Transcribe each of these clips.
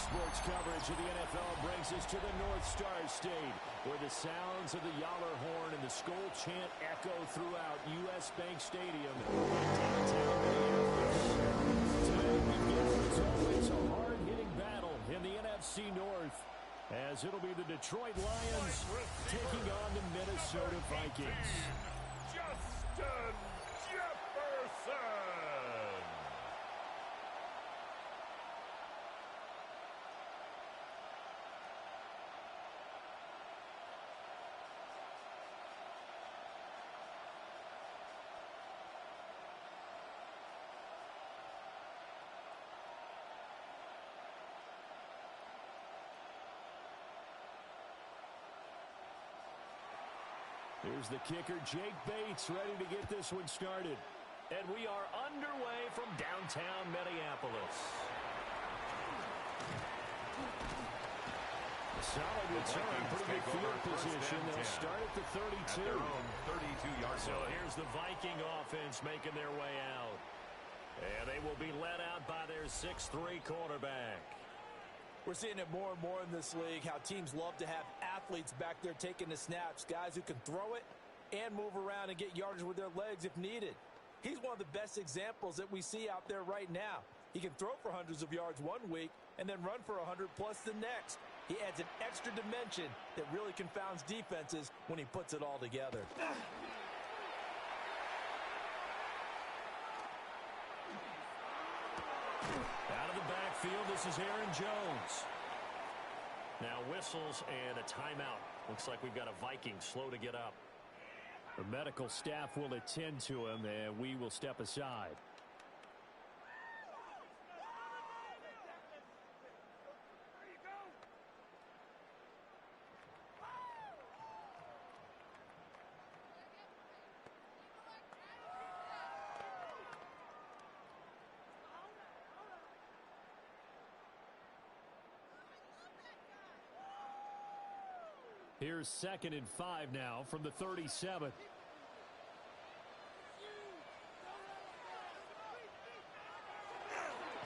Sports coverage of the NFL brings us to the North Star State, where the sounds of the Yowler horn and the Skol chant echo throughout U.S. Bank Stadium in downtown Minneapolis. Today we begin what's always a hard-hitting battle in the NFC North, as it'll be the Detroit Lions taking on the Minnesota Vikings. Justin Jefferson! Here's the kicker, Jake Bates, ready to get this one started. And we are underway from downtown Minneapolis. A solid return, pretty good field position. They'll start at the 32. At their own 32-yard So line. here's the Viking offense making their way out. And they will be led out by their 6'3" quarterback. We're seeing it more and more in this league, how teams love to have athletes back there taking the snaps, guys who can throw it and move around and get yardage with their legs if needed. He's one of the best examples that we see out there right now. He can throw for hundreds of yards one week and then run for 100+ the next. He adds an extra dimension that really confounds defenses when he puts it all together. Out of the backfield, this is Aaron Jones. Now whistles and a timeout. Looks like we've got a Viking slow to get up. The medical staff will attend to him, and we will step aside. Here's 2nd and 5 now from the 37.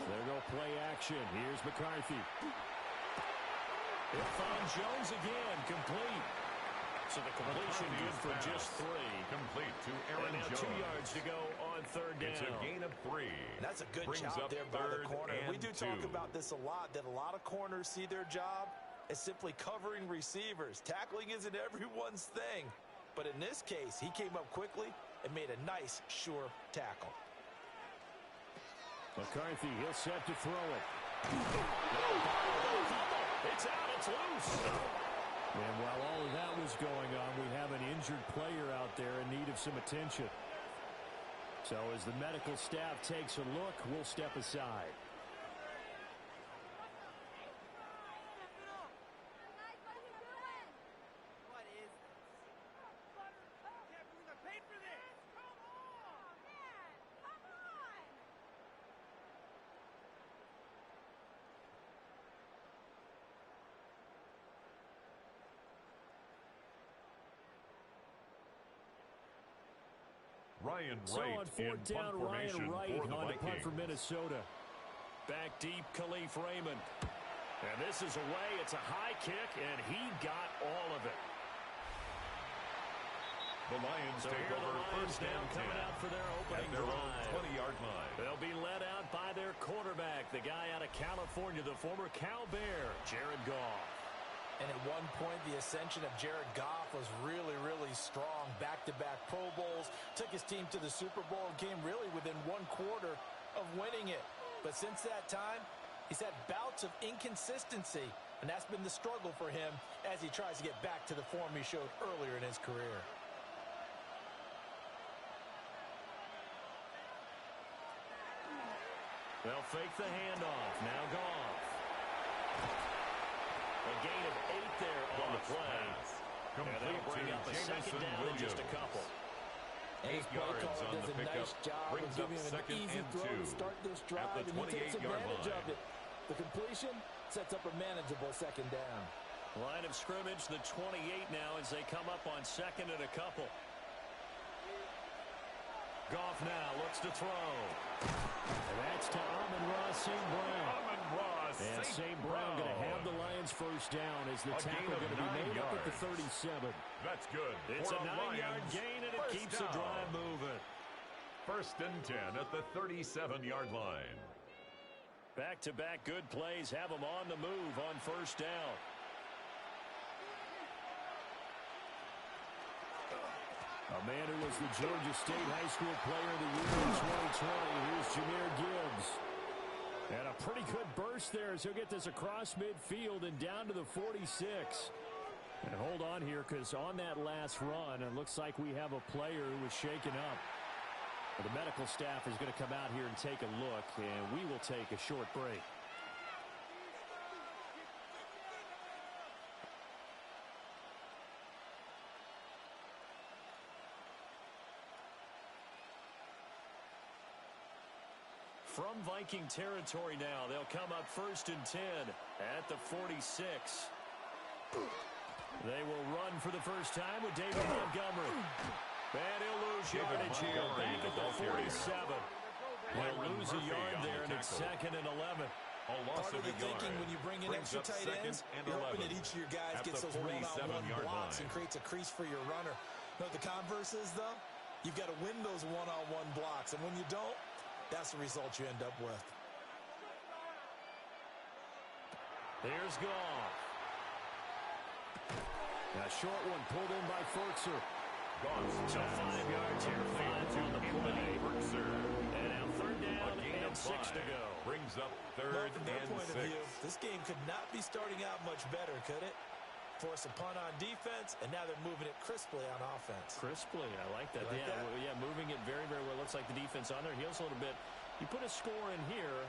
There go play action. Here's McCarthy. He'll find Jones again, complete. So the completion good for just 3. Complete to Aaron and now Jones. 2 yards to go on 3rd down. It's a gain of 3. That's a good Brings job up there by the 3rd corner. and We do talk 2. about this a lot, that a lot of corners see their job as simply covering receivers. Tackling isn't everyone's thing. But in this case, he came up quickly and made a nice, sure tackle. McCarthy, he'll set to throw it. It's out, it's loose. And while all of that was going on, we have an injured player out there in need of some attention. So as the medical staff takes a look, we'll step aside. Ryan So Wright on 4th in down, punt Ryan formation Wright for the on the punt Vikings. for Minnesota. Back deep, Khalif Raymond. And this is away. It's a high kick, and he got all of it. The Lions So take here are the over Lions 1st now and 10 coming out for their opening at their drive. own 20-yard line. They'll be led out by their quarterback, the guy out of California, the former Cal Bear, Jared Goff. And at one point, the ascension of Jared Goff was really, really strong. Back-to-back Pro Bowls, took his team to the Super Bowl and came really within 1/4 of winning it. But since that time, he's had bouts of inconsistency, and that's been the struggle for him as he tries to get back to the form he showed earlier in his career. They'll fake the handoff. Now Goff. A gain of 8 there on the play. And they'll bring up a 2nd down in just a couple. And his 8 play yards caller on does the a nice pickup. job of Brings up giving him an 2nd easy and throw 2 to start this at drive, the and he takes 28-yard advantage line. of it. The completion sets up a manageable 2nd down. Line of scrimmage, the 28 now as they come up on 2nd and a couple. Goff now looks to throw. And that's to Amon-Ra St. Brown. Amon-Ra And St. Brown going to have the Lions first down as the tackle going to be made up at the 37. That's good. It's a 9-yard Lions gain, and it keeps the drive moving. First and 10 at the 37-yard line. Back-to-back good plays have them on the move on first down. A man who was the Georgia State High School Player of the Year in 2020. Here's Jahmyr Gibbs. And a pretty good burst there as he'll get this across midfield and down to the 46. And hold on here, because on that last run, it looks like we have a player who was shaken up. The medical staff is going to come out here and take a look, and we will take a short break. From Viking territory now, they'll come up first and 10 at the 46. They will run for the first time with David Montgomery. And he'll lose yardage here back at the 47. They'll lose a yard there, and it's second and 11. Part of the thinking when you bring in extra tight ends, you're hoping that each of your guys gets those one-on-one blocks and creates a crease for your runner. But the converse is, though, you've got to win those one-on-one blocks. And when you don't, that's the result you end up with. Here's Goff. A short one pulled in by Ferkser. So 5 yards here, 5 on the play. And now third down and 6 to go. Brings up third from their and point 6. of view, this game could not be starting out much better, could it? Force a punt on defense, and now they're moving it crisply on offense. Crisply, I like that. Like that? Yeah, moving it very, very well. Looks like the defense on there heals a little bit. You put a score in here,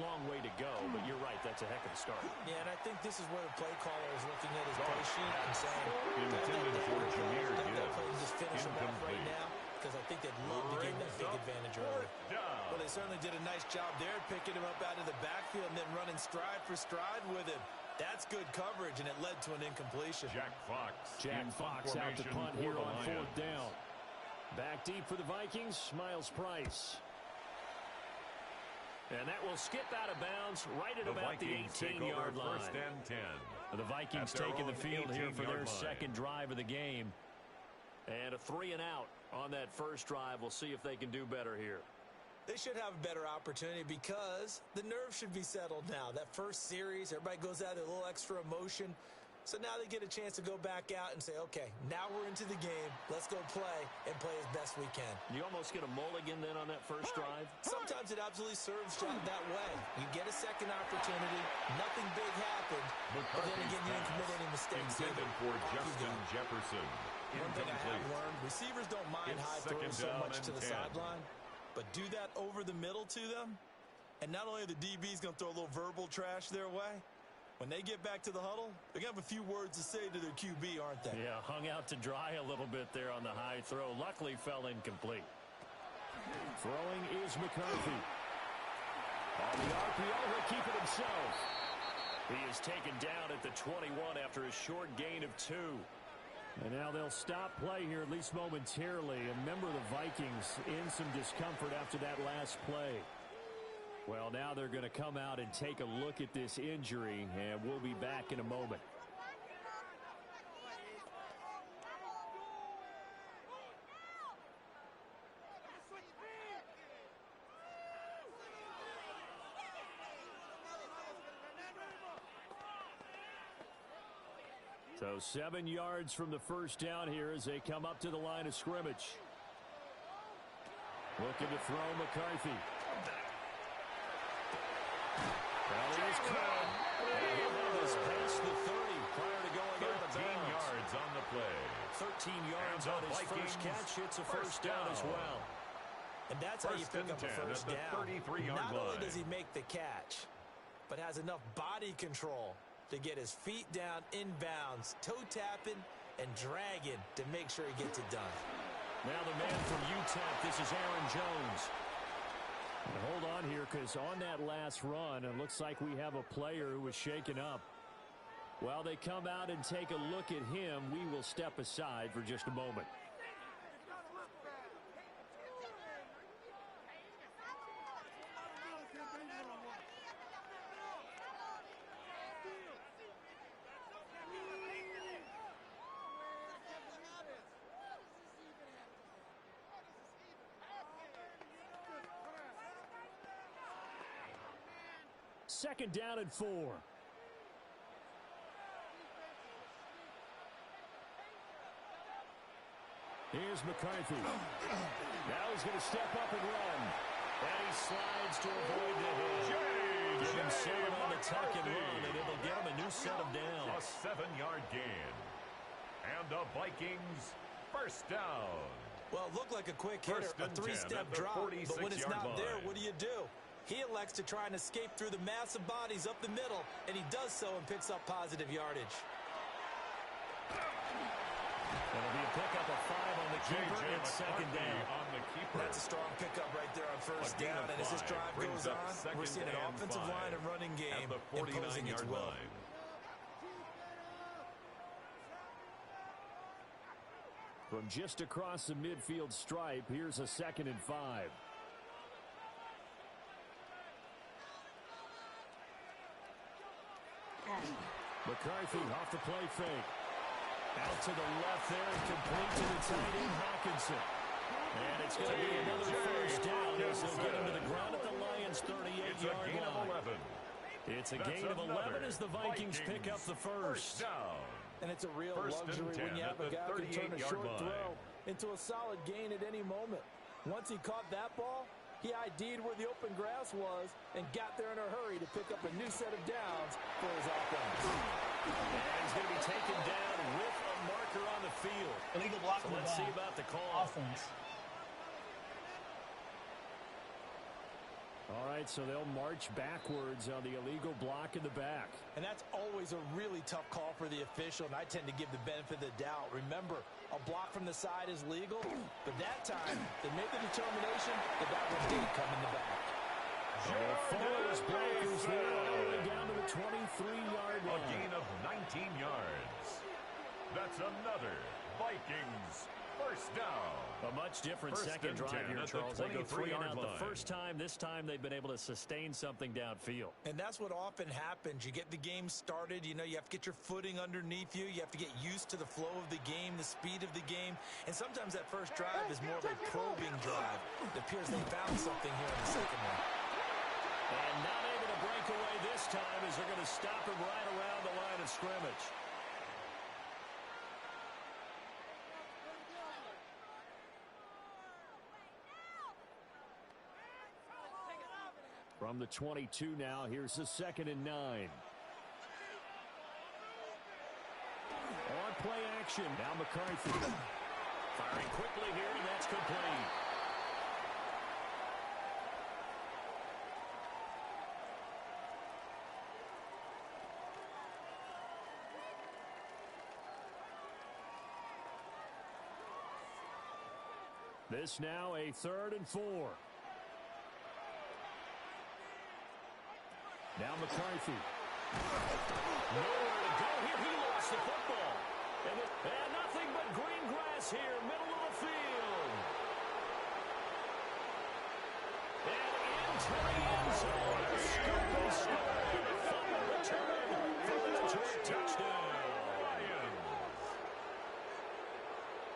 long way to go, but you're right, that's a heck of a start. Yeah, and I think this is where the play caller is looking at his play sheet and saying, Intended for Jahmyr Gibbs. Just finish him off right now, because I think they'd love to gain that big advantage early. Well, they certainly did a nice job there, picking him up out of the backfield and then running stride for stride with him. That's good coverage, and it led to an incompletion. Jack Fox out to punt here on fourth down. Back deep for the Vikings, Miles Price. And that will skip out of bounds right at about the 18-yard line. First and 10. The Vikings taking the field here for their second drive of the game. And a 3 and out on that first drive. We'll see if they can do better here. They should have a better opportunity because the nerves should be settled now. That first series, everybody goes out with a little extra emotion. So now they get a chance to go back out and say, okay, now we're into the game. Let's go play and play as best we can. You almost get a mulligan then on that first drive? Sometimes it absolutely serves that way. You get a second opportunity. Nothing big happened. But then again, you didn't commit any mistakes. Intended for Justin Jefferson. One thing I have learned, receivers don't mind high throws so much to the sideline. But do that over the middle to them. And not only are the DBs going to throw a little verbal trash their way, when they get back to the huddle, they're going to have a few words to say to their QB, aren't they? Yeah, hung out to dry a little bit there on the high throw. Luckily, fell incomplete. Throwing is McCarthy. On the RPO, he'll keep it himself. He is taken down at the 21 after a short gain of 2. And now they'll stop play here, at least momentarily. And remember, the Vikings in some discomfort after that last play. Well, now they're going to come out and take a look at this injury, and we'll be back in a moment. So 7 yards from the first down here as they come up to the line of scrimmage. Looking to throw McCarthy. Well, here's Cobb. He was past the 30 prior to going out of 13 bounds. yards on the play. 13 yards on his first catch. It's a first down as well. And that's how you pick up a first down. 33-yard Not only line. does he make the catch, but has enough body control to get his feet down inbounds, toe tapping and dragging to make sure he gets it done. Now the man from UTEP, this is Aaron Jones. And hold on here, because on that last run, it looks like we have a player who was shaken up. While they come out and take a look at him, we will step aside for just a moment. second down and 4. Here's McCarthy. Now he's going to step up and run. And he slides to avoid the hit. Give him 7 on the tuck and run, and it'll get him a new set of downs. A 7-yard gain. And the Vikings first down. Well, it looked like a quick hitter, a 3-step drop, but when it's not there, what do? He elects to try and escape through the massive bodies up the middle, and he does so and picks up positive yardage. It'll be a pickup of 5 on the keeper and second down. On the keeper. That's a strong pickup right there on first down, and as this drive goes on, we're seeing an offensive line and running game imposing its will. From just across the midfield stripe, here's a 2nd and 5. McCarthy off the play fake. Out to the left there and complete to the tight end, Hawkinson. And it's going to be another first down as they'll get him to the ground at the Lions' 38-yard line. It's a gain of 11 as the Vikings pick up the first. And it's a real luxury when you have a guy who can turn a short throw into a solid gain at any moment. Once he caught that ball, he ID'd where the open grass was and got there in a hurry to pick up a new set of downs for his offense. And he's going to be taken down with a marker on the field. Illegal block. So let's see about the call. Offense. All right, so they'll march backwards on the illegal block in the back. And that's always a really tough call for the official, and I tend to give the benefit of the doubt. Remember, a block from the side is legal, but that time they made the determination that that one did come in the back. Follows blockers there all the way down to the 23-yard line. A gain of 19 yards. That's another Vikings first down. A much different second drive here, Charles. They go 3 and out the first time. This time they've been able to sustain something downfield. And that's what often happens. You get the game started. You know, you have to get your footing underneath you. You have to get used to the flow of the game, the speed of the game. And sometimes that first drive is more of a probing drive. It appears they found something here in the second one. And not able to break away this time as they're going to stop him right around the line of scrimmage. From the 22 now, here's the 2nd and 9. On play action, now McCarthy. Firing quickly here, and that's complete. This now a 3rd and 4. Now McCarthy. Nowhere to go here. He lost the football. And nothing but green grass here, middle of the field. And into the end zone. Scoop and score. Fumble return for the Detroit touchdown.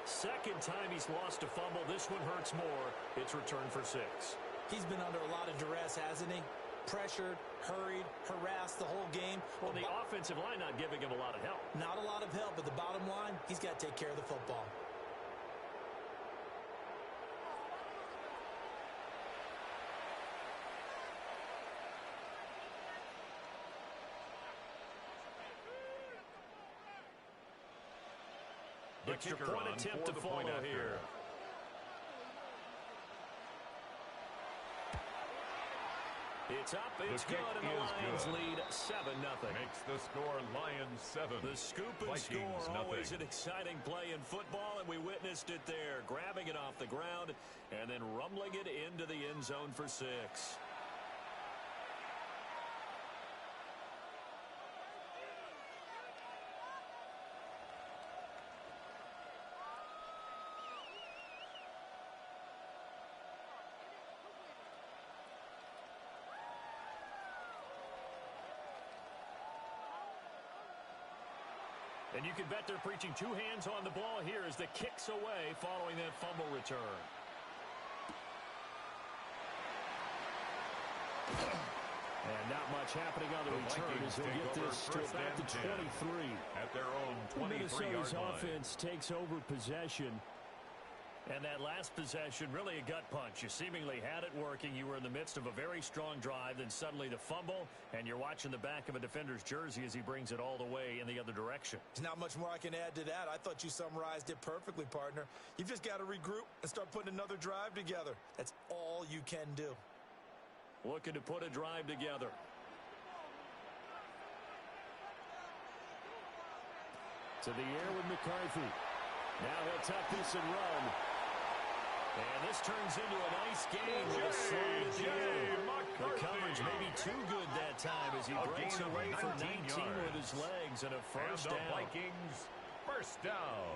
Second time he's lost a fumble. This one hurts more. It's returned for 6. He's been under a lot of duress, hasn't he? Pressured, hurried, harassed the whole game. Well, the offensive line not giving him a lot of help. Not a lot of help, but the bottom line, he's got to take care of the football. The Extra kicker point attempt to follow here. It's up, it's good, and the Lions lead 7-0. Makes the score Lions 7. The scoop and Vikings score, always nothing. an exciting play in football, and we witnessed it there. Grabbing it off the ground and then rumbling it into the end zone for 6. And you can bet they're preaching 2 hands on the ball here as the kick's away following that fumble return. And not much happening on the return as they get this to about the 23. At their own 23-yard line. Offense takes over possession. And that last possession, really a gut punch. You seemingly had it working. You were in the midst of a very strong drive. Then suddenly the fumble, and you're watching the back of a defender's jersey as he brings it all the way in the other direction. There's not much more I can add to that. I thought you summarized it perfectly, partner. You've just got to regroup and start putting another drive together. That's all you can do. Looking to put a drive together. To the air with McCarthy. Now he'll tuck this and run. And this turns into a nice game with a slide at the end. The coverage may be too good that time as he breaks away for 19 with his legs and a first down. Vikings first down.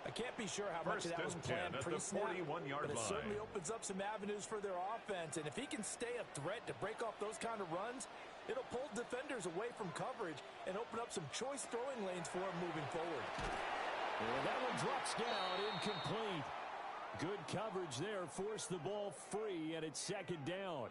I can't be sure how much of that was planned pre-snap, but it certainly opens up some avenues for their offense. And if he can stay a threat to break off those kind of runs, it'll pull defenders away from coverage and open up some choice throwing lanes for him moving forward. Well, that one drops down, incomplete. Good coverage there, forced the ball free, and it's second down.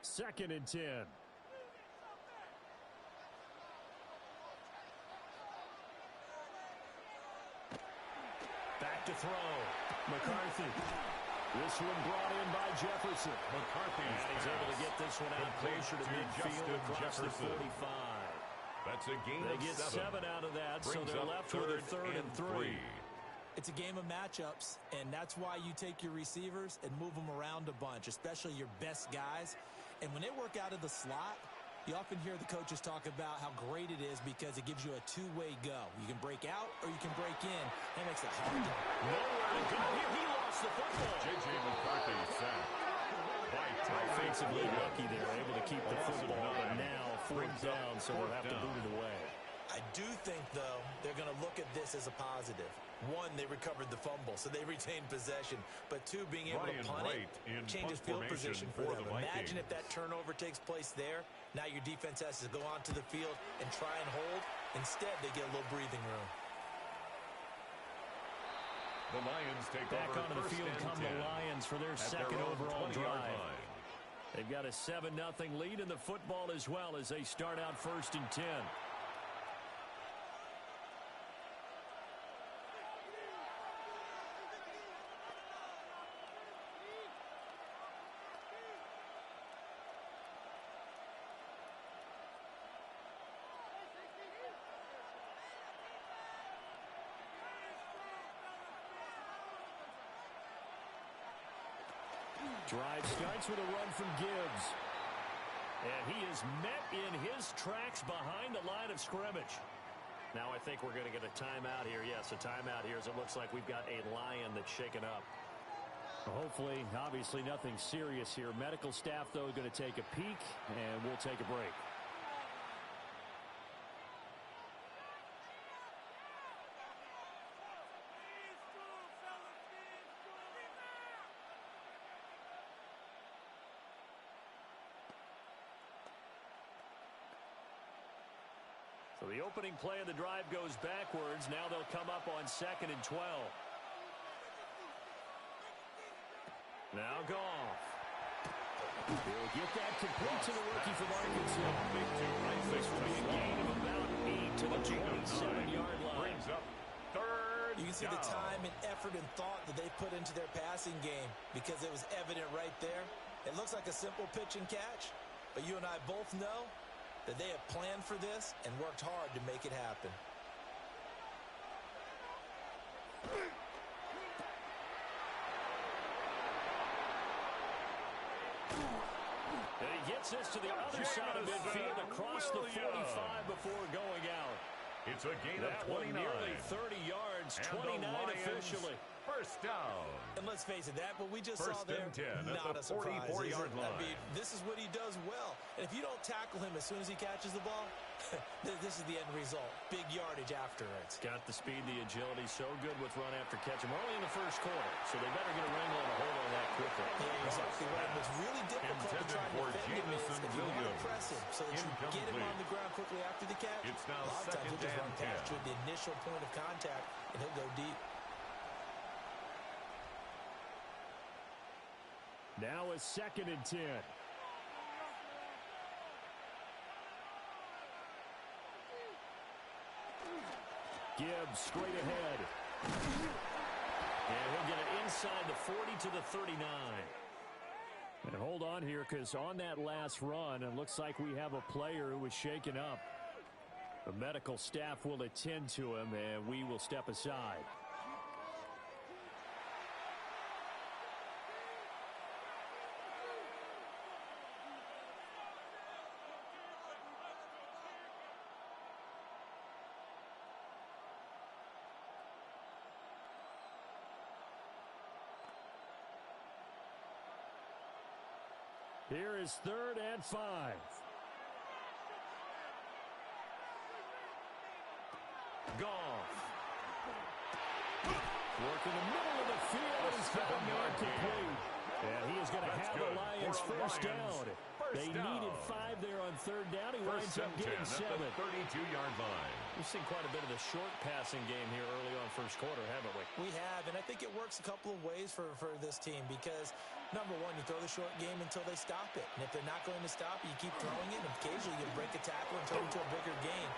Second and 10. Back to throw. McCarthy. This one brought in by Jefferson. McCarthy is able to get this one out closer to midfield across the 45. That's a gain of 7. They get 7 out of that, so they're left with a third and 3. It's a game of matchups, and that's why you take your receivers and move them around a bunch, especially your best guys. And when they work out of the slot, you often hear the coaches talk about how great it is because it gives you a two-way go. You can break out or you can break in. That makes it hard. Nowhere to go here. He lost the football. J.J. McCarthy sacked. Offensively lucky there, able to keep the football, but now fourth down, so they'll have to boot it away. I do think, though, they're going to look at this as a positive. One, they recovered the fumble, so they retained possession. But two, being able to punt it changes field position for them. Imagine if that turnover takes place there. Now your defense has to go onto the field and try and hold. Instead, they get a little breathing room. The Lions take back over onto the field come the Lions for their second overall drive. They've got a 7-0 lead in the football as well as they start out first and 10. Drive starts with a run from Gibbs. And he is met in his tracks behind the line of scrimmage. Now I think we're going to get a timeout here. Yes, a timeout here as it looks like we've got a Lion that's shaken up. Hopefully, obviously nothing serious here. Medical staff, though, going to take a peek, and we'll take a break. So the opening play of the drive goes backwards. Now they'll come up on 2nd and 12. Now Goff. He'll get that complete to the rookie from Arkansas. This will be a gain of about 8 to the 27-yard line. Brings up third. You can see the time and effort and thought that they put into their passing game because it was evident right there. It looks like a simple pitch and catch, but you and I both know that they have planned for this and worked hard to make it happen. And he gets this to the other side of midfield across the 45 before going out. It's a gain of 29. Nearly 30 yards, 29 officially. First down. And let's face it, that what we just First saw there, and 10 at not the a surprise. 44-yard line. I mean, this is what he does well. And if you don't tackle him as soon as he catches the ball, this is the end result. Big yardage afterwards. Got the speed, the agility, so good with run after catch. We're only in the first quarter, so they better get a wrangle and a hold on that quickly. Yeah, exactly right. What's really difficult to try to defend him is if you want to press him so that you get him on the ground quickly after the catch. It's now a lot of times he'll just run past you at the initial point of contact, and he'll go deep. Now a 2nd and 10. Gibbs straight ahead. And he'll get it inside the 40 to the 39. And hold on here, because on that last run, it looks like we have a player who was shaken up. The medical staff will attend to him, and we will step aside. Here is 3rd and 5. Goff. Work in the middle of the field. He's got a yard complete. And he is going to have the Lions first down. They needed 5 there on 3rd down. He winds up getting 7. 32-yard line. We've seen quite a bit of the short passing game here early on first quarter, haven't we? We have, and I think it works a couple of ways for this team because, number one, you throw the short game until they stop it. And if they're not going to stop it, you keep throwing it, and occasionally you break a tackle and turn it into a bigger gain.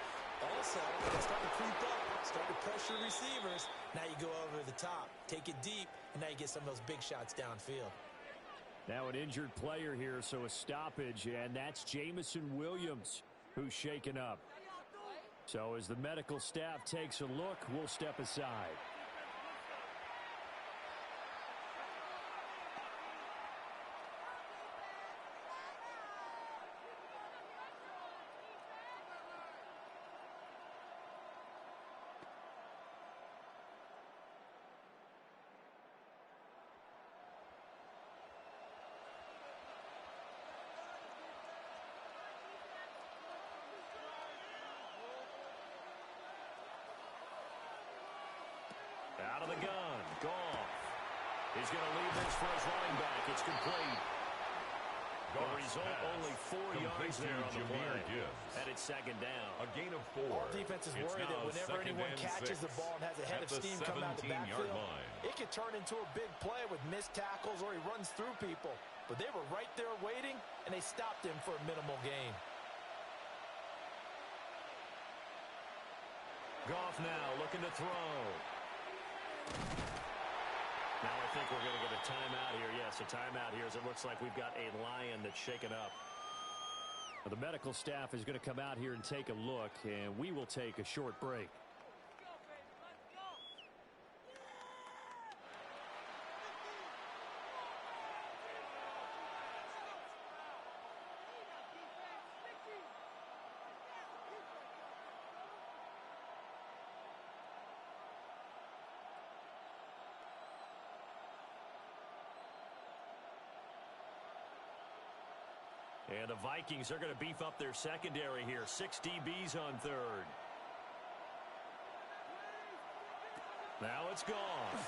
Also, they start to creep up, start to pressure receivers. Now you go over the top, take it deep, and now you get some of those big shots downfield. Now an injured player here, so a stoppage, and that's Jamison Williams, who's shaken up. So as the medical staff takes a look, we'll step aside. Out of the gun, Goff. He's going to leave this for his running back. It's complete. The result, only 4 yards there on the play. And it's 2nd down. A gain of 4. All defenses worry that whenever anyone catches the ball and has a head of steam come out of the backfield, it could turn into a big play with missed tackles or he runs through people. But they were right there waiting, and they stopped him for a minimal gain. Goff now looking to throw. Now I think we're going to get a timeout here. Yes, a timeout here as it looks like we've got a Lion that's shaken up. The medical staff is going to come out here and take a look, and we will take a short break. And the Vikings are going to beef up their secondary here. 6 DBs on 3rd. Now it's Goff.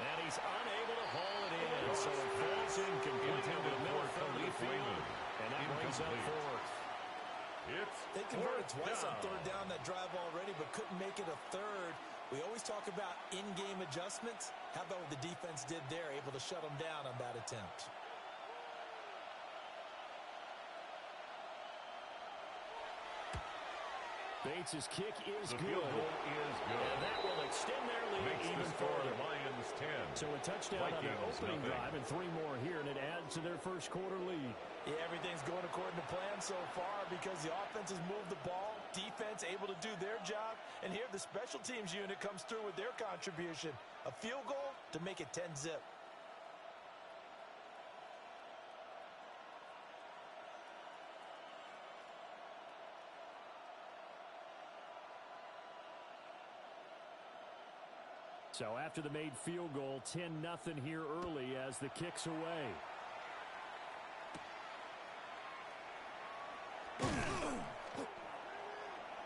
And he's unable to haul it in. So it falls incomplete to the middle of the field. And that brings up 4th. They converted twice on 3rd down that drive already, but couldn't make it a 3rd. We always talk about in-game adjustments. How about what the defense did there, able to shut them down on that attempt? Bates' kick is good. Field goal is good. And that will extend their lead even further. Lions 10. So a touchdown on their opening drive and 3 more here, and it adds to their first quarter lead. Yeah, everything's going according to plan so far because the offense has moved the ball, defense able to do their job, and here the special teams unit comes through with their contribution. A field goal to make it 10-zip. So after the made field goal, 10-0 here early as the kick's away.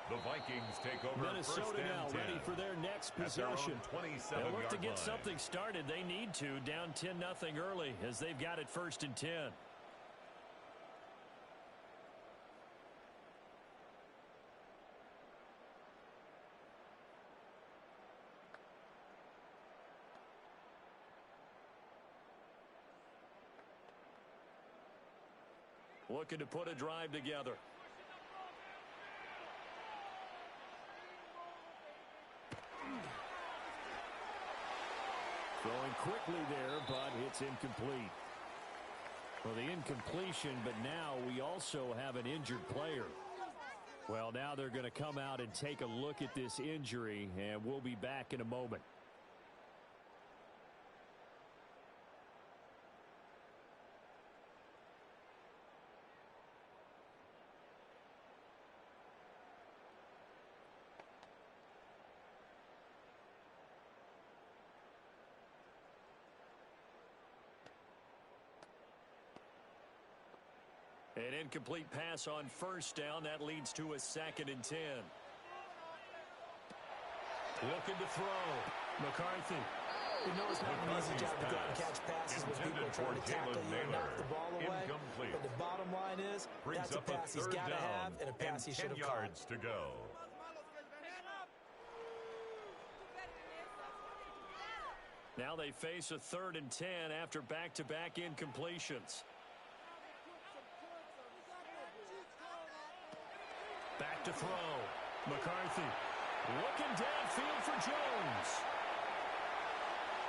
The Vikings take over Minnesota now ready for their next possession. They'll look to get something started. They need to, down 10-0 early as they've got it 1st and 10. Looking to put a drive together. Throwing quickly there, but it's incomplete. Well, the incompletion, but now we also have an injured player. Well, now they're going to come out and take a look at this injury, and we'll be back in a moment. An incomplete pass on 1st down. That leads to a 2nd and 10. Looking to throw. McCarthy. You know it's not an easy job to go and catch passes when people are trying to tackle you and knock the ball away. But the bottom line is, that's a pass he's got to have and a pass he should have caught. 10 yards to go. Now they face a 3rd and 10 after back-to-back incompletions. Back to throw. McCarthy looking downfield for Jones.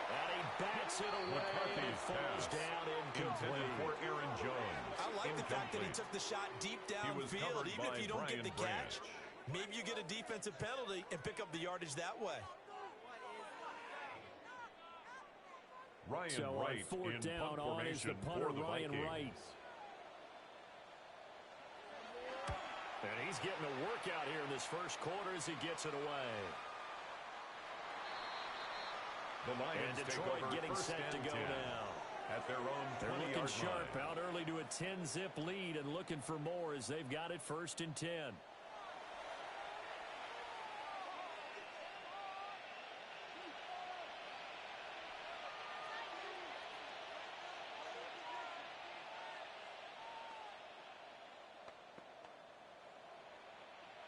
And he bats it away. McCarthy's It falls down incomplete. For Aaron Jones. I like the fact that he took the shot deep downfield. Even if you don't get the catch, maybe you get a defensive penalty and pick up the yardage that way. Ryan Wright on 4th down on is the punter, Ryan Wright. And he's getting a workout here in this 1st quarter as he gets it away. The Lions and Detroit getting set to go now. At their own 20-yard line. They're looking sharp out early to a 10-zip lead and looking for more as they've got it 1st and 10.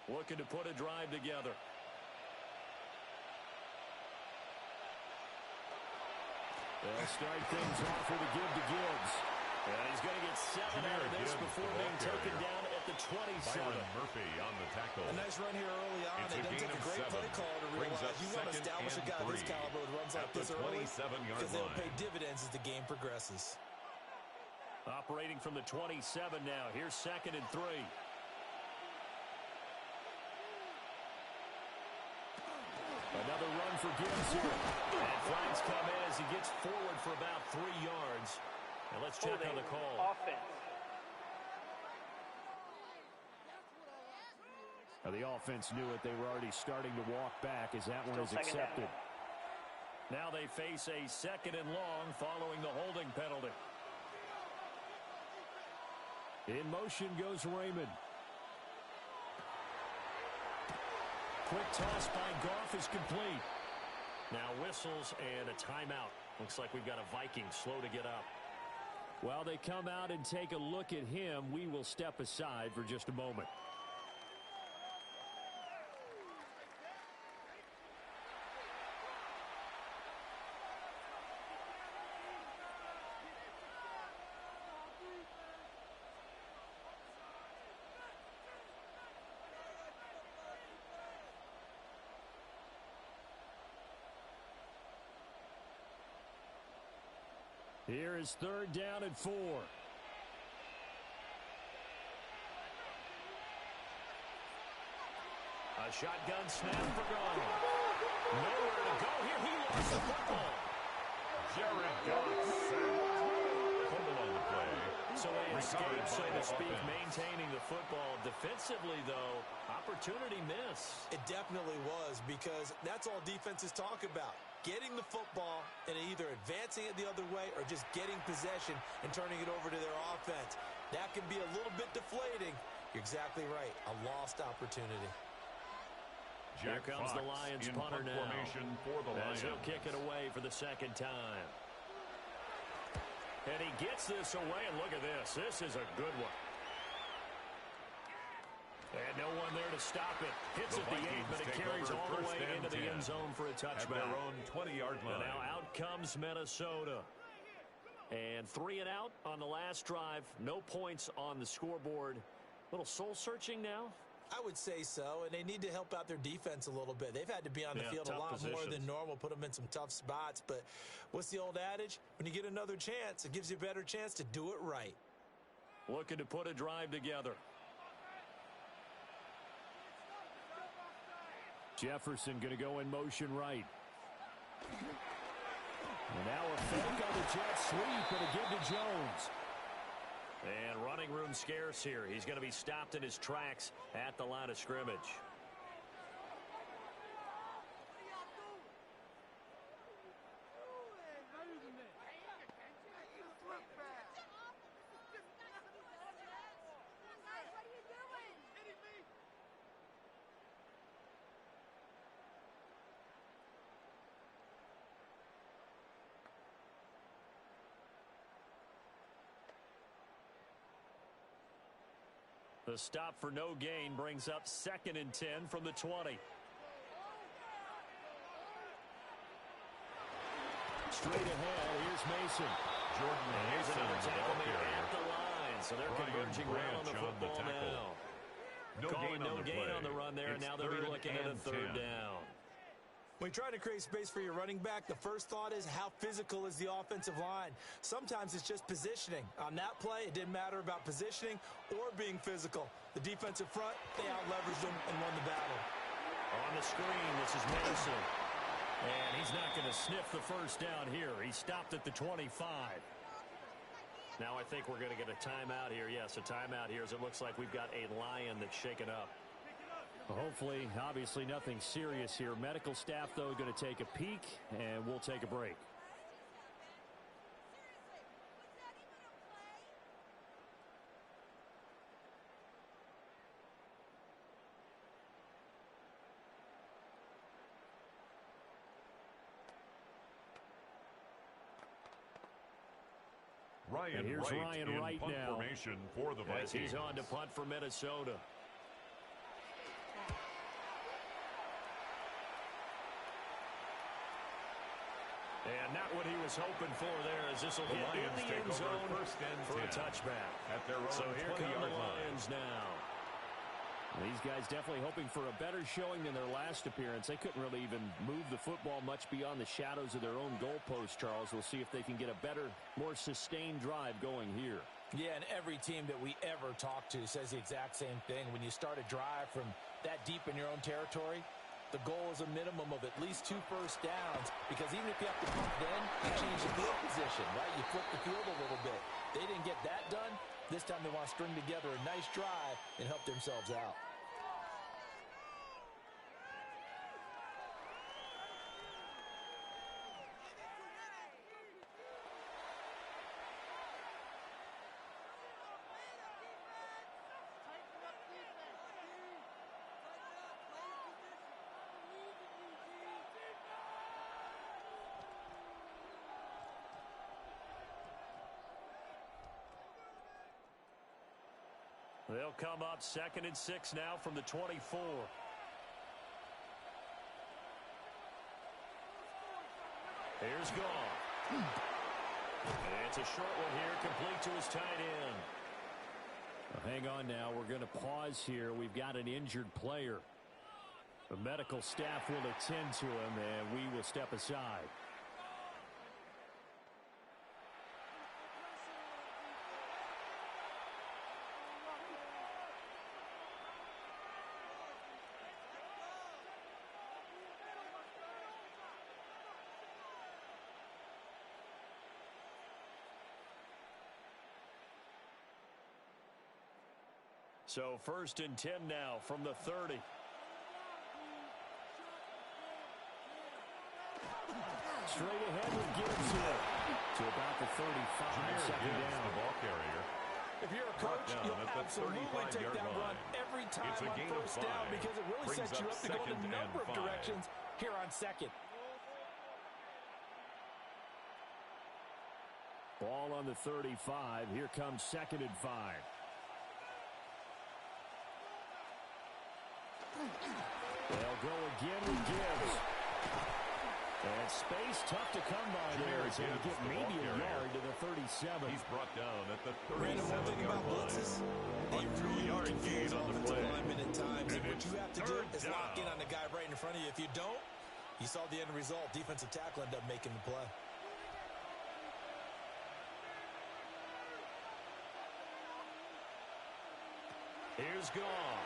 Looking to put a drive together. They'll start things off with a give to Gibbs. And he's going to get 7 out of this before being taken down at the 27. Byron Murphy on the tackle. A nice run here early on. They don't take a great play call to realize you want to establish a guy this caliber with runs like this early because they'll pay dividends as the game progresses. Operating from the 27 now. Here's 2nd and 3. Another run for Gibbs here. And flags come in as he gets forward for about 3 yards. And let's check on the call. Offense. Now the offense knew it. They were already starting to walk back as that one is accepted. Now they face a 2nd and long following the holding penalty. In motion goes Raymond. Quick toss by Goff is complete. Now whistles and a timeout. Looks like we've got a Viking slow to get up. While they come out and take a look at him, we will step aside for just a moment. Here is 3rd down and 4. A shotgun snap for Goff. Nowhere to go here. He lost the football. Jared Goff sacked. Fumble on the play. So they escape, so to speak, maintaining the football. Defensively, though, opportunity miss. It definitely was because that's all defenses talk about. getting the football and either advancing it the other way or just getting possession and turning it over to their offense. That can be a little bit deflating. You're exactly right. A lost opportunity. Here comes the Lions punter now. For the Lions. As he'll kick it away for the second time. And he gets this away, and look at this. This is a good one. And no one there to stop it. Hits at the 8, but it carries all the way into the end zone for a touchback. At their own 20-yard line. And now out comes Minnesota. And 3 and out on the last drive. No points on the scoreboard. A little soul-searching now. I would say so, and they need to help out their defense a little bit. They've had to be on the field a lot more than normal, put them in some tough spots. But what's the old adage? When you get another chance, it gives you a better chance to do it right. Looking to put a drive together. Jefferson going to go in motion right. And now a fake on the jet sweep, and a give to Jones. And running room scarce here. He's going to be stopped in his tracks at the line of scrimmage. The stop for no gain brings up 2nd and 10 from the 20. Straight ahead, here's Mason. Jordan Here's Mason another tackle the made at the line. So they're converging well on the football now. No gain on the run there, and now they'll be looking at a 3rd down. When you're trying to create space for your running back, the first thought is how physical is the offensive line. Sometimes it's just positioning. On that play, it didn't matter about positioning or being physical. The defensive front, they out-leveraged them and won the battle. On the screen, this is Mason. And he's not going to sniff the first down here. He stopped at the 25. Now I think we're going to get a timeout here. Yes, a timeout here as it looks like we've got a Lion that's shaken up. Hopefully, obviously nothing serious here. Medical staff, though, going to take a peek, and we'll take a break. Ryan Wright punt now. Formation for the Vikings. As he's on to punt for Minnesota. And not what he was hoping for there, as this will get in the end zone for a touchback. At their own so here come the Lions now. These guys definitely hoping for a better showing than their last appearance. They couldn't really even move the football much beyond the shadows of their own goalpost, Charles. We'll see if they can get a better, more sustained drive going here. Yeah, and every team that we ever talk to says the exact same thing. When you start a drive from that deep in your own territory, the goal is a minimum of at least 2 first downs, because even if you have to punt then, you change the field position, right? You flip the field a little bit. They didn't get that done. This time they want to string together a nice drive and help themselves out. They'll come up 2nd and 6 now from the 24. Here's Goff. And it's a short one here, complete to his tight end. Well, hang on now. We're going to pause here. We've got an injured player. The medical staff will attend to him, and we will step aside. So 1st and 10 now from the 30. straight ahead with Gibbs here. To about the 35, second down. The ball carrier. If you're a coach, you'll absolutely take that run every time on first down because it really sets you up to go in a number of directions here on second. Ball on the 35. Here comes 2nd and 5. They'll go again with Gibbs. And space tough to come by there. So you get maybe a yard to the 37. He's brought down at the Brandon, one thing about 37-yard blitzes, line. they really yard confuse gain on the offensive play. linemen at times. And what you have to do Third is lock in down. on the guy right in front of you. If you don't, you saw the end result. Defensive tackle ended up making the play. Here's Goff.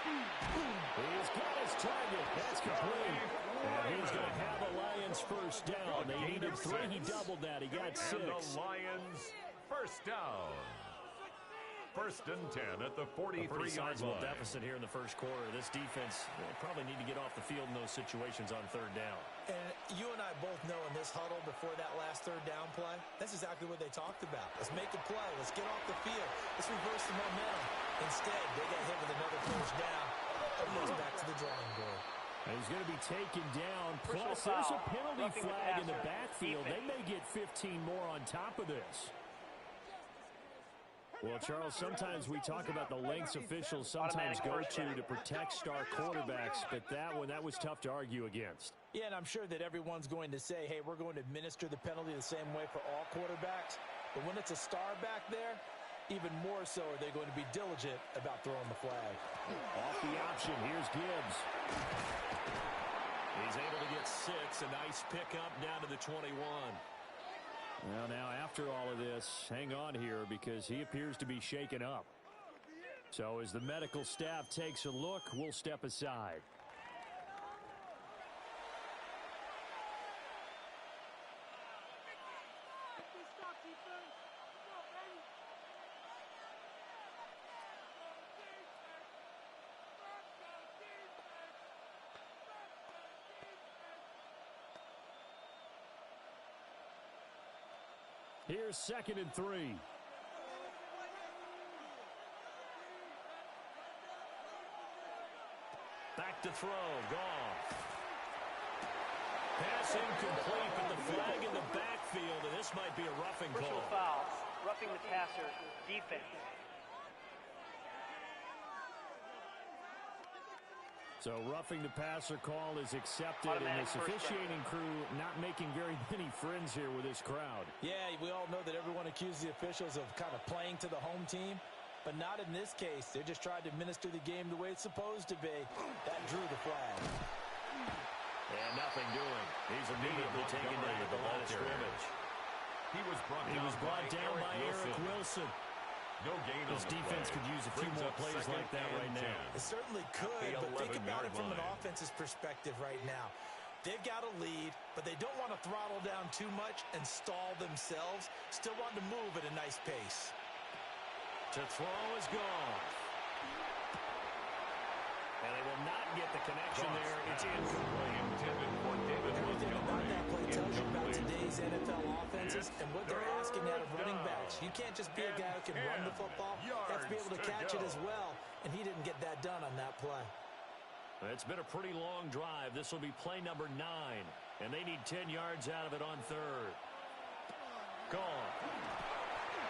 He's got his target. That's complete. And he's going to have a Lions first down. They needed 3. He doubled that. He got 6. And the Lions first down. 1st and 10 at the 43-yard line. Deficit here in the first quarter. This defense probably need to get off the field in those situations on 3rd down. And you and I both know in this huddle before that last 3rd down play, that's exactly what they talked about. Let's make a play. Let's get off the field. Let's reverse the momentum. Instead, they got hit with another first down. Everyone's back to the drawing board. And he's going to be taken down. Plus, there's a penalty flag in the backfield. They may get 15 more on top of this. Well, Charles, sometimes we talk about the lengths officials sometimes go to protect star quarterbacks, but that was tough to argue against. Yeah, and I'm sure that everyone's going to say, hey, we're going to administer the penalty the same way for all quarterbacks. But when it's a star back there, even more so are they going to be diligent about throwing the flag. Off the option, here's Gibbs. He's able to get 6. A nice pickup down to the 21. Well, now, after all of this, hang on here because he appears to be shaken up. So as the medical staff takes a look, we'll step aside. Here's 2nd and 3. Back to throw. Goff. Pass incomplete, but the flag in the backfield, and this might be a roughing call. Personal foul, roughing the passer, defense. So roughing the passer call is accepted, and this officiating crew not making very many friends here with this crowd. Yeah, we all know that everyone accuses the officials of kind of playing to the home team, but not in this case. They're just trying to administer the game the way it's supposed to be. That drew the flag. And nothing doing. He's immediately taken down at the line of scrimmage. He was brought down by Eric Wilson. No gain. This defense could use a few more plays like that right now. It certainly could, but think about it from an offense's perspective right now. They've got a lead, but they don't want to throttle down too much and stall themselves. Still want to move at a nice pace. To throw is gone. And they will not get the connection there. It's incomplete. Intended for David Everything about that play tells you about today's NFL offenses and what they're asking out of running backs. You can't just be a guy who can run the football. You have to be able to catch it as well, and he didn't get that done on that play. It's been a pretty long drive. This will be play number 9, and they need 10 yards out of it on 3rd. Gone.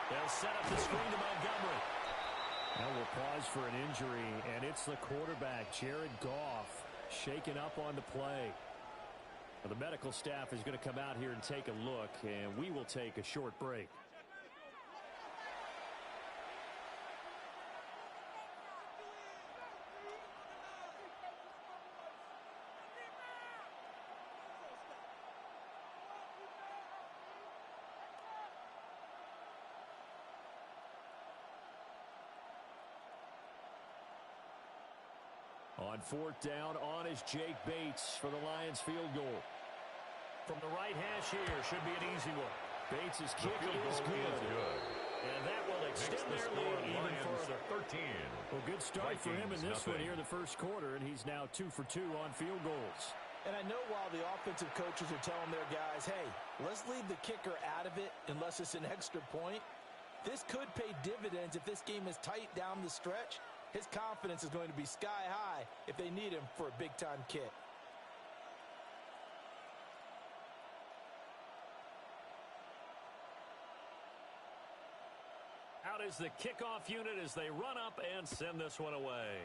They'll set up the screen to Montgomery. Now we'll pause for an injury, and it's the quarterback, Jared Goff, shaken up on the play. Well, the medical staff is going to come out here and take a look, and we will take a short break. On 4th down, on is Jake Bates for the Lions field goal. From the right hash here, should be an easy one. Bates' kick is good. And that will extend their lead even further. 13. Well, good start for him in this one here in the first quarter, and he's now 2 for 2 on field goals. And I know while the offensive coaches are telling their guys, hey, let's leave the kicker out of it unless it's an extra point, this could pay dividends if this game is tight down the stretch. His confidence is going to be sky high if they need him for a big-time kick. Out is the kickoff unit as they run up and send this one away.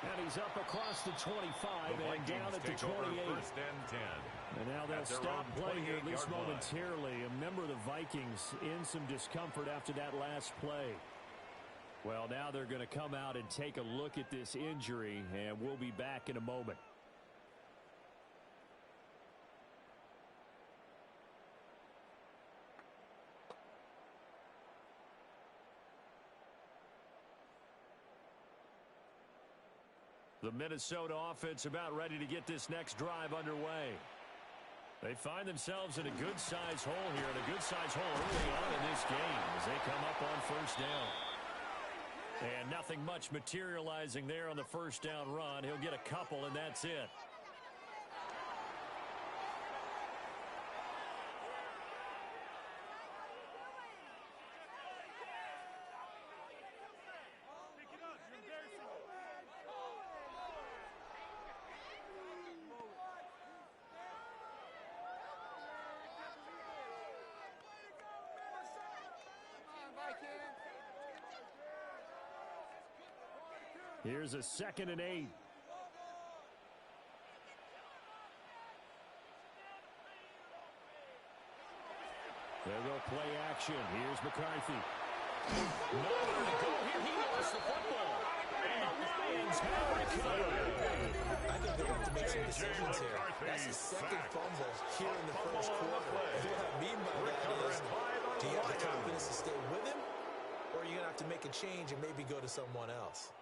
And he's up across the 25 and down at the 28. First and 10. And now they'll stop playing here at least momentarily. A member of the Vikings in some discomfort after that last play. Well, now they're going to come out and take a look at this injury, and we'll be back in a moment. The Minnesota offense about ready to get this next drive underway. They find themselves in a good-sized hole here, and a good-sized hole early on in this game as they come up on first down. And nothing much materializing there on the first down run. He'll get a couple, and that's it. Here's a 2nd and 8. They'll go play action. Here's McCarthy. Nowhere to go here. He lost the football. And the Lions have recovered. I think they have to make some decisions here. That's his second fumble here in the first quarter. And what I mean by that is, do you have the confidence to stay with him? Or are you going to have to make a change and maybe go to someone else?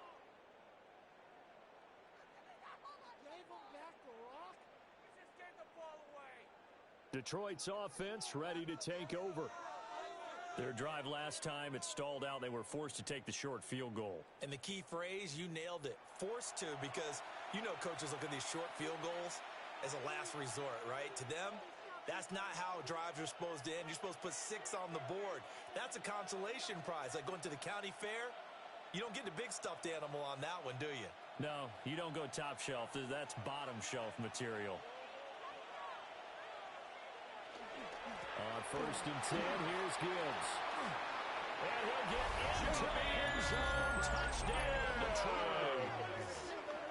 Detroit's offense ready to take over. Their drive last time, it stalled out. They were forced to take the short field goal. And the key phrase, you nailed it. Forced to, because you know coaches look at these short field goals as a last resort, right? To them, that's not how drives are supposed to end. You're supposed to put 6 on the board. That's a consolation prize. Like going to the county fair, you don't get the big stuffed animal on that one, do you? No, you don't go top shelf. That's bottom shelf material. On 1st and 10, here's Gibbs. And he'll get into the end zone. Touchdown, Detroit.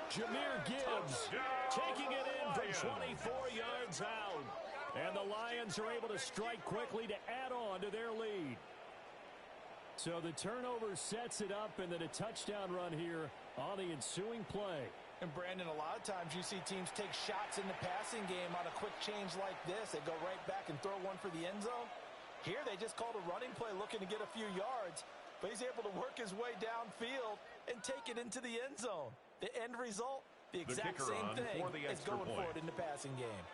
Jahmyr Gibbs taking it in from 24 yards out. And the Lions are able to strike quickly to add on to their lead. So the turnover sets it up, and then a touchdown run here on the ensuing play. And, Brandon, a lot of times you see teams take shots in the passing game on a quick change like this. They go right back and throw one for the end zone. Here they just called a running play looking to get a few yards, but he's able to work his way downfield and take it into the end zone. The end result, the exact same thing as going for it in the passing game.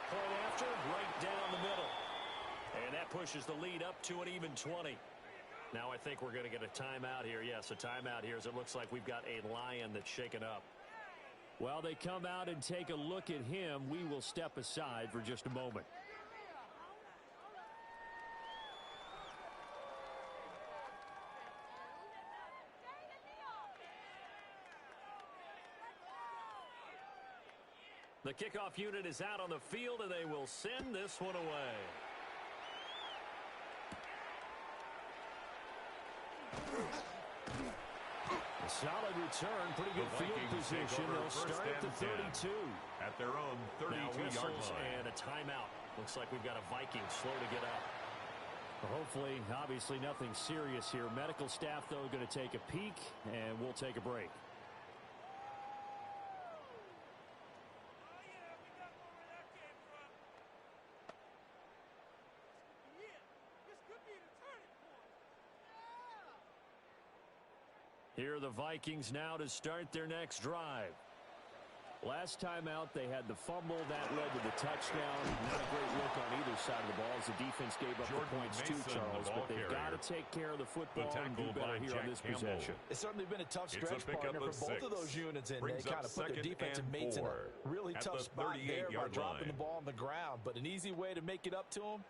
Point after, right down the middle. And that pushes the lead up to an even 20. Now I think we're going to get a timeout here. Yes, a timeout here as it looks like we've got a Lion that's shaken up. While they come out and take a look at him, we will step aside for just a moment. The kickoff unit is out on the field, and they will send this one away. A solid return, pretty good field position. They'll start at the 32. At their own 32-yard line. And a timeout. Looks like we've got a Viking slow to get up. Hopefully, obviously nothing serious here. Medical staff, though, going to take a peek, and we'll take a break. Here are the Vikings now to start their next drive. Last time out, they had the fumble. That led to the touchdown. Not a great look on either side of the ball as the defense gave up the points too, Charles. But they've got to take care of the football and do better here on this possession. It's certainly been a tough stretch, partner, for both of those units, and they kind of put their defensive mates in a really tough spot there by dropping the ball on the ground. But an easy way to make it up to them,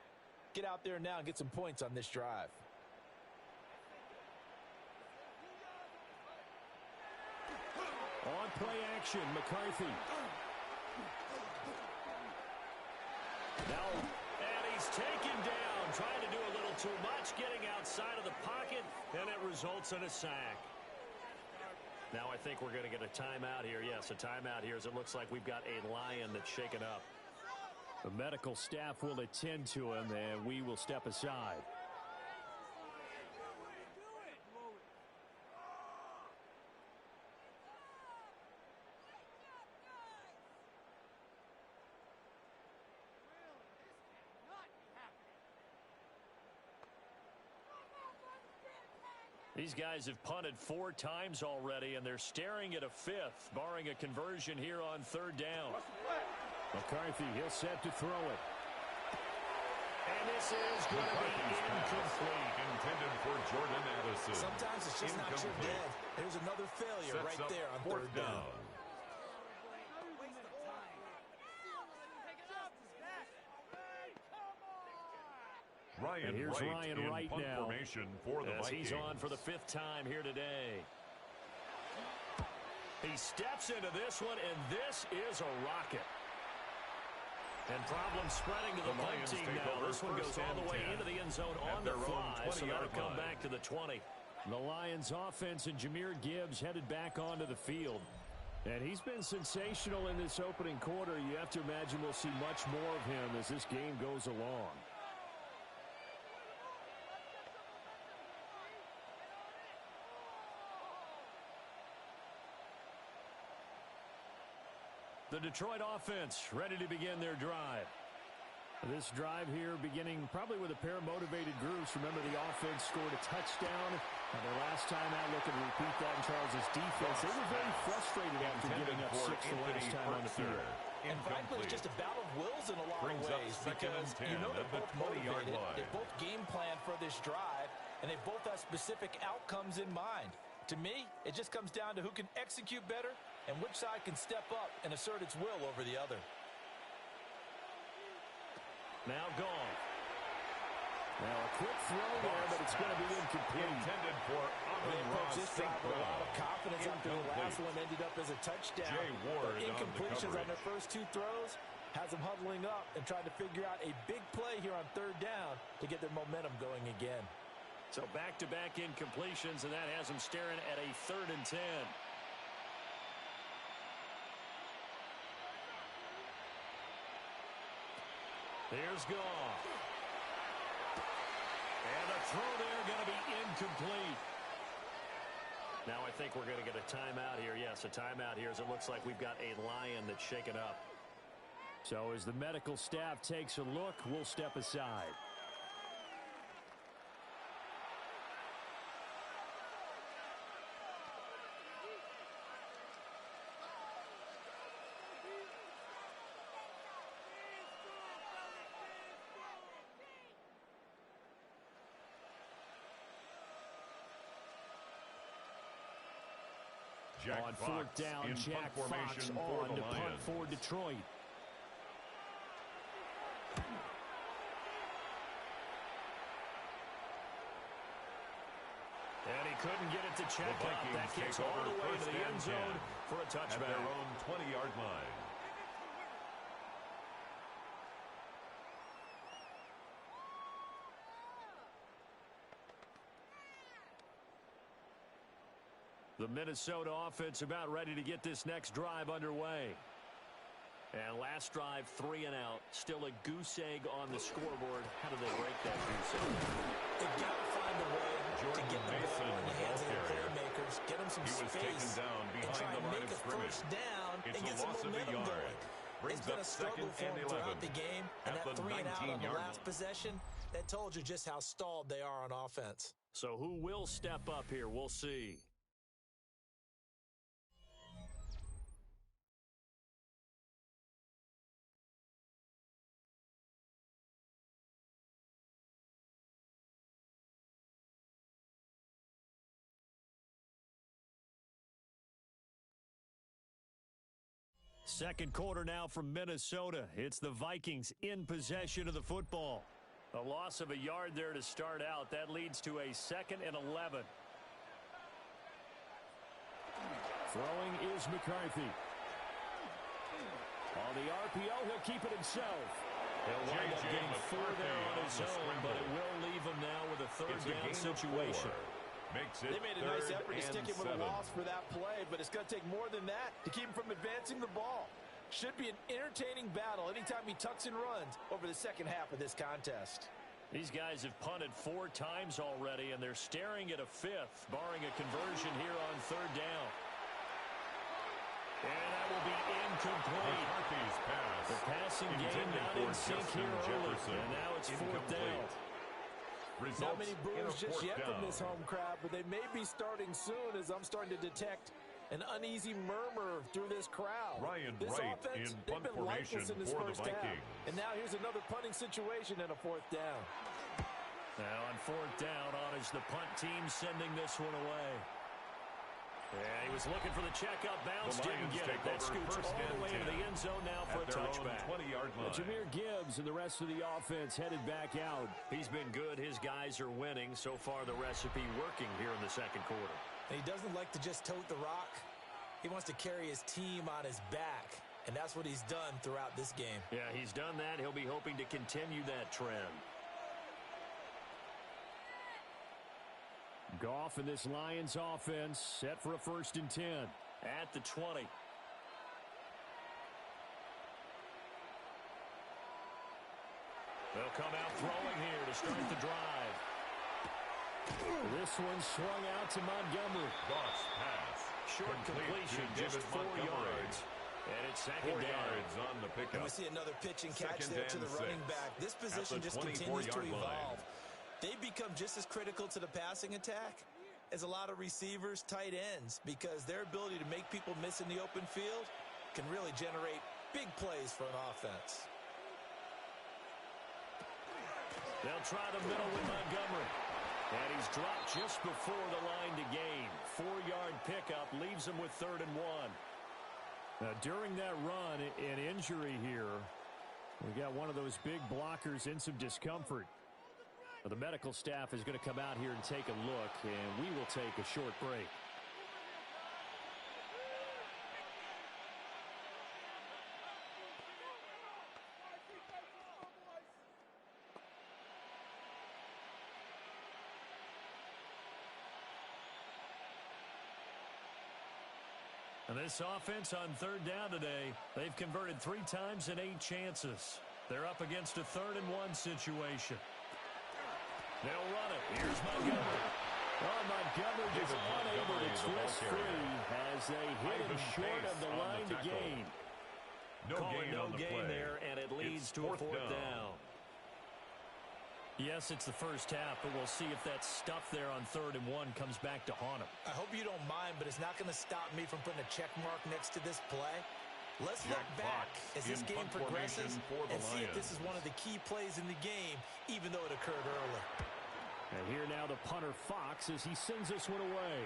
get out there now and get some points on this drive. On play action, McCarthy. Now, and he's taken down, trying to do a little too much, getting outside of the pocket, and it results in a sack. Now I think we're going to get a timeout here. Yes, a timeout here as it looks like we've got a Lion that's shaken up. The medical staff will attend to him, and we will step aside. These guys have punted 4 times already, and they're staring at a 5th, barring a conversion here on 3rd down. McCarthy, he'll set to throw it. And this is going to be incomplete. Intended for Jordan Addison. Sometimes it's just not your dead. There's another failure right there on 3rd down. Ryan here's Wright Ryan in Wright punt now formation for the as Vikings. he's on for the 5th time here today. He steps into this one, and this is a rocket. And problems spreading to the punt team now. This one goes all the way into the end zone on the fly, so that'll come back to the 20. The Lions offense and Jahmyr Gibbs headed back onto the field. And he's been sensational in this opening quarter. You have to imagine we'll see much more of him as this game goes along. The Detroit offense ready to begin their drive. This drive here beginning probably with a pair of motivated groups. Remember, the offense scored a touchdown. And their last time out, looking to repeat that in Charles's defense. They were very frustrated after giving up 6 the last time on the field. And frankly, it's just a battle of wills in a lot of ways because you know they're both motivated. They both game plan for this drive, and they both have specific outcomes in mind. To me, it just comes down to who can execute better and which side can step up and assert its will over the other. Now gone. Now a quick throw there, but it's going to be incomplete. Intended for This drive with a lot of confidence after the last one ended up as a touchdown. But incompletions on their first 2 throws has them huddling up and trying to figure out a big play here on 3rd down to get their momentum going again. So back-to-back incompletions, and that has them staring at a 3rd and 10. Here's Goff. And a throw there going to be incomplete. Now I think we're going to get a timeout here. Yes, a timeout here as it looks like we've got a Lion that's shaken up. So as the medical staff takes a look, we'll step aside. On 4th down, Jack Fox on to punt for Detroit. And he couldn't get it to check out. That kicks all the way to the end zone for a touchback. At their own 20-yard line. The Minnesota offense about ready to get this next drive underway. And last drive, 3 and out. Still a goose egg on the scoreboard. How do they break that goose egg? They've got to find a way to get the ball in the hands of the playmakers, get them some space, and try and make a first down and get some momentum going. It's been a struggle for them throughout the game, and that 3 and out on the last possession, that told you just how stalled they are on offense. So who will step up here? We'll see. Second quarter now from Minnesota. It's the Vikings in possession of the football. A loss of a yard there to start out. That leads to a 2nd and 11. Throwing is McCarthy. On the RPO, he'll keep it himself. He'll wind up getting 4 there on his own, but it will leave him now with a third down situation. They made a nice effort to stick him with a loss for that play, but it's going to take more than that to keep him from advancing the ball. Should be an entertaining battle anytime he tucks and runs over the second half of this contest. These guys have punted 4 times already, and they're staring at a 5th, barring a conversion here on third down. And that will be incomplete. The passing game not in sync here early, and now it's 4th down. Not many boos just yet from this home crowd, but they may be starting soon as I'm starting to detect an uneasy murmur through this crowd. This offense, they've been lifeless in this first half. And now here's another punting situation and a 4th down. Now on 4th down, on is the punt team sending this one away. Yeah, he was looking for the checkup bounce, didn't get it. That scoots all the way into the end zone now for a touchback. 20-yard line. Jameer Gibbs and the rest of the offense headed back out. He's been good. His guys are winning. So far, the recipe working here in the second quarter. And he doesn't like to just tote the rock. He wants to carry his team on his back, and that's what he's done throughout this game. Yeah, he's done that. He'll be hoping to continue that trend. Goff and this Lions offense set for a 1st and 10. At the 20. They'll come out throwing here to start the drive. This one swung out to Montgomery. Cross pass. Short completion, just 4 yards. And it's 2nd down. On the pickup. And we see another pitch and catch there to the running back. This position just continues to evolve. They become just as critical to the passing attack as a lot of receivers, tight ends, because their ability to make people miss in the open field can really generate big plays for an offense. They'll try the middle with Montgomery. And he's dropped just before the line to gain. 4-yard pickup leaves him with 3rd and 1. Now, during that run, an injury here. We got one of those big blockers in some discomfort. The medical staff is going to come out here and take a look, and we will take a short break. And this offense on 3rd down today, they've converted 3 times in 8 chances. They're up against a 3rd and 1 situation. They'll run it. Here's Montgomery. Well, Montgomery just unable to twist free as they hit him short of the line to gain. No gain there, and it leads to a 4th down. Yes, it's the first half, but we'll see if that stuff there on 3rd and 1 comes back to haunt him. I hope you don't mind, but it's not going to stop me from putting a check mark next to this play. Let's look back as this game progresses and see if this is one of the key plays in the game, even though it occurred early. And here now the punter Fox as he sends this one away.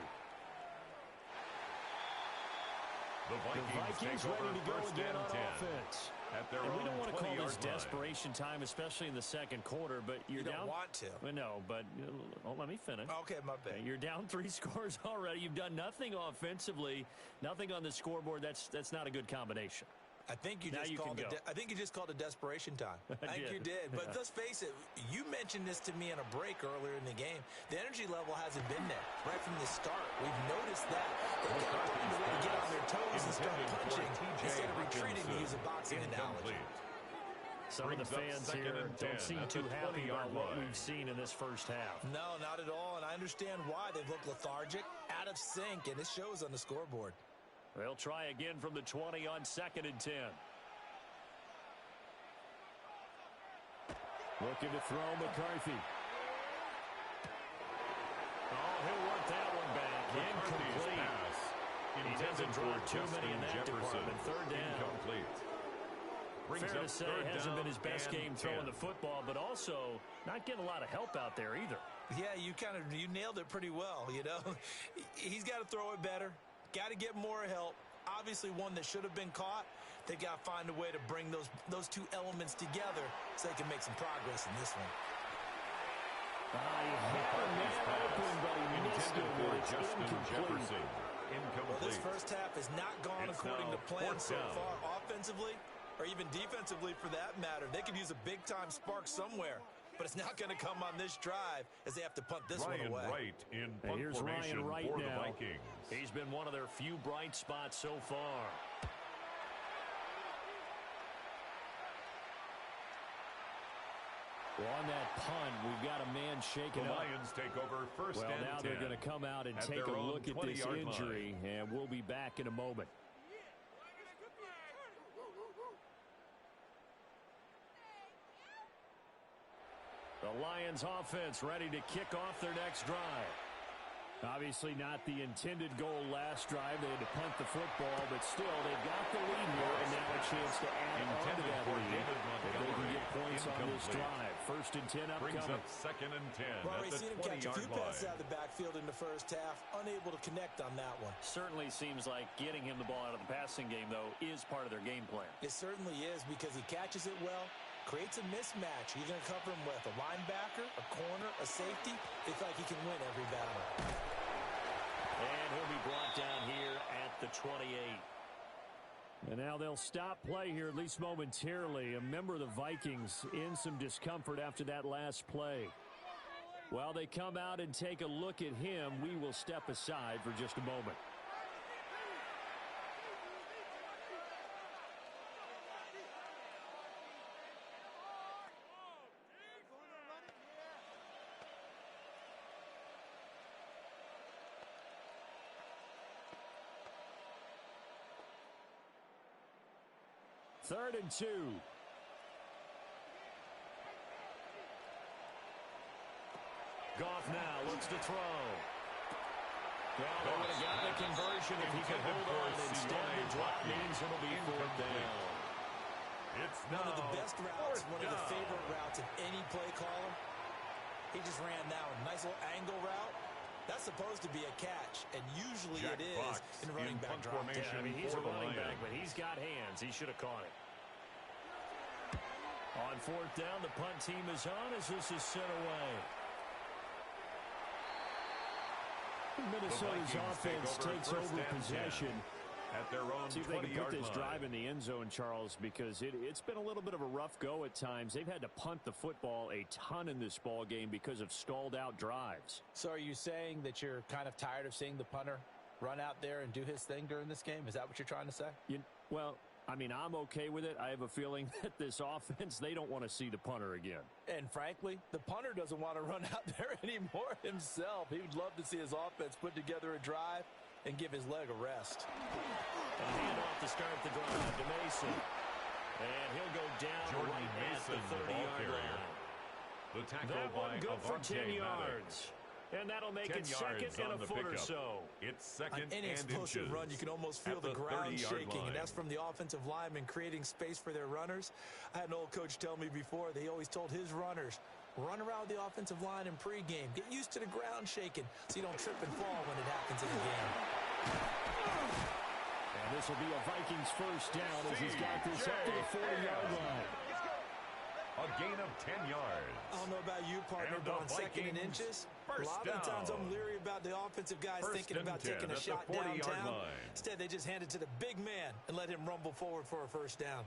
The Vikings ready to go again on offense. And we don't want to call this desperation time, especially in the second quarter, but you don't want to. No, but let me finish. Okay, my bad. You're down 3 scores already. You've done nothing offensively, nothing on the scoreboard. That's not a good combination. I think you just called it desperation time. I think you did. But let's face it, you mentioned this to me in a break earlier in the game. The energy level hasn't been there right from the start. We've noticed that. They've got to find a way to get on their toes and start punching instead of retreating, to use a boxing analogy. Some of the fans here don't seem too happy about what we've seen in this first half. No, not at all, and I understand why. They've looked lethargic, out of sync, and it shows on the scoreboard. They'll try again from the 20 on 2nd and 10. Looking to throw McCarthy. Oh, he'll work that one back. Incomplete. He doesn't draw too many in that department. 3rd down. Fair to say, it hasn't been his best game throwing the football, but also not getting a lot of help out there either. Yeah, you nailed it pretty well, you know. He's got to throw it better. Got to get more help. Obviously one that should have been caught. They got to find a way to bring those two elements together so they can make some progress in this one. Well, this first half has not gone according to plan so far, offensively or even defensively for that matter. They could use a big-time spark somewhere, but it's not going to come on this drive as they have to punt this one away. Wright in punt formation Ryan Wright for now. the Vikings. He's been one of their few bright spots so far. Well, on that punt, we've got a man shaken The up. Lions take over first and 10. Well, now they're going to come out and take a look at this injury, and we'll be back in a moment. The Lions offense ready to kick off their next drive. Obviously not the intended goal last drive. They had to punt the football, but still, they've got the lead here, and now a chance to add on to that lead. If they can get points on this drive. 1st and 10 upcoming. Brings up 2nd and 10 well, at the 20-yard line. Well, we've seen him catch a few passes out of the backfield in the first half, unable to connect on that one. Certainly seems like getting him the ball out of the passing game, though, is part of their game plan. It certainly is because he catches it well, creates a mismatch. You're going to cover him with a linebacker, a corner, a safety. It's like he can win every battle. And he'll be brought down here at the 28. And now they'll stop play here, at least momentarily. A member of the Vikings in some discomfort after that last play. While they come out and take a look at him, we will step aside for just a moment. Third and 2. Goff now looks to throw. Well, they would have gotten a conversion if he could hold on. Instead, the drop means it'll be 4th down. It's one of the best routes, one of the favorite routes of any play caller. He just ran that one. Nice little angle route. That's supposed to be a catch, and usually it is in running back drop. Yeah, I mean, he's a running back, but he's got hands. He should have caught it. On 4th down, the punt team is on as this is sent away. Minnesota's offense takes over possession. At their own See if they can put this line. drive in the end zone, Charles, because it's been a little bit of a rough go at times. They've had to punt the football a ton in this ball game because of stalled out drives. So are you saying that you're kind of tired of seeing the punter run out there and do his thing during this game? Is that what you're trying to say? Well, I mean, I'm okay with it. I have a feeling that this offense, they don't want to see the punter again. And frankly, the punter doesn't want to run out there anymore himself. He would love to see his offense put together a drive and give his leg a rest. A handoff to start the drive to Mason. And he'll go down Jordan right Mason, at the 30-yard line. The tackle That one by good for 10 yards. Madden. And that'll make it 2nd and a foot or so. It's 2nd An and explosive inches. run. You can almost feel the ground 30-yard shaking, line. and that's from the offensive linemen creating space for their runners. I had an old coach tell me before, they always told his runners, run around the offensive line in pregame. Get used to the ground shaking so you don't trip and fall when it happens in the game. And this will be a Vikings first down as he's got this up to the 40-yard line. A gain of 10 yards. I don't know about you, partner, And but on the 2nd and Vikings inches, a first lot of the times down. I'm leery about the offensive guys First thinking and about 10 taking a at the shot 40-yard downtown. line. Instead, they just hand it to the big man and let him rumble forward for a first down.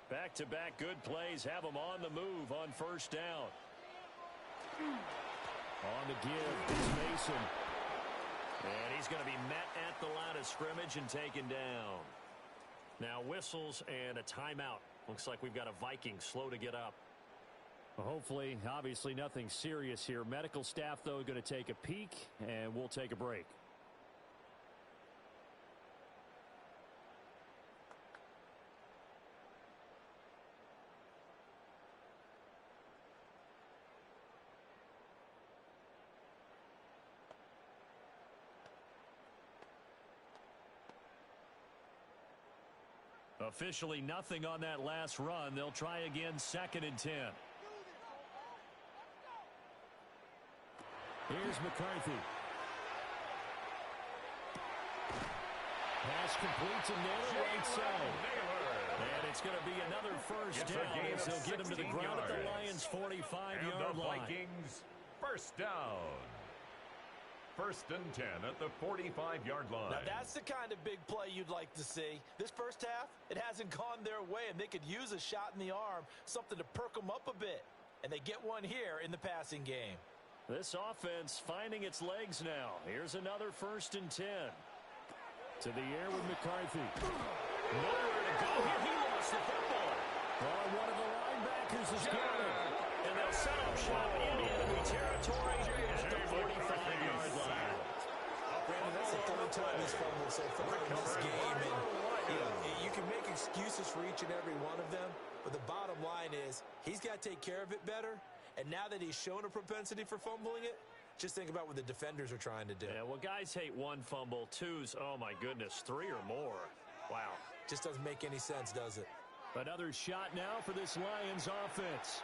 Back-to-back good plays have them on the move on first down. On the give is Mason. And he's going to be met at the line of scrimmage and taken down. Now whistles and a timeout. Looks like we've got a Viking slow to get up. Well, hopefully, obviously nothing serious here. Medical staff, though, going to take a peek, and we'll take a break. Officially nothing on that last run. They'll try again 2nd and 10. Here's McCarthy. Pass complete to Naylor right side. And it's going to be another first down as they'll get him to the ground at the Lions' 45-yard line. Vikings first down. 1st and 10 at the 45-yard line. Now, that's the kind of big play you'd like to see. This first half, it hasn't gone their way, and they could use a shot in the arm, something to perk them up a bit. And they get one here in the passing game. This offense finding its legs now. Here's another 1st and 10. To the air with McCarthy. Nowhere to go here. He lost the football. Oh, one of the linebackers is gone. And they'll set up shop in enemy territory at the 45-yard line. Brandon, that's the 3rd time he's fumbled so far in this game. And you can make excuses for each and every one of them, but the bottom line is he's got to take care of it better. And now that he's shown a propensity for fumbling it, just think about what the defenders are trying to do. Yeah, well, guys hate 1 fumble, 2's, oh my goodness, 3 or more. Wow. Just doesn't make any sense, does it? Another shot now for this Lions offense.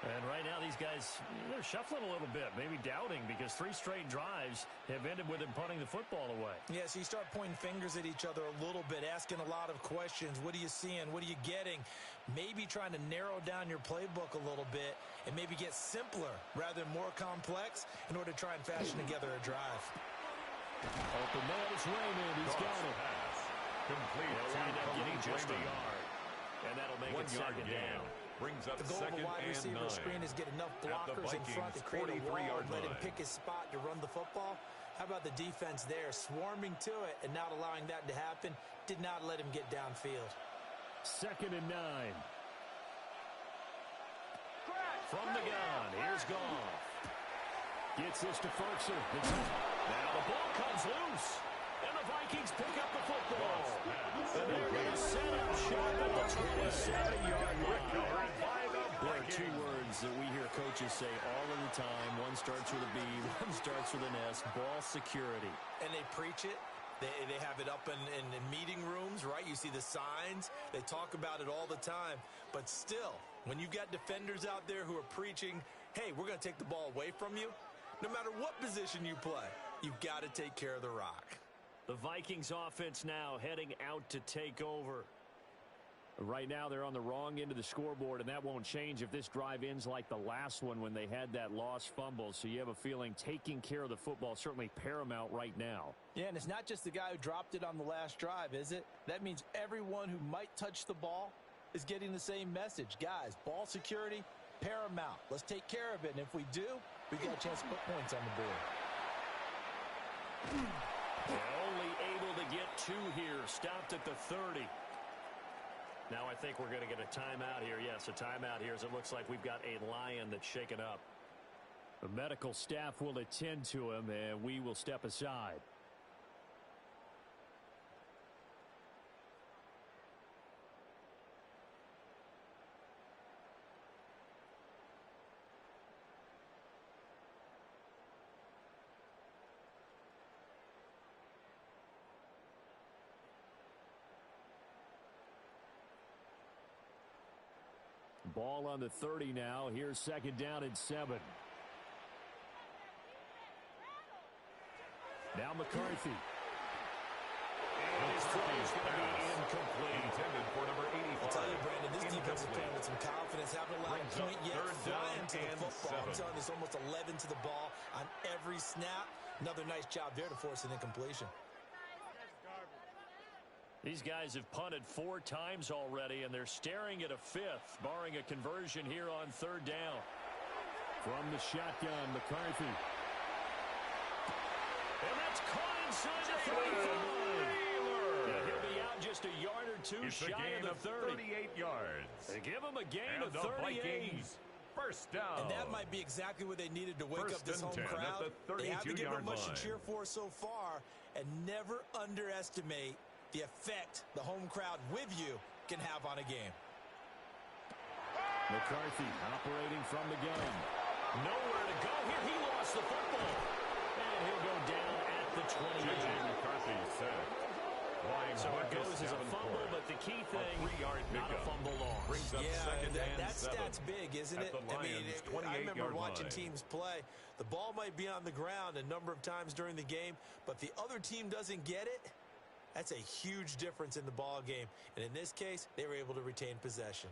And right now these guys, they're shuffling a little bit, maybe doubting, because 3 straight drives have ended with them punting the football away. Yeah, so you start pointing fingers at each other a little bit, asking a lot of questions. What are you seeing? What are you getting? Maybe trying to narrow down your playbook a little bit and maybe get simpler rather than more complex in order to try and fashion together a drive. Open man is Raymond. He's got it. Complete. They'll wind up getting just a yard. And that'll make it 2nd down. Brings up the goal of a wide receiver screen is get enough blockers in front to create a wall and let him pick his spot to run the football. How about the defense there, swarming to it and not allowing that to happen? Did not let him get downfield. 2nd and 9. From the gun, here's Goff. Gets this to Ferguson. Now the ball comes loose. And the Vikings pick up the football. And they're going to set up shop at the 27-yard line. There are 2 words that we hear coaches say all of the time. One starts with a B, one starts with an S. Ball security. And they preach it. They have it up in meeting rooms, right? You see the signs. They talk about it all the time. But still, when you've got defenders out there who are preaching, hey, we're going to take the ball away from you, no matter what position you play, you've got to take care of the rock. The Vikings offense now heading out to take over. Right now they're on the wrong end of the scoreboard, and that won't change if this drive ends like the last one when they had that lost fumble. So you have a feeling taking care of the football is certainly paramount right now. Yeah, and it's not just the guy who dropped it on the last drive, is it? That means everyone who might touch the ball is getting the same message. Guys, ball security, paramount. Let's take care of it, and if we do, we've got a chance to put points on the board. They're only able to get 2 here. Stopped at the 30. Now I think we're going to get a timeout here. Yes, a timeout here as it looks like we've got a Lion that's shaken up. The medical staff will attend to him, and we will step aside. Ball on the 30 now. Here's 2nd down and 7. Now McCarthy. And his throw is going to be incomplete. Intended for number 85. I'll tell you, Brandon, this defense is playing with some confidence. Haven't allowed a point yet. Flying to the football. I'm telling you, it's almost 11 to the ball on every snap. Another nice job there to force an incompletion. These guys have punted 4 times already, and they're staring at a 5th, barring a conversion here on 3rd down. From the shotgun, McCarthy. And that's caught inside the 35. Yeah, he'll be out just a yard or 2 it's shy of the 30. 38 yards. They give him a gain of the 38. Vikings first down. And that might be exactly what they needed to wake up this home crowd. They haven't given much to cheer for so far, and never underestimate the effect the home crowd with you can have on a game. McCarthy operating from the gun. Nowhere to go here. He lost the football. And he'll go down at the 28. McCarthy said. So it goes as a fumble, but the key thing, not a fumble loss. Yeah, that stat's big, isn't it? I mean, I remember watching teams play. The ball might be on the ground a number of times during the game, but the other team doesn't get it. That's a huge difference in the ball game. And in this case, they were able to retain possession.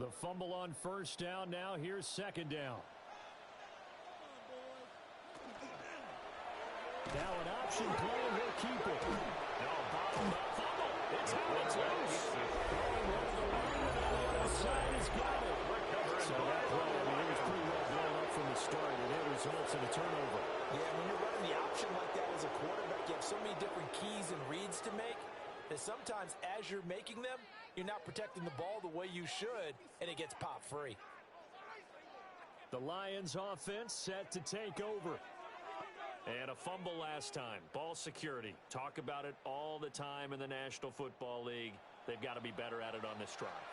The fumble on first down. Now here's second down. Now an option play, and he'll keep it. No, bottom up fumble. It's out, it's loose. Side has got it. So that play, I mean, it was pretty well blown up from the start, and it results in a turnover. Yeah, when you're running the option like that as a quarterback, you have so many different keys and reads to make that sometimes as you're making them, you're not protecting the ball the way you should, and it gets pop free. The Lions offense set to take over. And a fumble last time. Ball security. Talk about it all the time in the National Football League. They've got to be better at it on this drive.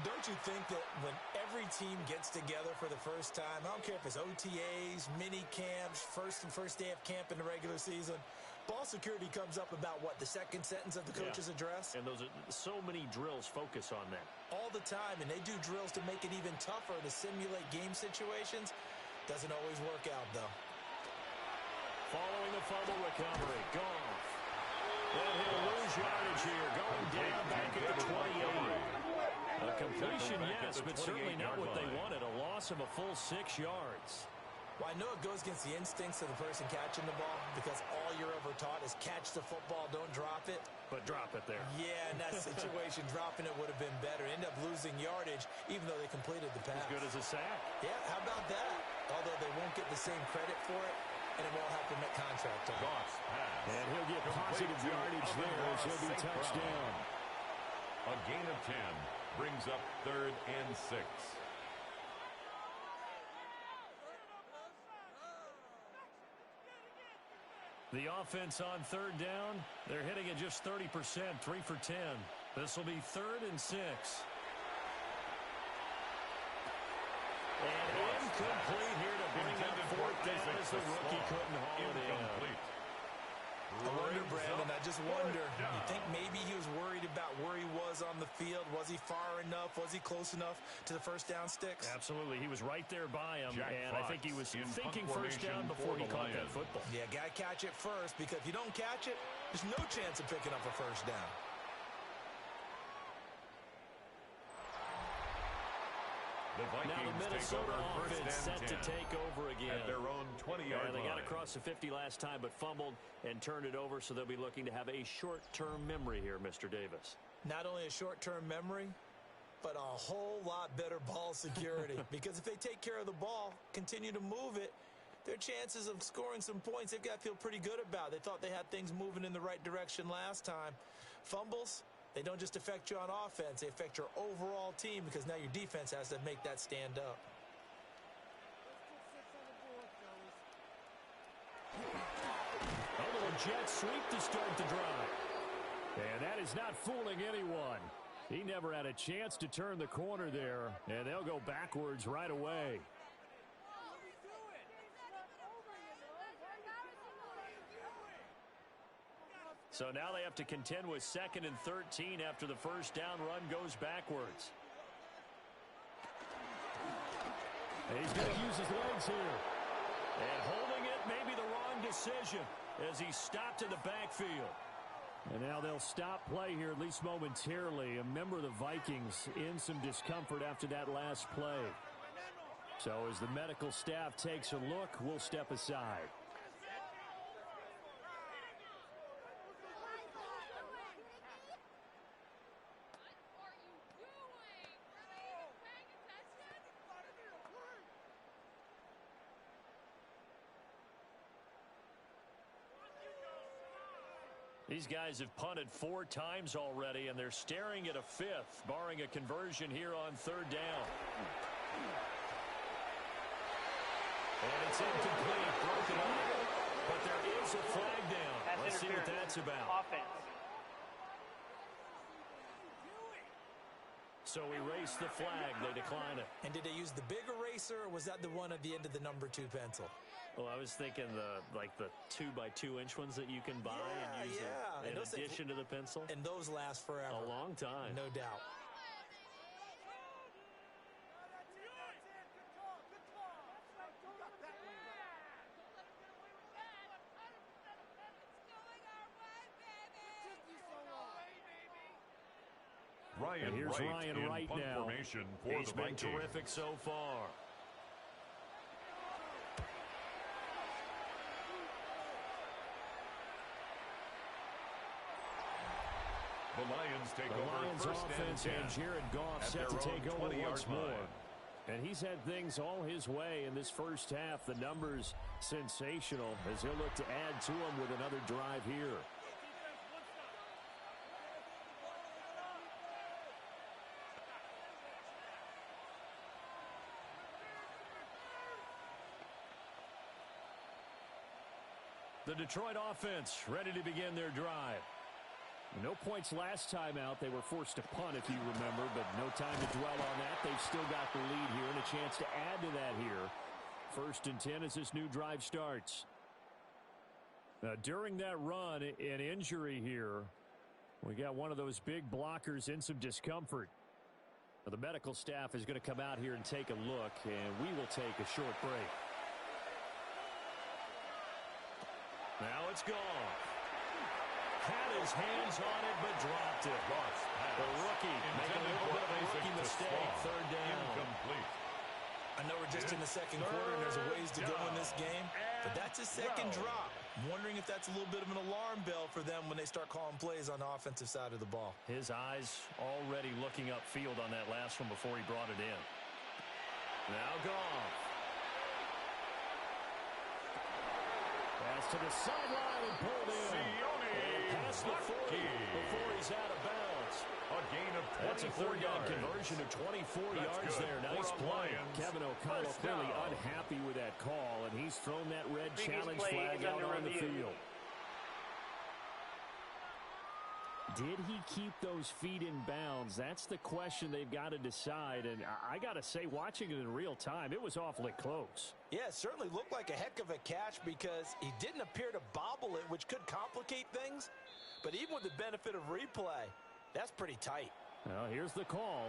Don't you think that when every team gets together for the first time, I don't care if it's OTAs, mini camps, first day of camp in the regular season, ball security comes up about what, the second sentence of the coach's address? And those are so many drills focus on that. All the time, and they do drills to make it even tougher to simulate game situations. Doesn't always work out, though. Following the fumble recovery, Goff. And he'll lose yardage here, going down back at the 28. A completion, yes, but certainly not what they wanted. A loss of a full 6 yards. Well, I know it goes against the instincts of the person catching the ball because all you're ever taught is catch the football, don't drop it. But drop it there. Yeah, in that situation, dropping it would have been better. End up losing yardage, even though they completed the pass. As good as a sack. Yeah, how about that? Although they won't get the same credit for it, and it won't help them at contract time. And he'll get positive yardage there as he'll be touched down. A gain of 10 brings up 3rd and 6. The offense on 3rd down, they're hitting at just 30%, 3 for 10. This will be 3rd and 6. And incomplete here to bring up 4th down as the rookie couldn't haul it in. I wonder, Brandon, I just wonder, you think maybe he was worried about where he was on the field? Was he far enough? Was he close enough to the first down sticks? Absolutely. He was right there by him, and I think he was thinking first down before he caught that football. Yeah, got to catch it first, because if you don't catch it, there's no chance of picking up a first down. The Vikings now the Minnesota offense set to take over again. At their own 20-yard line. They got across the 50 last time, but fumbled and turned it over, so they'll be looking to have a short-term memory here, Mr. Davis. Not only a short-term memory, but a whole lot better ball security. Because if they take care of the ball, continue to move it, their chances of scoring some points, they've got to feel pretty good about. They thought they had things moving in the right direction last time. Fumbles, they don't just affect you on offense. They affect your overall team because now your defense has to make that stand up. A little jet sweep to start the drive. And that is not fooling anyone. He never had a chance to turn the corner there, and they'll go backwards right away. So now they have to contend with 2nd and 13 after the first down run goes backwards. And he's going to use his legs here. And holding it may be the wrong decision as he stopped in the backfield. And now they'll stop play here, at least momentarily. A member of the Vikings in some discomfort after that last play. So as the medical staff takes a look, we'll step aside. These guys have punted 4 times already, and they're staring at a 5th, barring a conversion here on 3rd down. And it's incomplete, broken up, but there is a flag down. Let's see what that's about. Offense. So erase the flag. They decline it. And did they use the big eraser, or was that the one at the end of the number 2 pencil? Well, I was thinking the 2x2-inch ones that you can buy and use in addition to the pencil. And those last forever. A long time. No doubt. Ryan here's Wright Ryan in Wright punt now. formation for He's the been Vikings. terrific so far. The Lions take The over Lions first offense and and 10 Jared Goff at set to their own take over 20-yard once more. line. And he's had things all his way in this first half. The numbers sensational as he'll look to add to them with another drive here. The Detroit offense ready to begin their drive. No points last time out. They were forced to punt, if you remember, but no time to dwell on that. They've still got the lead here and a chance to add to that here. 1st and 10 as this new drive starts. Now, during that run, an injury here. We got one of those big blockers in some discomfort. Now, the medical staff is going to come out here and take a look, and we will take a short break. Now it's gone. Had his hands on it, but dropped it. The rookie making a little bit of a rookie mistake. 3rd down. Incomplete. I know we're just in the second quarter and there's a ways to go in this game, but that's a second drop. I'm wondering if that's a little bit of an alarm bell for them when they start calling plays on the offensive side of the ball. His eyes already looking upfield on that last one before he brought it in. Now Goff. Pass to the sideline and pulled in. And past the 40 before he's out of bounds. A gain of 24 That's a 3rd down yards. conversion to 24 That's yards good there. Nice for a play. Lions. Kevin O'Connell First clearly down. unhappy with that call, and he's thrown that red Previous challenge play flag is out under on the review. field. Did he keep those feet in bounds? That's the question they've got to decide. And I got to say, watching it in real time, it was awfully close. Yeah, it certainly looked like a heck of a catch because he didn't appear to bobble it, which could complicate things. But even with the benefit of replay, that's pretty tight. Well, here's the call.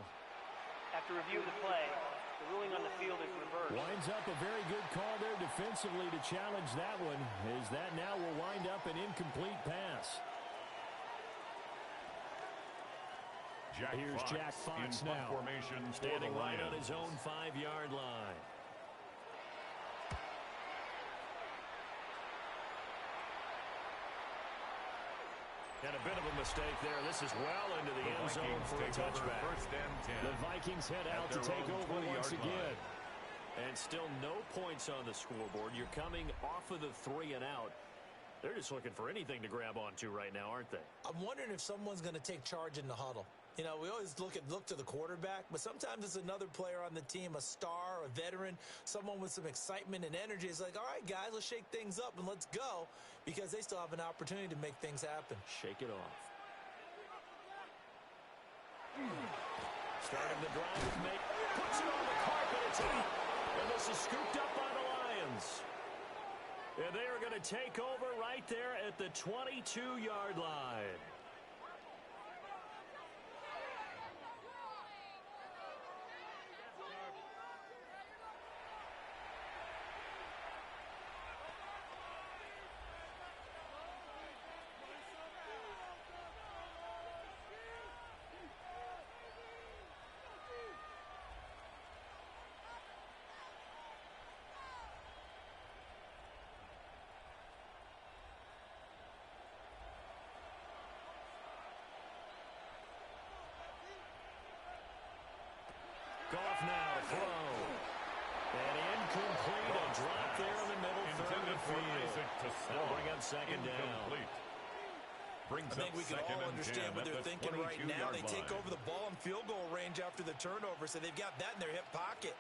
After review of the play, the ruling on the field is reversed. Winds up a very good call there defensively to challenge that one, as that now will wind up an incomplete pass. Here's Jack Fox in punt now. formation for Standing the right on Lions. his own 5-yard line. And a bit of a mistake there. This is well into the end zone for a touchback. First and 10. The Vikings head out to their take own over 20-yard once again. line. And still no points on the scoreboard. You're coming off of the 3 and out. They're just looking for anything to grab onto right now, aren't they? I'm wondering if someone's going to take charge in the huddle. You know, we always look to the quarterback, but sometimes it's another player on the team, a star, a veteran, someone with some excitement and energy. It's like, all right, guys, let's shake things up and let's go, because they still have an opportunity to make things happen. Shake it off. Starting the drive with May. Puts it on the carpet. It's out. And this is scooped up by the Lions. And they are going to take over right there at the 22-yard line. Goff now to throw. And incomplete. A drop there in the middle. Third and field. That'll bring up 2nd down. I think we can all understand what they're thinking right now. They take over the ball in field goal range after the turnover, so they've got that in their hip pocket.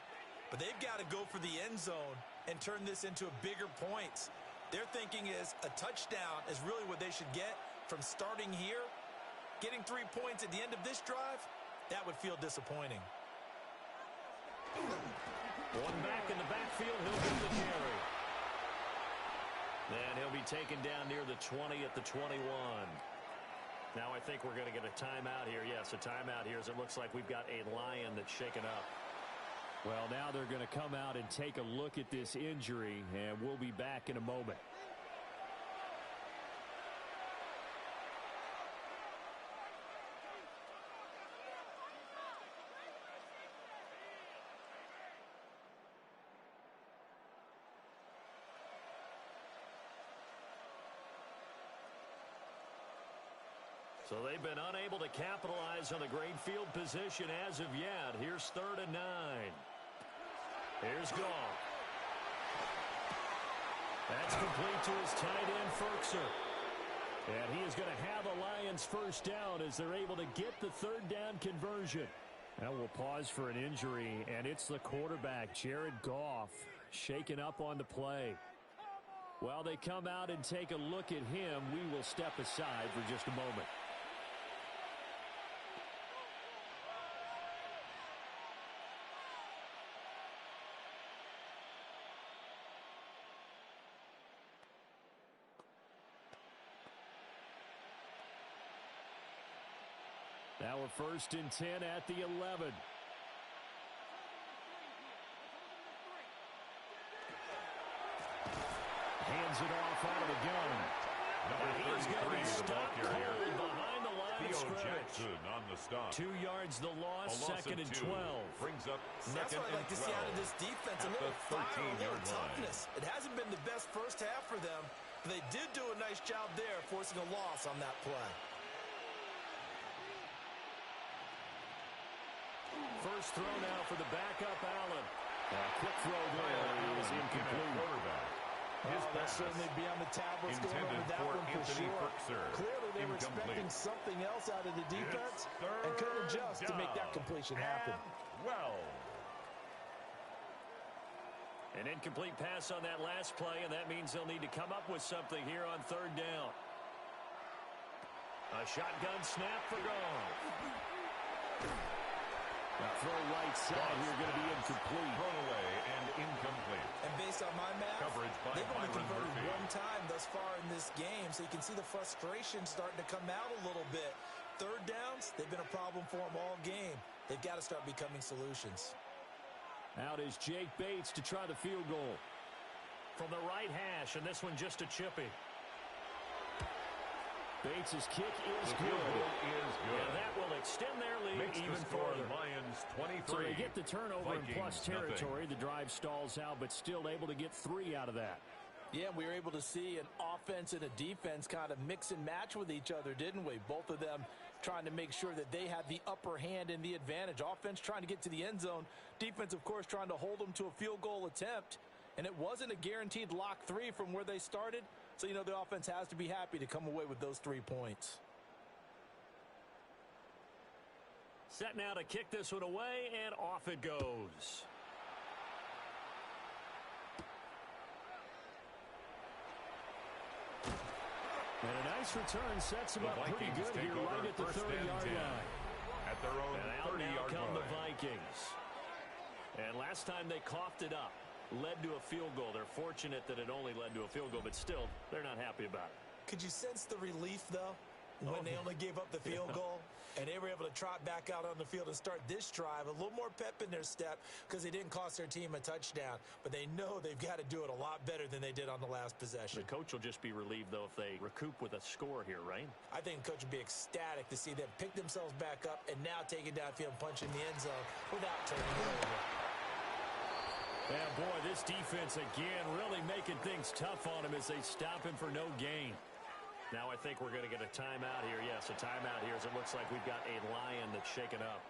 But they've got to go for the end zone and turn this into a bigger points. Their thinking is a touchdown is really what they should get from starting here. Getting 3 points at the end of this drive, that would feel disappointing. One back in the backfield. He'll do the carry. And he'll be taken down near the 20 at the 21. Now I think we're going to get a timeout here. Yes, a timeout here as it looks like we've got a Lion that's shaken up. Well, now they're going to come out and take a look at this injury, and we'll be back in a moment. So they've been unable to capitalize on the great field position as of yet. Here's 3rd and 9. Here's Goff. That's complete to his tight end, Ferkser. And he is going to have a Lions first down as they're able to get the 3rd down conversion. Now we'll pause for an injury, and it's the quarterback, Jared Goff, shaken up on the play. While they come out and take a look at him, we will step aside for just a moment. Now we're 1st and 10 at the 11. Hands it off out of the gun. He's going to be stopped cold behind the line of scrimmage. On the stop. 2 yards the loss, 2nd and 12. Brings up That's what I like to see out of this defense. A little fire, a little 13-yard toughness. It hasn't been the best first half for them, but they did do a nice job there, forcing a loss on that play. First throw now for the backup, Allen. Quick throw there. It was incomplete. They'll certainly be on the tablets going over that one for sure. Clearly they were expecting something else out of the defense and couldn't adjust to make that completion happen. Well, an incomplete pass on that last play, and that means they'll need to come up with something here on 3rd down. A shotgun snap for Goff. Throw right side here going to be incomplete. Thrown away and incomplete. And based on my math, Coverage by they've only Byron converted Murphy. one time thus far in this game, so you can see the frustration starting to come out a little bit. 3rd downs, they've been a problem for them all game. They've got to start becoming solutions. Out is Jake Bates to try the field goal. From the right hash, and this one just a chippy. Bates' kick is good. And that will extend their lead even further. Lions 23. So they get the turnover Vikings, in plus territory. The drive stalls out, but still able to get 3 out of that. Yeah, we were able to see an offense and a defense kind of mix and match with each other, didn't we? Both of them trying to make sure that they had the upper hand and the advantage. Offense trying to get to the end zone. Defense, of course, trying to hold them to a field goal attempt. And it wasn't a guaranteed lock 3 from where they started. So, you know, the offense has to be happy to come away with those 3 points. Set now to kick this one away, and off it goes. And a nice return sets them up pretty good here right at the 30-yard line. At their own 30-yard come line. the Vikings. And last time they coughed it up, led to a field goal. They're fortunate that it only led to a field goal, but still, they're not happy about it. Could you sense the relief, though, when they only gave up the field goal? And they were able to trot back out on the field and start this drive. A little more pep in their step because they didn't cost their team a touchdown. But they know they've got to do it a lot better than they did on the last possession. The coach will just be relieved, though, if they recoup with a score here, right? I think the coach would be ecstatic to see them pick themselves back up and now take it downfield and punch in the end zone without turning it over. Yeah, boy, this defense, again, really making things tough on him as they stop him for no gain. Now I think we're going to get a timeout here. Yes, a timeout here as it looks like we've got a Lion that's shaken up.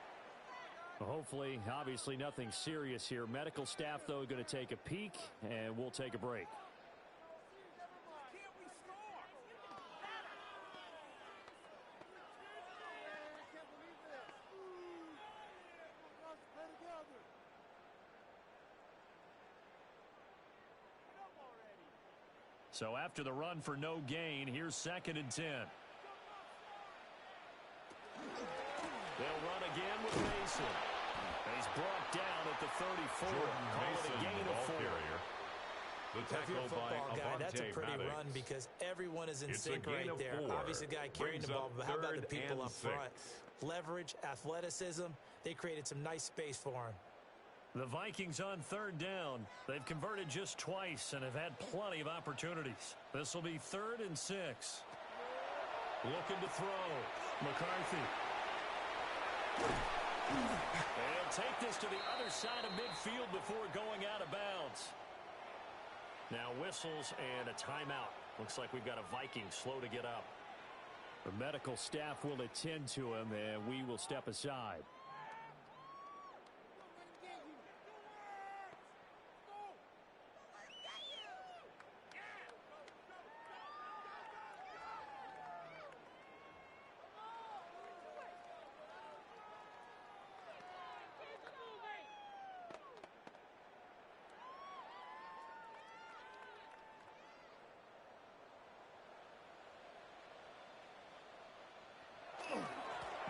Well, hopefully, obviously nothing serious here. Medical staff, though, going to take a peek, and we'll take a break. So after the run for no gain, here's 2nd and 10. They'll run again with Mason. And he's brought down at the 34. Call it a gain of 4. The tackle by guy, that's a pretty Maddox. run because everyone is in It's sync a gain right of there. 4. Obviously, the guy carrying the Brings ball, up but how about the 3rd people and up front? 6. Leverage, athleticism, they created some nice space for him. The Vikings on 3rd down. They've converted just twice and have had plenty of opportunities. This will be 3rd and 6. Looking to throw. McCarthy. They'll take this to the other side of midfield before going out of bounds. Now whistles and a timeout. Looks like we've got a Viking slow to get up. The medical staff will attend to him, and we will step aside.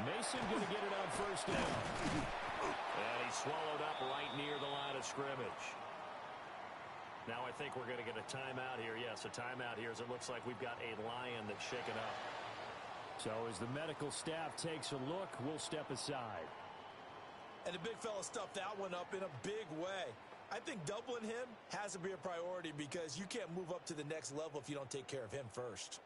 Mason going to get it on first down. And he swallowed up right near the line of scrimmage. Now I think we're going to get a timeout here. Yes, a timeout here as it looks like we've got a lion that's shaken up. So as the medical staff takes a look, we'll step aside. And the big fella stuffed that one up in a big way. I think doubling him has to be a priority because you can't move up to the next level if you don't take care of him first.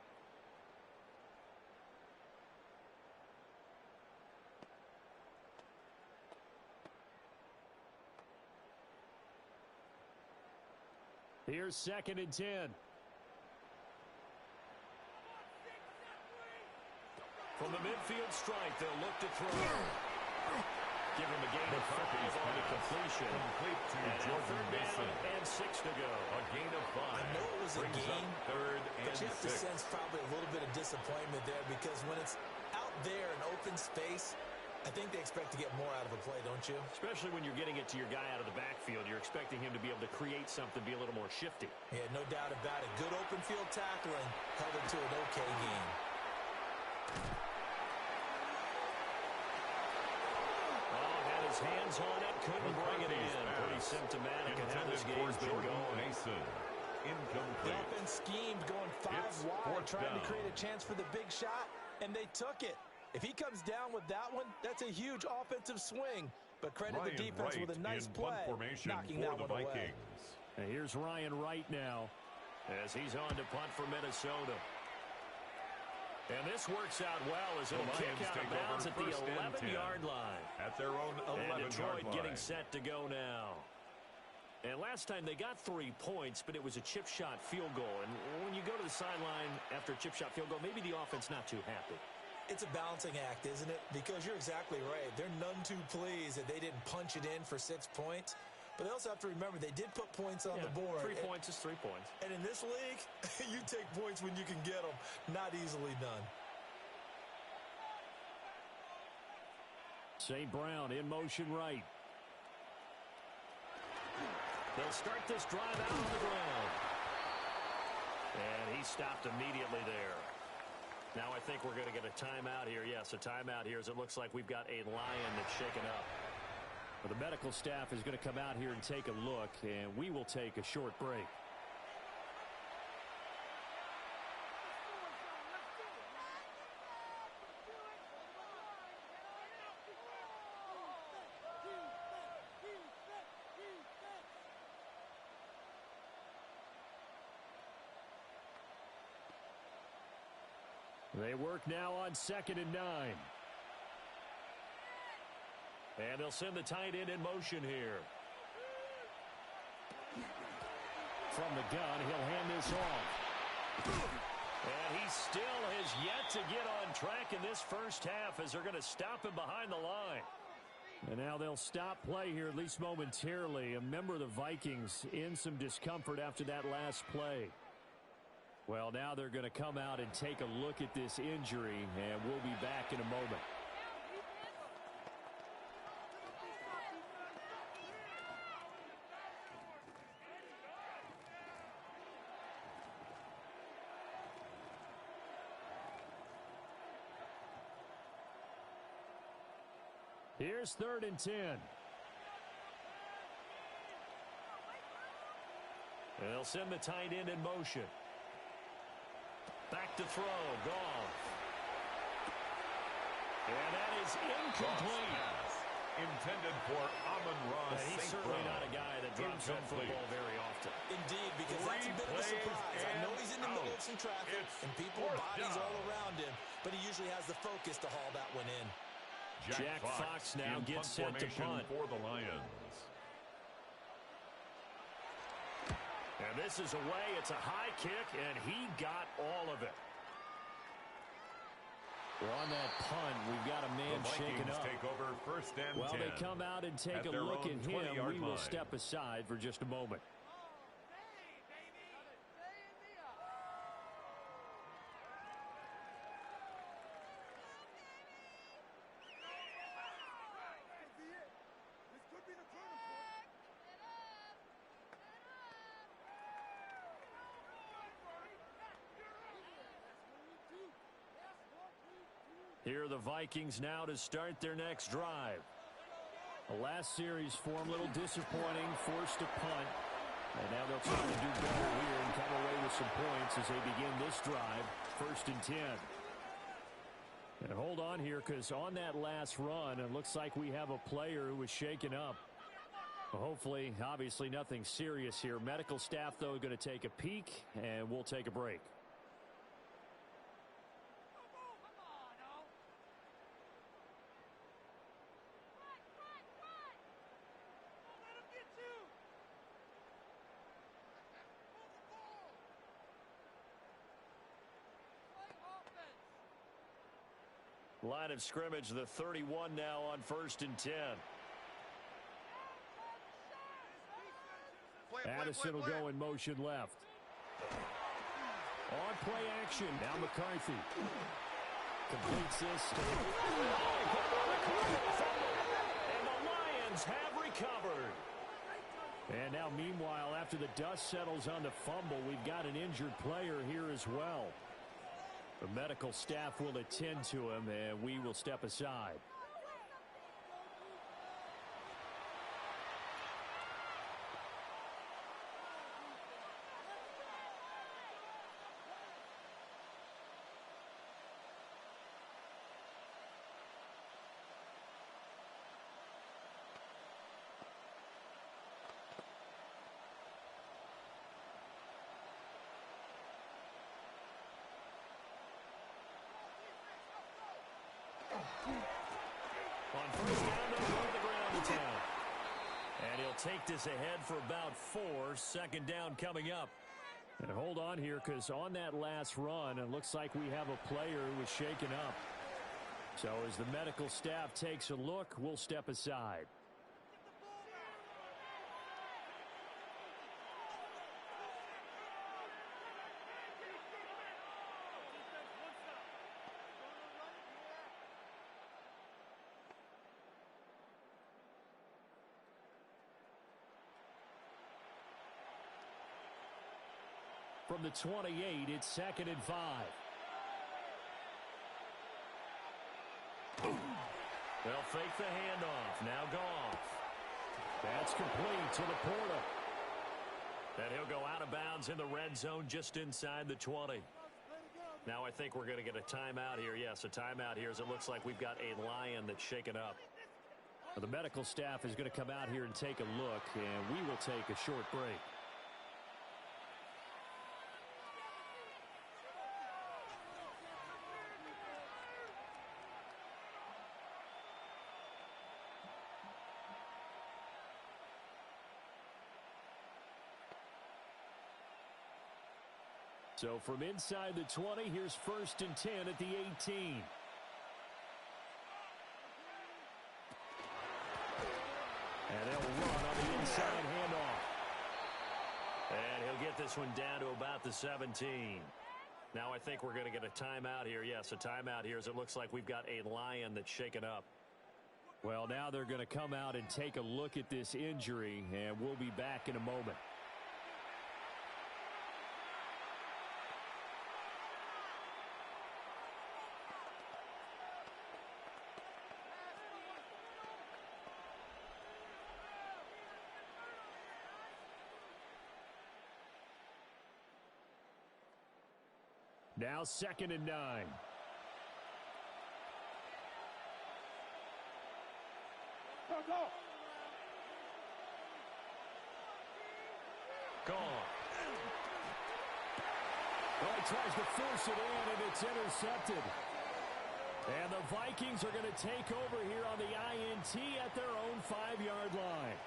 Here's 2nd and 10. From the midfield strike, they'll look to throw. Give him a gain of 5 on the completion. Complete to Jordan Mason. And 6 to go. A gain of 5. I know it was a gain, 3rd and but you have to 6. sense probably a little bit of disappointment there because when it's out there in open space, I think they expect to get more out of a play, don't you? Especially when you're getting it to your guy out of the backfield. You're expecting him to be able to create something, be a little more shifty. Yeah, no doubt about it. Good open field tackling held it to an okay game. Oh, had his hands on it, couldn't bring it in. Pretty symptomatic of how this game's been going. Mason. The Incomplete. offense schemed going 5 It's wide, 4th trying to down. create a chance for the big shot, and they took it. If he comes down with that one, that's a huge offensive swing. But credit the defense with a nice play, knocking that one away. And here's Ryan Wright now as he's on to punt for Minnesota. And this works out well as it'll kick out of bounds at the 11-yard line. At their own 11-yard line. And Detroit getting set to go now. And last time they got 3 points, but it was a chip shot field goal. And when you go to the sideline after a chip shot field goal, maybe the offense not too happy. It's a balancing act, isn't it? Because you're exactly right. They're none too pleased that they didn't punch it in for 6 points. But they also have to remember they did put points on the board. 3 points is 3 points. And in this league, you take points when you can get them. Not easily done. St. Brown in motion right. They'll start this drive out on the ground. And he stopped immediately there. Now I think we're going to get a timeout here. Yes, a timeout here as it looks like we've got a lion that's shaken up. Well, the medical staff is going to come out here and take a look, and we will take a short break. They work now on 2nd and 9. And they'll send the tight end in motion here. From the gun, he'll hand this off. And he still has yet to get on track in this first half as they're going to stop him behind the line. And now they'll stop play here, at least momentarily. A member of the Vikings in some discomfort after that last play. Well, now they're going to come out and take a look at this injury, and we'll be back in a moment. Here's 3rd and 10. And they'll send the tight end in motion. Back to throw. Goff. And that is incomplete. Intended for Amon-Ra St. He's certainly not a guy that drops that football very often. Indeed, because that's a bit of a surprise. I know he's in the middle of some traffic and people, bodies all around him, but he usually has the focus to haul that one in. Jack Fox now gets set to punt. For the Lions. And this is away. It's a high kick, and he got all of it. Well, on that punt, we've got a man shaken up. Take over first and well, 10 they come out and take a look at him. We will step aside for just a moment. Here are the Vikings now to start their next drive. The last series for them, a little disappointing, forced a punt. And now they'll try to do better here and come away with some points as they begin this drive, 1st and 10. And hold on here, because on that last run, it looks like we have a player who was shaken up. Well, hopefully, obviously nothing serious here. Medical staff, though, going to take a peek, and we'll take a break. Line of scrimmage, the 31 now on 1st and 10. Addison will go in motion left. On play action, now McCarthy. Completes this. And the Lions have recovered. And now, meanwhile, after the dust settles on the fumble, we've got an injured player here as well. The medical staff will attend to him, and we will step aside. On 1st down, they'll go to the ground to town. And he'll take this ahead for about 4. 2nd down coming up. And hold on here, because on that last run, it looks like we have a player who was shaken up. So as the medical staff takes a look, we'll step aside. From the 28, it's 2nd and 5. They'll fake the handoff. Now Goff. That's complete to Laporta. And he'll go out of bounds in the red zone just inside the 20. Now I think we're going to get a timeout here. Yes, a timeout here as it looks like we've got a Lion that's shaken up. Well, the medical staff is going to come out here and take a look, and we will take a short break. So from inside the 20, here's 1st and 10 at the 18. And they'll run on the inside handoff. And he'll get this one down to about the 17. Now I think we're going to get a timeout here. Yes, a timeout here as it looks like we've got a Lion that's shaken up. Well, now they're going to come out and take a look at this injury, and we'll be back in a moment. Now 2nd and 9. Gone. Well, he tries to force it in, and it's intercepted. And the Vikings are going to take over here on the INT at their own 5-yard line.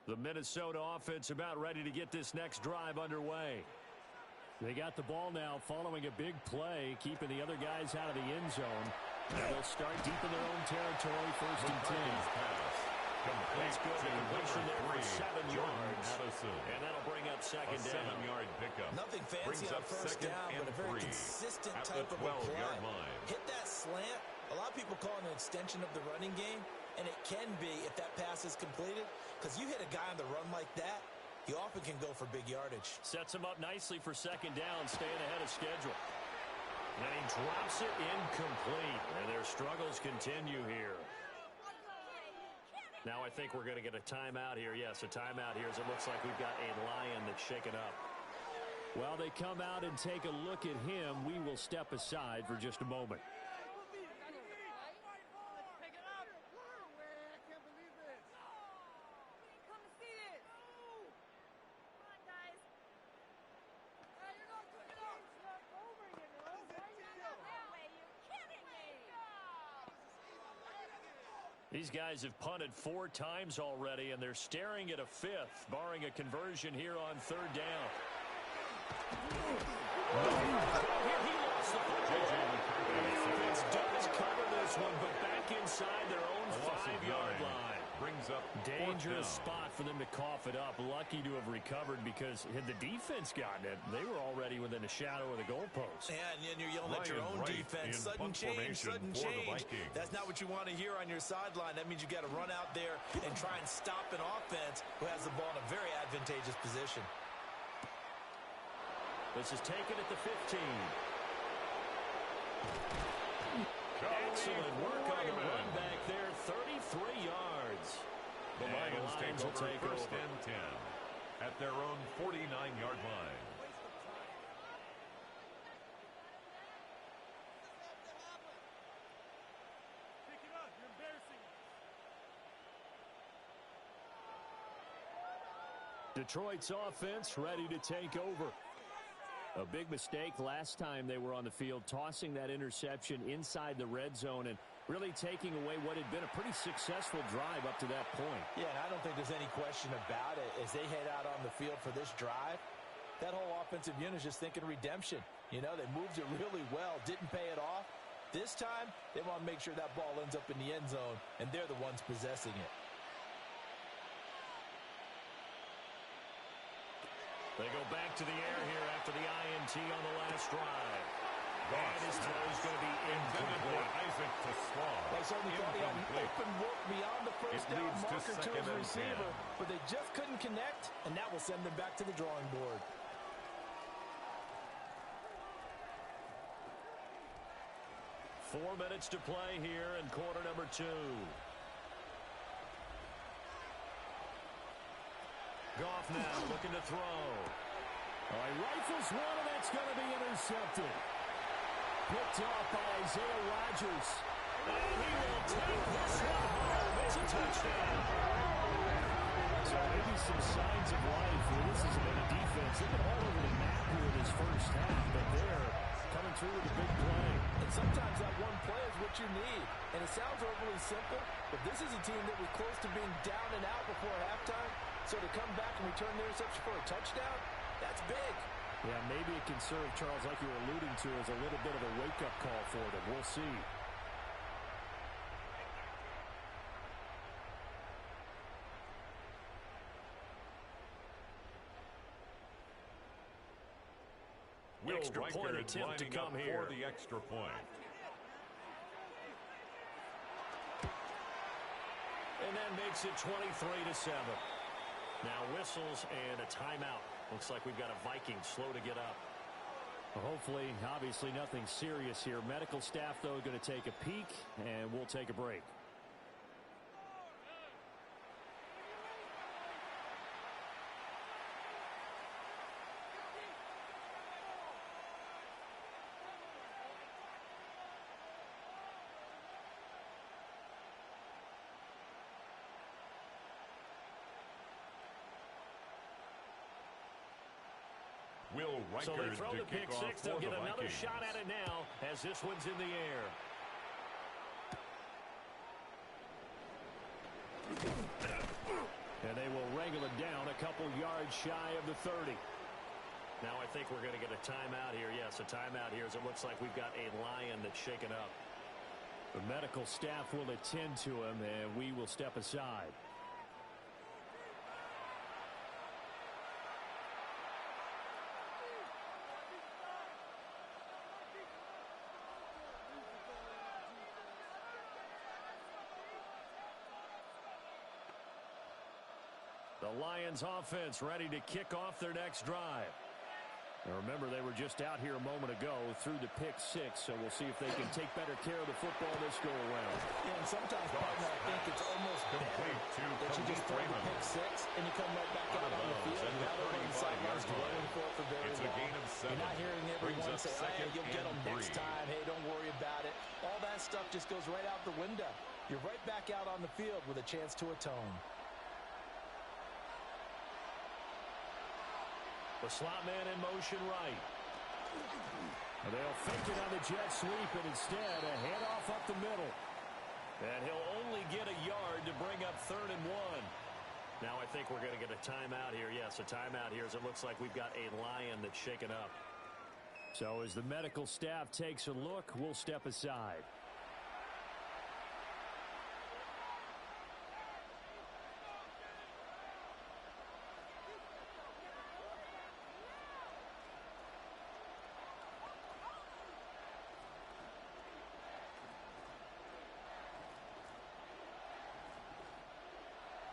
The Minnesota offense about ready to get this next drive underway. They got the ball now following a big play, keeping the other guys out of the end zone. They'll start deep in their own territory, 1st and 10. That's good. The completion there for 7 yards. And that'll bring up second down. 7-yard pickup. Nothing fancy on first down, but a very consistent type of a play. Hit that slant. A lot of people call it an extension of the running game, and it can be if that pass is completed, because you hit a guy on the run like that, you often can go for big yardage. Sets him up nicely for second down, staying ahead of schedule. And he drops it incomplete, and their struggles continue here. Now I think we're going to get a timeout here. Yes, a timeout here as it looks like we've got a Lion that's shaken up. While they come out and take a look at him, we will step aside for just a moment. These guys have punted 4 times already, and they're staring at a 5th, barring a conversion here on 3rd down. He lost the football. The offense does cover this one, but back inside their own 5-yard line. Brings up dangerous spot for them to cough it up. Lucky to have recovered, because had the defense gotten it, they were already within a shadow of the goalpost. Yeah, and you're yelling at your own defense. Sudden change, sudden change. That's not what you want to hear on your sideline. That means you got to run out there and try and stop an offense who has the ball in a very advantageous position. This is taken at the 15. Excellent work on the run back there. 33 yards. The Lions will take over. 1st and 10 at their own 49-yard line. Pick it up. You're embarrassing. Detroit's offense ready to take over. A big mistake last time they were on the field, tossing that interception inside the red zone and really taking away what had been a pretty successful drive up to that point. Yeah, and I don't think there's any question about it. As they head out on the field for this drive, that whole offensive unit is just thinking redemption. You know, they moved it really well, didn't pay it off. This time, they want to make sure that ball ends up in the end zone, and they're the ones possessing it. They go back to the air here after the INT on the last drive. And his throw is going to be incomplete. Isaac to Strong. They certainly thought he had an open look beyond the first down marker to his receiver, but they just couldn't connect, and that will send them back to the drawing board. Four minutes to play here in quarter number 2. Goff now looking to throw. All right, rifles one, and that's going to be intercepted. Picked off by Isaiah Rodgers. And he will take this one home. It's a touchdown. So maybe some signs of life. This is a defense. They've been all over the map here in this first half, but they're coming through with a big play. And sometimes that one play is what you need. And it sounds overly simple, but this is a team that was close to being down and out before halftime. So to come back and return the interception for a touchdown, that's big. Yeah, maybe it can serve, Charles, like you were alluding to, as a little bit of a wake-up call for them. We'll see. Extra point attempt to come here. For the extra point. And that makes it 23-7. Now whistles and a timeout. Looks like we've got a Vikings slow to get up. Well, hopefully, obviously nothing serious here. Medical staff, though, going to take a peek, and we'll take a break. So they throw the pick six. They'll get another shot at it now as this one's in the air. And they will regulate yards shy of the 30. Now I think we're going to get a timeout here. Yes, a timeout here as it looks like we've got a lion that's shaken up. The medical staff will attend to him, and we will step aside. The Lions offense ready to kick off their next drive. Now remember, they were just out here a moment ago through the pick six, so we'll see if they can take better care of the football this go around. Yeah, and sometimes, partner, I think it's almost better that you just throw the pick six and you come right back out on the field. You're not over on the sidelines dwelling for very long. You're not hearing everyone say, hey, you'll get them next time. Hey, don't worry about it. All that stuff just goes right out the window. You're right back out on the field with a chance to atone. The slot man in motion right. They'll fake it on the jet sweep, and instead a handoff up the middle. And he'll only get a yard to bring up 3rd and 1. Now I think we're going to get a timeout here. Yes, a timeout here as it looks like we've got a lion that's shaken up. So as the medical staff takes a look, we'll step aside.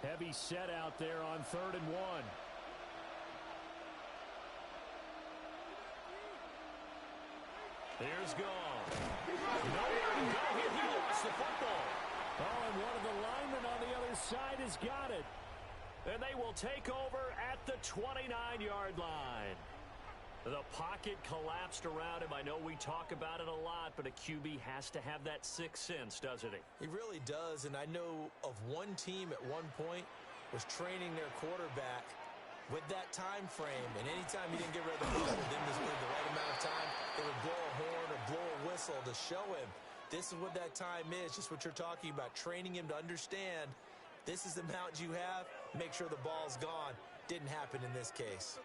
Heavy set out there on 3rd and 1. Here's Gall. Nowhere to go here. He lost the football. Oh, and one of the linemen on the other side has got it. And they will take over at the 29-yard line. The pocket collapsed around him. I know we talk about it a lot, but a QB has to have that sixth sense, doesn't he? He really does, and I know of one team at one point was training their quarterback with that time frame, and anytime he didn't get rid of the ball or didn't display the right amount of time, they would blow a horn or blow a whistle to show him this is what that time is, just what you're talking about, training him to understand this is the amount you have, make sure the ball's gone. Didn't happen in this case.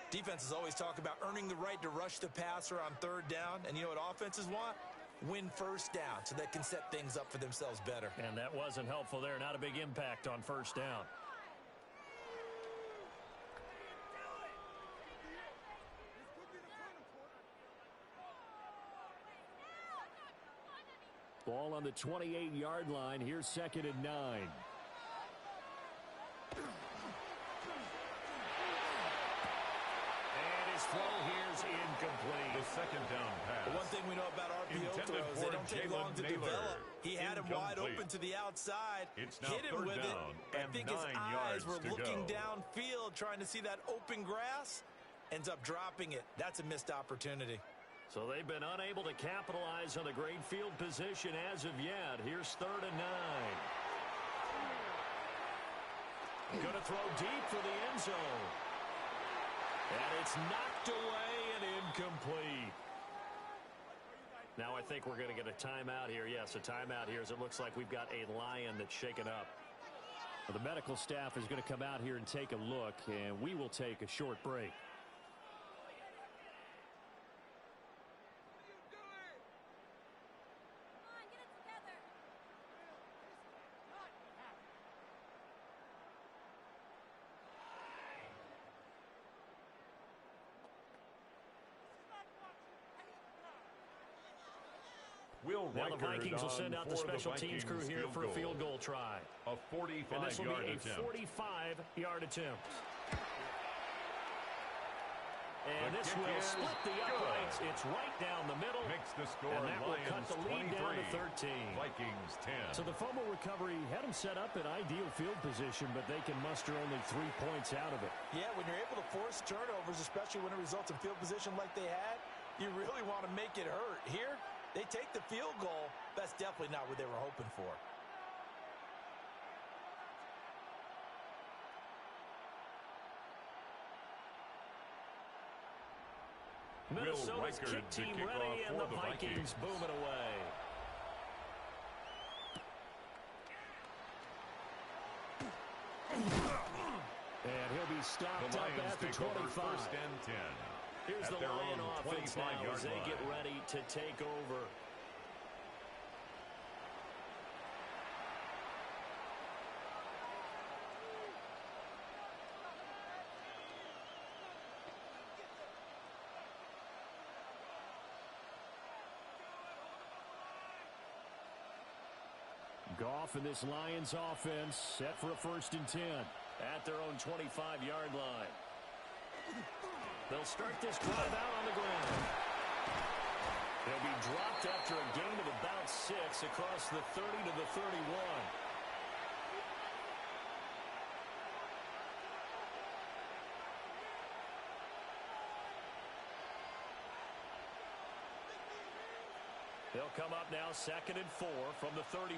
Defenses always talk about earning the right to rush the passer on 3rd down. And you know what offenses want? Win 1st down so they can set things up for themselves better. And that wasn't helpful there. Not a big impact on 1st down. Ball on the 28-yard line. Here's 2nd and 9. Throw here's incomplete. The 2nd down pass. The one thing we know about RPO throws, they don't take long to develop. He had him wide open to the outside, hit him with it. I think his eyes were looking downfield, trying to see that open grass. Ends up dropping it. That's a missed opportunity. So they've been unable to capitalize on the great field position as of yet. Here's 3rd and 9. Going to throw deep for the end zone. And it's knocked away and incomplete. Now I think we're going to get a timeout here. Yes, a timeout here as it looks like we've got a lion that's shaken up. Well, the medical staff is going to come out here and take a look, and we will take a short break. Now the Vikings will send out the special teams crew here for a field goal try. A 45-yard and this will be a attempt. 45-yard attempt. And this will split the uprights. It's right down the middle. Makes the score. And that will cut the lead 23, down to 13. Vikings 10. So the fumble recovery had them set up in ideal field position, but they can muster only 3 points out of it. Yeah, when you're able to force turnovers, especially when it results in field position like they had, you really want to make it hurt. Here, they take the field goal. That's definitely not what they were hoping for. Minnesota's kick team ready, and the Vikings boom it away. stopped The up Lions at the take over 25. first and 10. Here's at the their Lion own offense now 25-yard as they line. get ready to take over. Goff and this Lions offense set for a 1st and 10 at their own 25-yard line. They'll start this drive out on the ground. They'll be dropped after a gain of about 6 across the 30 to the 31. They'll come up now 2nd and 4 from the 31.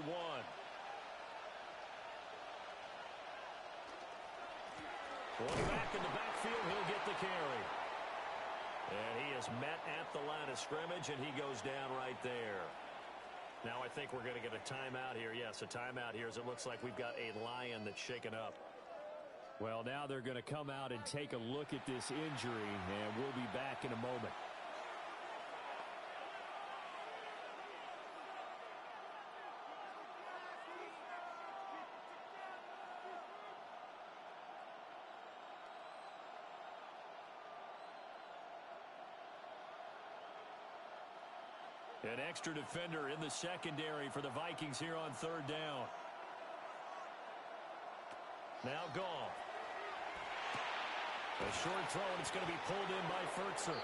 Going back in the backfield, he'll get the carry. And he is met at the line of scrimmage, and he goes down right there. Now I think we're going to get a timeout here. Yes, a timeout here as it looks like we've got a Lion that's shaken up. Well, now they're going to come out and take a look at this injury, and we'll be back in a moment. An extra defender in the secondary for the Vikings here on 3rd down. Now Goff. A short throw, and it's going to be pulled in by Furtzer.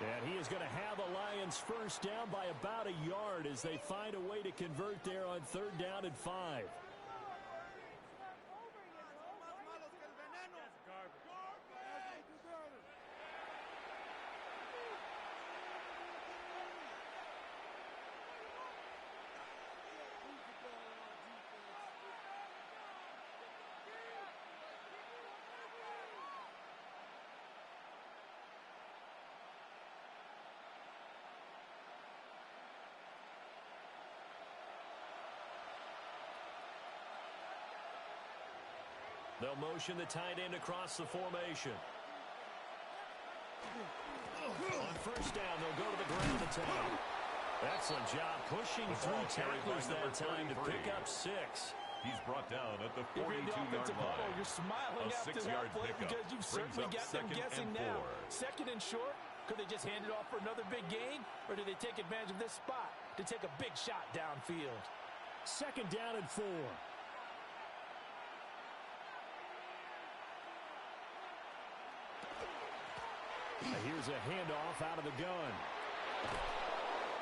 And he is going to have the Lions 1st down by about a yard as they find a way to convert there on 3rd down and 5. They'll motion the tight end across the formation. On 1st down, they'll go to the ground attack. Excellent job pushing through tacklers that time to pick up 6. He's brought down at the If you're in the 42-yard offensive huddle, line. you're smiling A after 6-yard that play pickup because you've brings certainly up got them 2nd guessing and 4. now. 2nd and short, could they just hand it off for another big gain? Or do they take advantage of this spot to take a big shot downfield? 2nd down and 4. Here's a handoff out of the gun.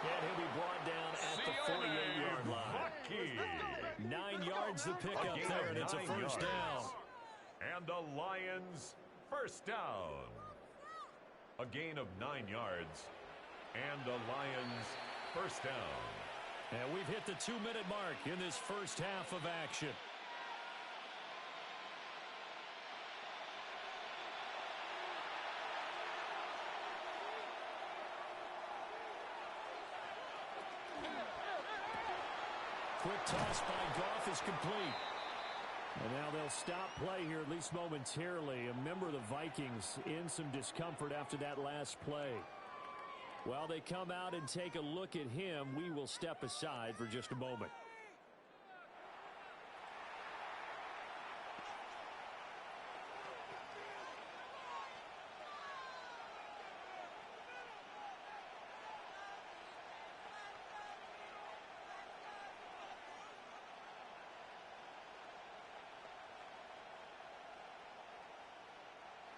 And he'll be brought down at the 48-yard line. 9 yards to pick up there, and it's a 1st down. And the Lions 1st down. A gain of 9 yards. And the Lions 1st down. And we've hit the 2-minute mark in this 1st half of action. Quick toss by Goff is complete. And now they'll stop play here, at least momentarily. A member of the Vikings in some discomfort after that last play. While they come out and take a look at him, we will step aside for just a moment.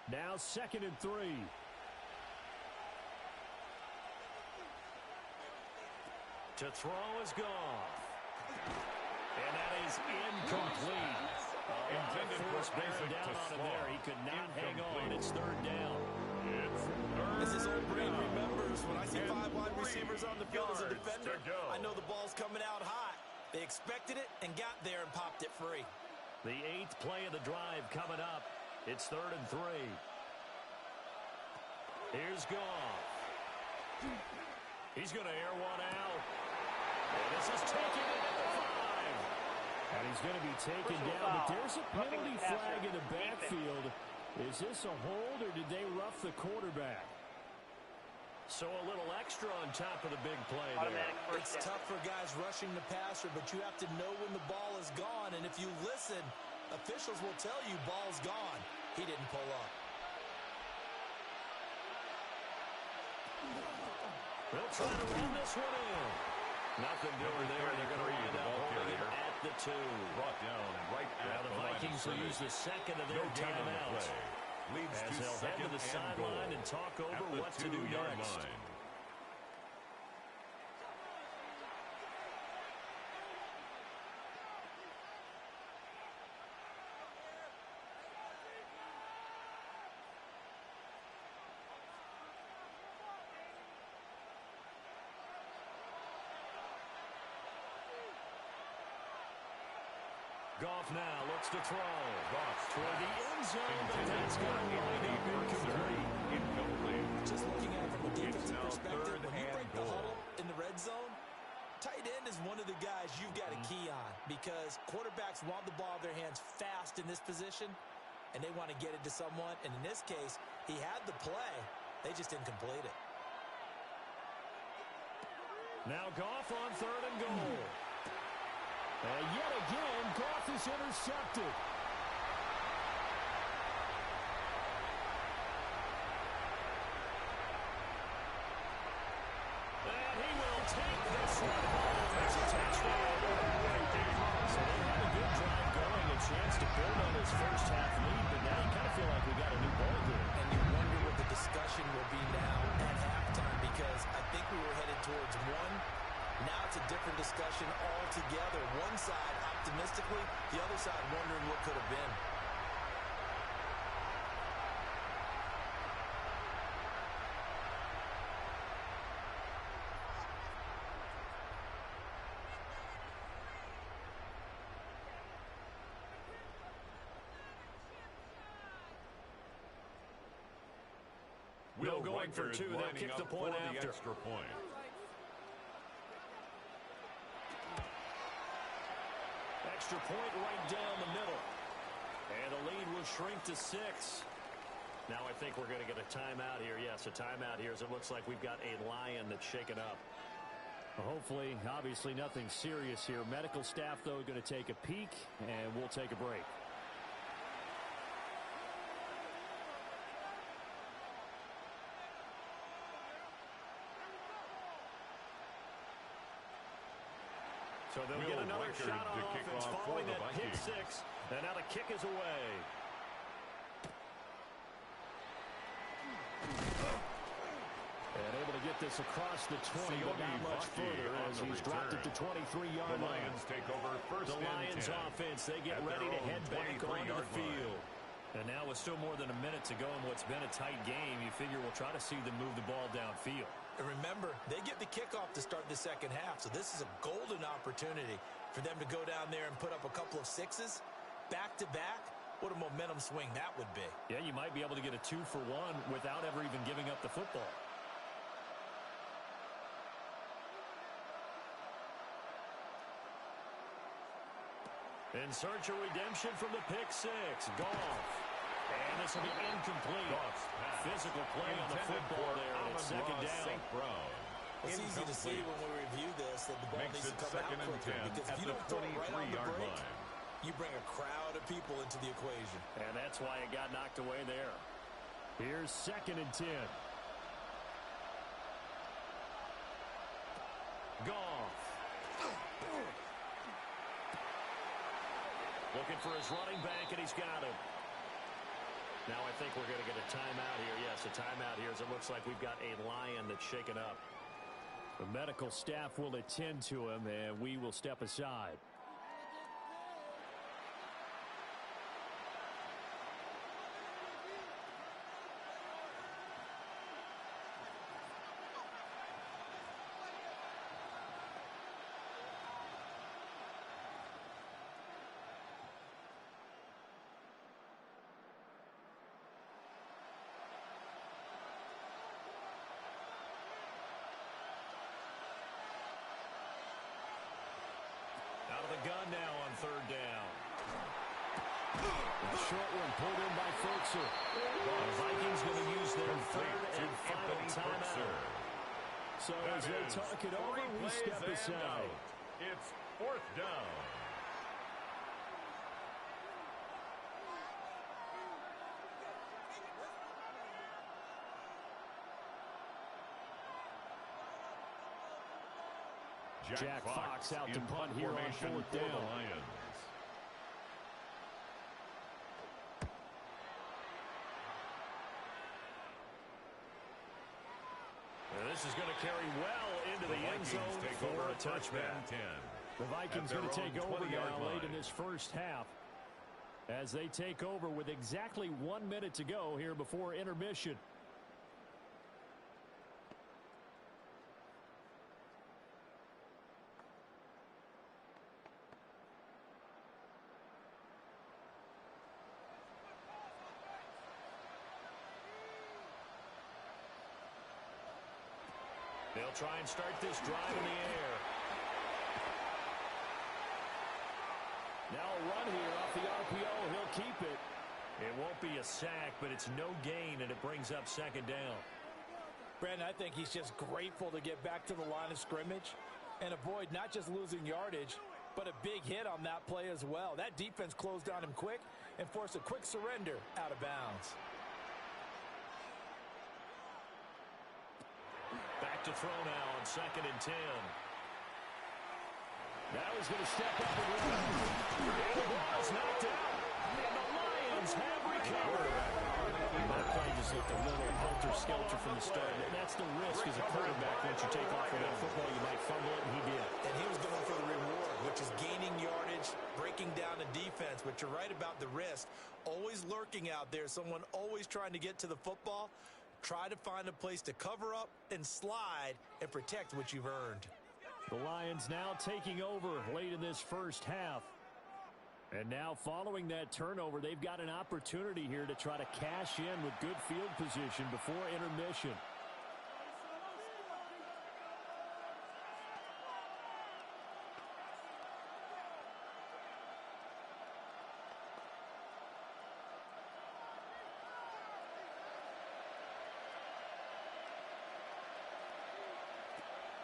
Now 2nd and 3. To throw is Goff. And that is incomplete. Intended for Isaac down to on him there. He could not hang on. Incomplete. It's 3rd down. It's 3rd This is old brain down. remembers when I see And 5 wide 3 receivers on the field as a yards defender. to go. I know the ball's coming out hot. They expected it and got there and popped it free. The 8th play of the drive coming up. It's 3rd and 3. Here's Goff. He's going to air one out. And this is taken in at the 5. And he's going to be taken Personal down, but foul. there's a Roughing penalty the passer. flag in the backfield. Is this a hold, or did they rough the quarterback? So a little extra on top of the big play there. It's tough for guys rushing the passer, but you have to know when the ball is gone. And if you listen, officials will tell you ball's gone. He didn't pull up. They'll try to run this one in. Nothing doing there. They're going to wind up holding it at the 2. Brought down right at the Vikings will use the second of their timeouts. As they'll head to the sideline and talk over what to do next. Goff now looks to throw. Goff toward the end zone, but that's going to wind up incomplete. Just looking at it from a defensive perspective, when you break the huddle in the red zone, tight end is one of the guys you've got to key on because quarterbacks want the ball in their hands fast in this position, and they want to get it to someone. And in this case, he had the play. They just didn't complete it. Now Goff on 3rd and goal. And yet again, Goff is intercepted. And he will take this one home. It's a touchdown. So they had a good drive going, a chance to build on his first half lead, but now you kind of feel like we got a new ball game. And you wonder what the discussion will be now at halftime because I think we were headed towards one. Now it's a different discussion altogether. One side optimistically, the other side wondering what could have been. Will going for 2. They'll kick the point after. The extra point. Extra point right down the middle. And the lead will shrink to 6. Now I think we're going to get a timeout here. Yes, a timeout here as it looks like we've got a Lion that's shaken up. Hopefully, obviously nothing serious here. Medical staff, though, going to take a peek, and we'll take a break. So they'll get another shot on offense following that pick 6. And now the kick is away. And able to get this across the 20, but not much further as he's dropped it to 23-yard line. The Lions take over first the Lions offense, they get ready to head back onto the field. And now with still more than a minute to go in what's been a tight game, you figure we'll try to see them move the ball downfield. And remember, they get the kickoff to start the second half, so this is a golden opportunity for them to go down there and put up a couple of 6s back-to-back. What a momentum swing that would be. Yeah, you might be able to get a 2-for-1 without ever even giving up the football. In search of redemption from the pick 6. Goff. And this will be incomplete. Physical play on the football there, and it's second down. It's easy to see when we review this that the ball needs to come out quicker because if you don't throw it right on the break, you bring a crowd of people into the equation. And that's why it got knocked away there. Here's 2nd and 10. Goff. Looking for his running back, and he's got him. Now I think we're going to get a timeout here. Yes, a timeout here as it looks like we've got a Lion that's shaken up. The medical staff will attend to him, and we will step aside. The short one pulled in by Fultzer. The Vikings going to use their third and final timeout. So as they talk it over, we step aside. It's fourth down. Jack Fox out to punt here on fourth down. The Lions. This is going to carry well into the end zone for a touchdown. The Vikings going to take over now late in this first half as they take over with exactly 1 minute to go here before intermission. They'll try and start this drive in the air. Now a run here off the RPO. He'll keep it. It won't be a sack, but it's no gain, and it brings up second down. Brandon, I think he's just grateful to get back to the line of scrimmage and avoid not just losing yardage, but a big hit on that play as well. That defense closed on him quick and forced a quick surrender out of bounds. Back to throw now on 2nd and 10. Now he's going to step up and run. And the ball is knocked out. And the Lions have recovered. That play just looked a little helter-skelter from the start. And that's the risk as a quarterback. Once you take off with that football, you might fumble it, and he did. And he was going for the reward, which is gaining yardage, breaking down the defense. But you're right about the risk. Always lurking out there. Someone always trying to get to the football. Try to find a place to cover up and slide and protect what you've earned. The Lions now taking over late in this first half. And now following that turnover, they've got an opportunity here to try to cash in with good field position before intermission.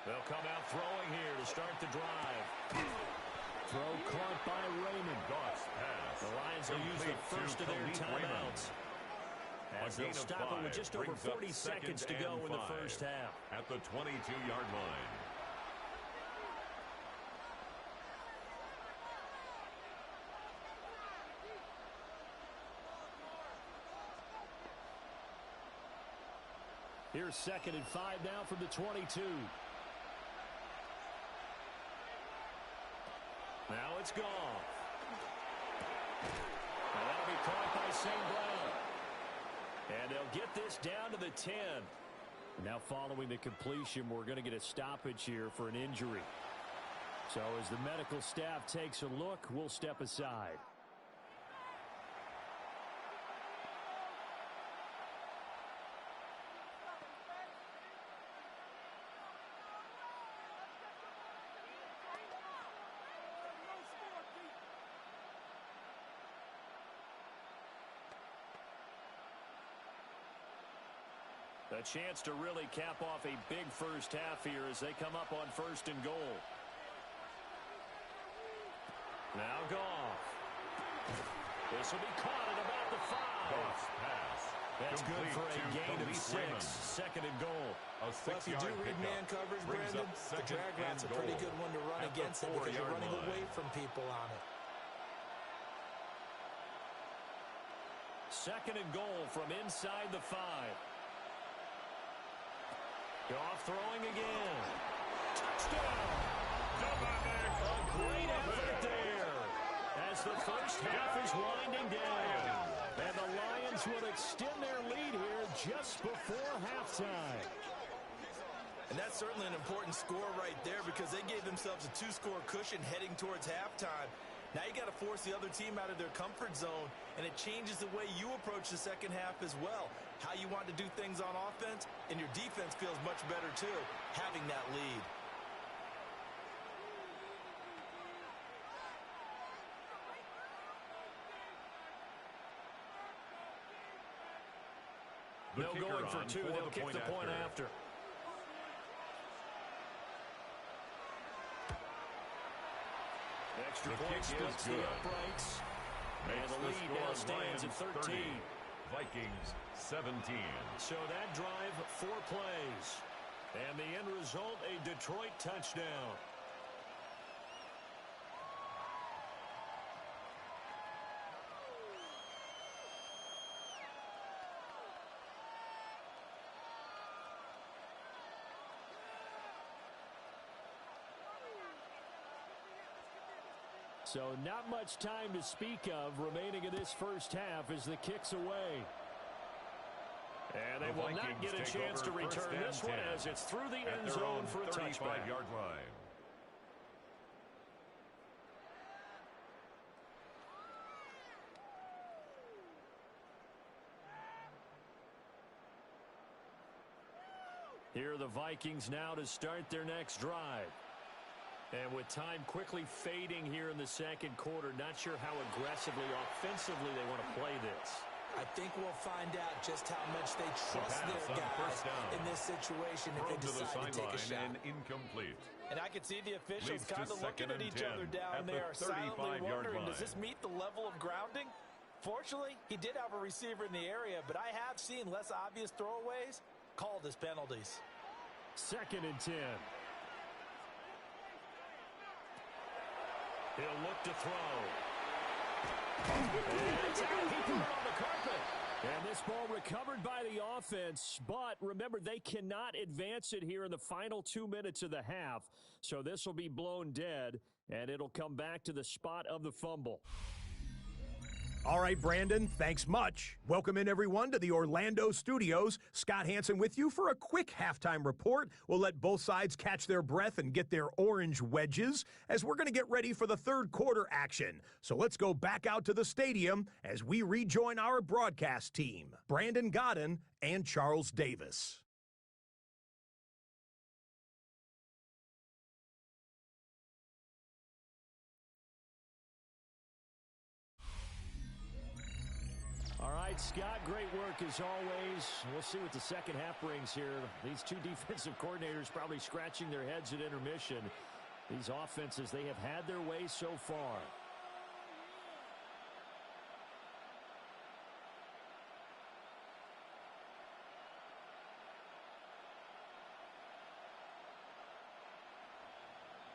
They'll come out throwing here to start the drive. Throw caught by Raymond. The Lions will use the first of their timeouts as they'll stop it with just over 40 seconds to go in the first half. At the 22-yard line. Here's 2nd and 5 now from the 22. Now it's gone. Now that'll be caught by St. Brown. And they'll get this down to the 10. Now following the completion, we're going to get a stoppage here for an injury. So as the medical staff takes a look, we'll step aside. A chance to really cap off a big first half here as they come up on 1st and goal. Now Goff. This will be caught at about the 5. Goff's pass. That's good for a gain of 6. Raymond. 2nd and goal. A 6-yard If you do read man coverage, Brandon, the drag route's a pretty good one to run against it because you're running away from people on it. 2nd and goal from inside the 5. Goff throwing again. Touchdown! A great effort there as the first half is winding down. And the Lions will extend their lead here just before halftime. And that's certainly an important score right there because they gave themselves a 2-score cushion heading towards halftime. Now you got to force the other team out of their comfort zone, and it changes the way you approach the second half as well. How you want to do things on offense, and your defense feels much better too, having that lead. They'll go in for two. They'll kick the point after. Extra point splits the uprights. And the lead now stands at 13. 30, Vikings 17. So that drive, 4 plays. And the end result, a Detroit touchdown. So not much time to speak of remaining in this first half as the kick's away. And they will not get a chance to return this one as it's through the end zone for a touchback. 35-yard line. Here are the Vikings now to start their next drive. And with time quickly fading here in the second quarter, not sure how aggressively, offensively they want to play this. I think we'll find out just how much they trust their guys in this situation if they decide to take a shot. And incomplete. And I can see the officials kind of looking at each other down there, silently wondering, does this meet the level of grounding? Fortunately, he did have a receiver in the area, but I have seen less obvious throwaways called as penalties. 2nd and 10. He'll look to throw. And it's out. He threw it on the carpet. And this ball recovered by the offense, but remember, they cannot advance it here in the final 2 minutes of the half. So this will be blown dead, and it'll come back to the spot of the fumble. All right, Brandon, thanks much. Welcome in, everyone, to the Orlando studios. Scott Hansen with you for a quick halftime report. We'll let both sides catch their breath and get their orange wedges as we're going to get ready for the third quarter action. So let's go back out to the stadium as we rejoin our broadcast team, Brandon Godden and Charles Davis. All right, Scott, great work as always. We'll see what the second half brings here. These two defensive coordinators probably scratching their heads at intermission. These offenses, they have had their way so far.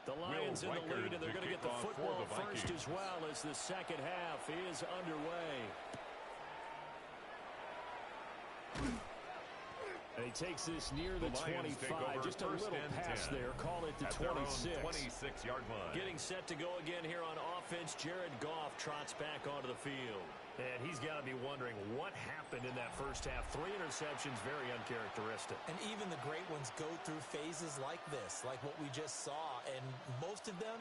The Lions in the lead, and they're going to get the football first as well as the second half is underway. And he takes this near the 25. Just a little pass there. Call it the 26. 26-yard line. Getting set to go again here on offense. Jared Goff trots back onto the field. And he's got to be wondering what happened in that first half. 3 interceptions, very uncharacteristic. And even the great ones go through phases like this, like what we just saw. And most of them,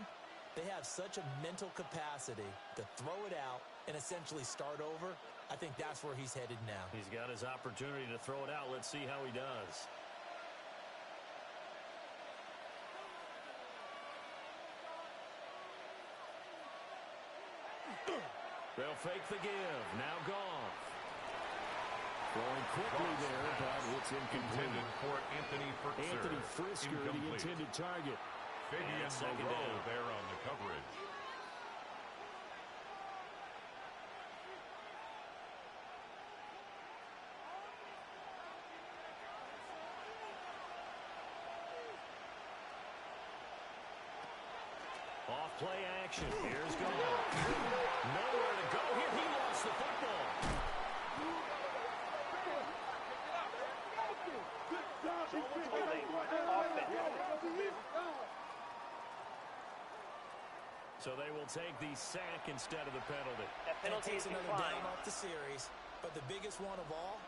they have such a mental capacity to throw it out and essentially start over. I think that's where he's headed now. He's got his opportunity to throw it out. Let's see how he does. They'll fake the give. Now Goff. Throwing quickly there, but it's incomplete. Intended for Anthony Frisker, the intended target. Fabian Moreau there on the coverage. Off play action. Here's Goff. Nowhere to go here. He lost the football. So they will take the sack instead of the penalty. That penalty takes is another declined. down off the series. But the biggest one of all,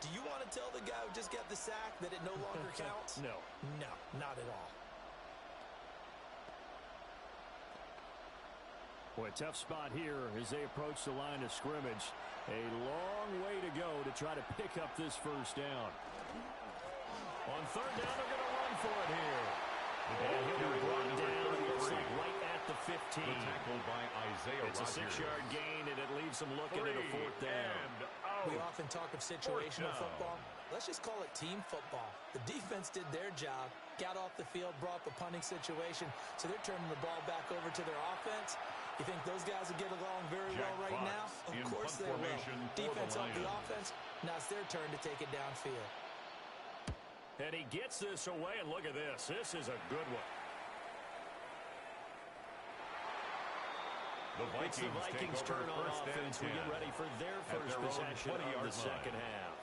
do you want to tell the guy who just got the sack that it no longer counts? No. No, not at all. Boy, tough spot here as they approach the line of scrimmage. A long way to go to try to pick up this first down. On third down, they're going to run for it here. And he'll be brought down, it looks like, right at the 15. The tackle by Isaiah It's Rodgers. a 6-yard gain, and it leaves them looking at a fourth down. And We often talk of situational football. Let's just call it team football. The defense did their job, got off the field, brought the punting situation, so they're turning the ball back over to their offense. You think those guys will get along very well right now? Of course they will. Defense helped the offense. Now it's their turn to take it downfield. And he gets this away, and look at this. This is a good one. The Vikings turn on first offense. We get ready for their first possession of the second half.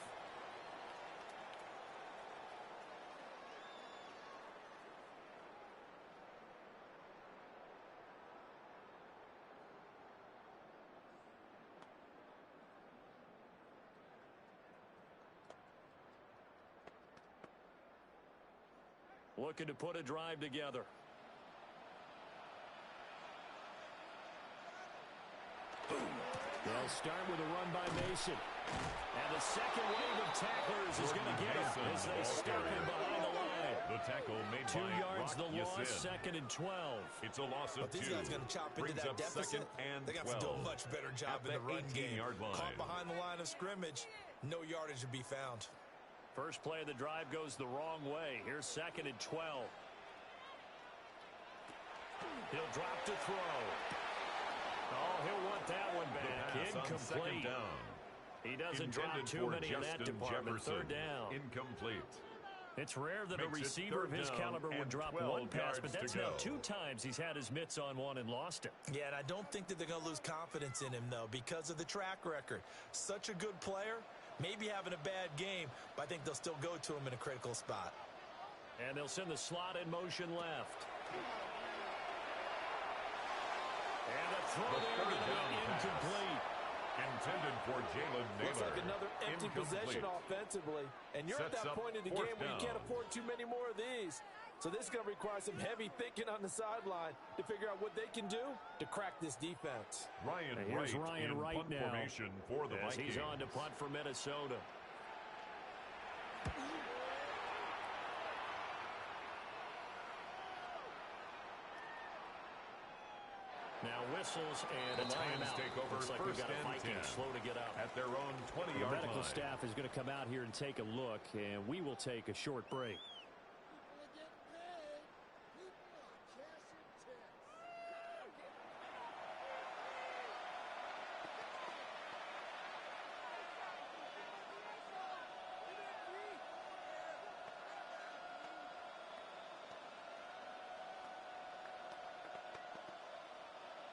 Looking to put a drive together. They'll start with a run by Mason. And the second wave of tacklers is going to get him as they stop him behind the line. The tackle made 2 yards, by the loss, second and 12. It's a loss of 2. These guys going to chop into that deficit. They got to do a much better job in the run game. Caught behind the line of scrimmage, no yardage to be found. First play of the drive goes the wrong way. Here's second and 12. He'll drop to throw. Oh, he'll want that one back. Incomplete. He doesn't drop too many in that department. Third down. Incomplete. It's rare that a receiver of his caliber would drop one pass, but that's now 2 times he's had his mitts on one and lost it. Yeah, and I don't think that they're going to lose confidence in him, though, because of the track record. Such a good player, maybe having a bad game, but I think they'll still go to him in a critical spot. And they'll send the slot in motion left. And the throw there going to be incomplete. Intended for Jalen Naylor. Looks like another empty possession offensively. And you're at that point in the game where you can't afford too many more of these. So this is going to require some heavy thinking on the sideline to figure out what they can do to crack this defense. Ryan Wright now formation for the Vikings. He's on to punt for Minnesota. Now whistles and the Lions take over. Looks like we've got a Vikings slow to get up at their own 20-yard line. The medical staff is going to come out here and take a look, and we will take a short break.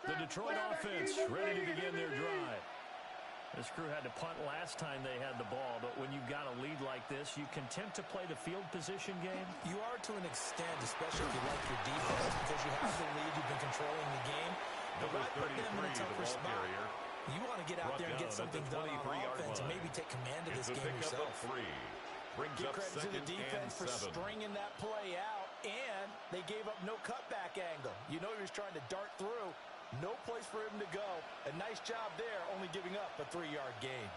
The Detroit offense ready to begin their drive. This crew had to punt last time they had the ball, but when you've got a lead like this, you can tempt to play the field position game. You are to an extent, especially if you like your defense, because you have the lead, you've been controlling the game. But by putting them in a tougher spot, you want to get out there and get something done on offense and maybe take command of this game yourself. Give credit to the defense for stringing that play out, and they gave up no cutback angle. You know he was trying to dart through. No place for him to go. A nice job there, only giving up a 3-yard gain.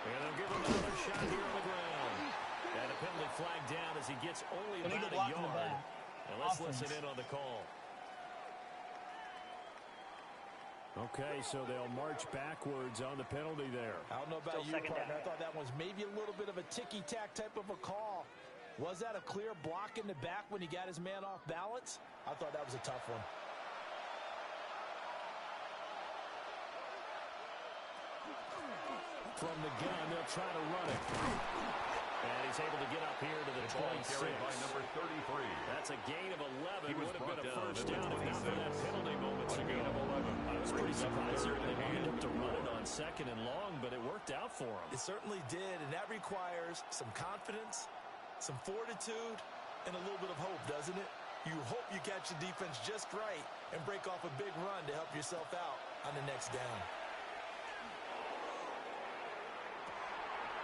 And they'll give him another shot here on the ground. And a penalty flag down as he gets only about a yard. And let's listen in on the call. Okay, so they'll march backwards on the penalty there. I don't know about you, partner. I thought that was maybe a little bit of a ticky-tack type of a call. Was that a clear block in the back when he got his man off balance? I thought that was a tough one. From the gun, they'll try to run it. And he's able to get up here to the 26. By number 33. That's a gain of 11. Would have been a first down if not for that penalty moments ago. I was pretty surprised they wanted him to run it on second and long, but it worked out for him. It certainly did, and that requires some confidence, some fortitude, and a little bit of hope, doesn't it? You hope you catch the defense just right and break off a big run to help yourself out on the next down.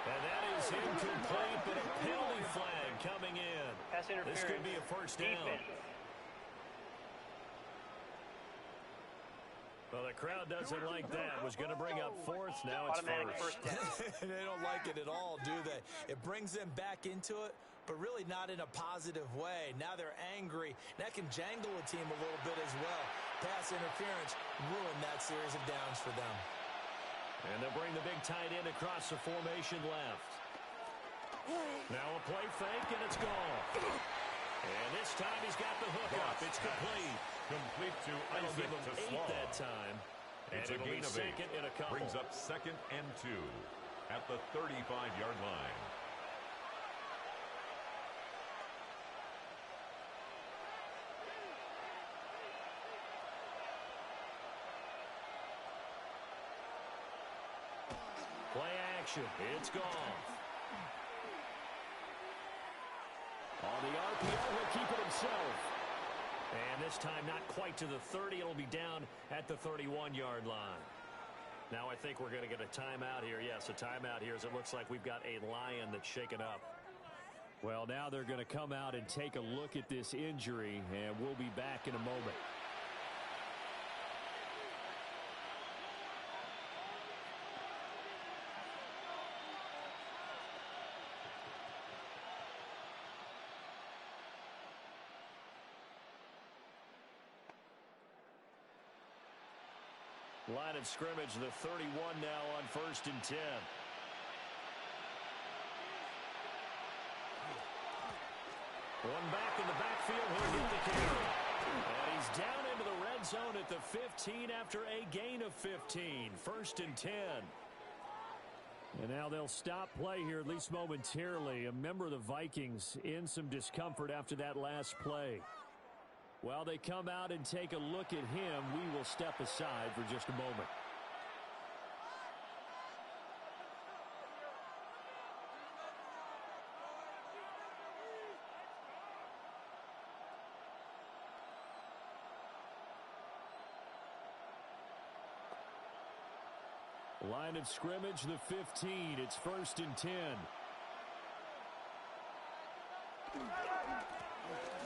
And that is incomplete, but a penalty flag coming in. Pass interference. This could be a first down. Well, the crowd doesn't like that. Was going to bring up fourth. Now it's first. They don't like it at all, do they? It brings them back into it, but really not in a positive way. Now they're angry. That can jangle a team a little bit as well. Pass interference ruined that series of downs for them. And they'll bring the big tight end across the formation left. Now a play fake, and it's gone. And this time he's got the hook up. It's complete. Complete to That'll give Isaac him to 8 that time. It's a gain of 8. Second and a couple. Brings up 2nd and 2 at the 35-yard line. Play action. It's gone. On the RPO, he'll keep it himself. And this time not quite to the 30. It'll be down at the 31-yard line. Now I think we're going to get a timeout here. Yes, a timeout here as it looks like we've got a Lion that's shaken up. Well, now they're going to come out and take a look at this injury, and we'll be back in a moment. Line of scrimmage, the 31 now on 1st and 10. One back in the backfield, he'll get the carry. And he's down into the red zone at the 15 after a gain of 15. 1st and 10. And now they'll stop play here, at least momentarily. A member of the Vikings in some discomfort after that last play. While they come out and take a look at him, we will step aside for just a moment. Line of scrimmage, the 15. It's 1st and 10.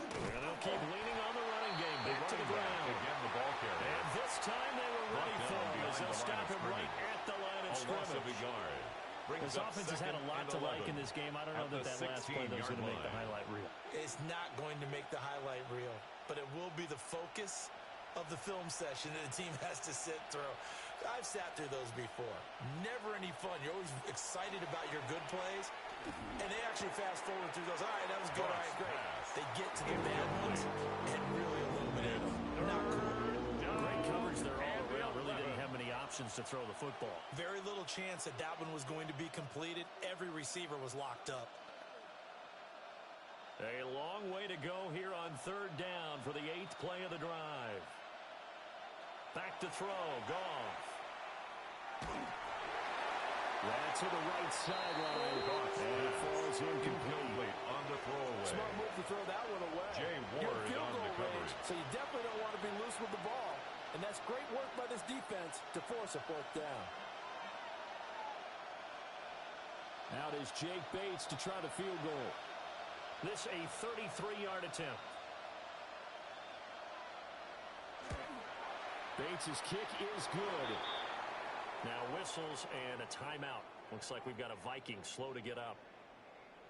And they'll keep leaning on the running game. Back to the ground. Again, the ball carrier. And this time they were ready for him as they'll stop him right at the line of scrimmage. This offense has had a lot to like in this game. I don't know that last play was going to make the highlight reel. It's not going to make the highlight reel, but it will be the focus of the film session that the team has to sit through. I've sat through those before. Never any fun. You're always excited about your good plays, and they actually fast forward through those. All right, that was good. All right, great. They get to the bad ones and really illuminate them. Not cool. Great coverage there all around. Really didn't have many options to throw the football. Very little chance that that one was going to be completed. Every receiver was locked up. A long way to go here on 3rd down for the 8th play of the drive. Back to throw. Goff. That's to the right sideline. And it falls incomplete on the throwaway. Smart move to throw that one away. Jay Ward on the coverage. So you definitely don't want to be loose with the ball. And that's great work by this defense to force a 4th down. Out is Jake Bates to try the field goal. This a 33-yard attempt. Bates' kick is good. Now whistles and a timeout. Looks like we've got a Viking slow to get up.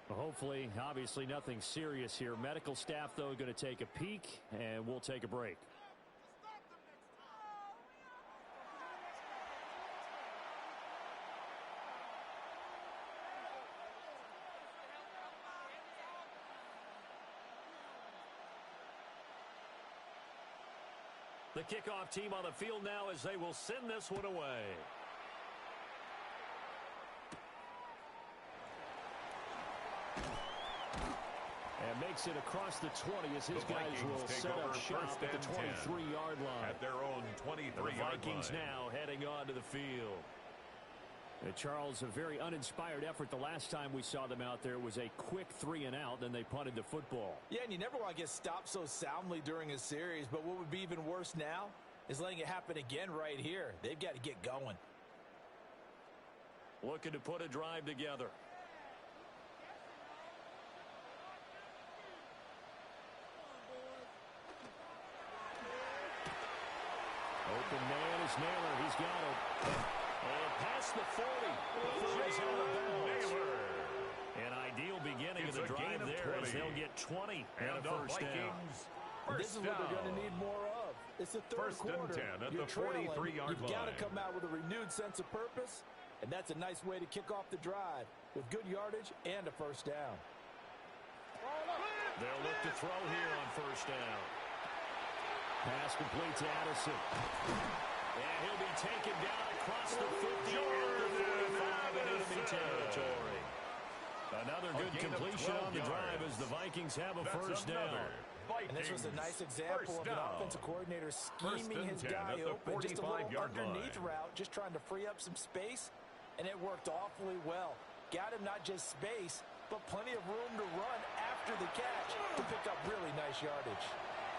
Hopefully, obviously nothing serious here. Medical staff, though, going to take a peek, and we'll take a break. The kickoff team on the field now as they will send this one away. And makes it across the 20 as his guys will set up shop at the 23-yard line. At their own 23-yard line. The Vikings now heading onto the field. Charles, a very uninspired effort the last time we saw them out there. It was a quick 3-and-out, then they punted the football. Yeah, and you never want to get stopped so soundly during a series, but what would be even worse now is letting it happen again right here. They've got to get going. Looking to put a drive together. Open man is Naylor. He's got it. And past the 40. The is out of bounds. An ideal beginning of the drive there as they'll get 20 and a first down. This is what they're going to need more of. It's the third First quarter. and 10 at You're the trailing. 43-yard You've got to line. come out with a renewed sense of purpose, and that's a nice way to kick off the drive with good yardage and a first down. They'll look to throw here on first down. Pass complete to Addison. And he'll be taken down across the 50 at the 45 in enemy territory. Another good completion on the drive as the Vikings have a first down. And this was a nice example of an offensive coordinator scheming his guy open. Just a little underneath route, just trying to free up some space, and it worked awfully well. Got him not just space, but plenty of room to run after the catch to pick up really nice yardage.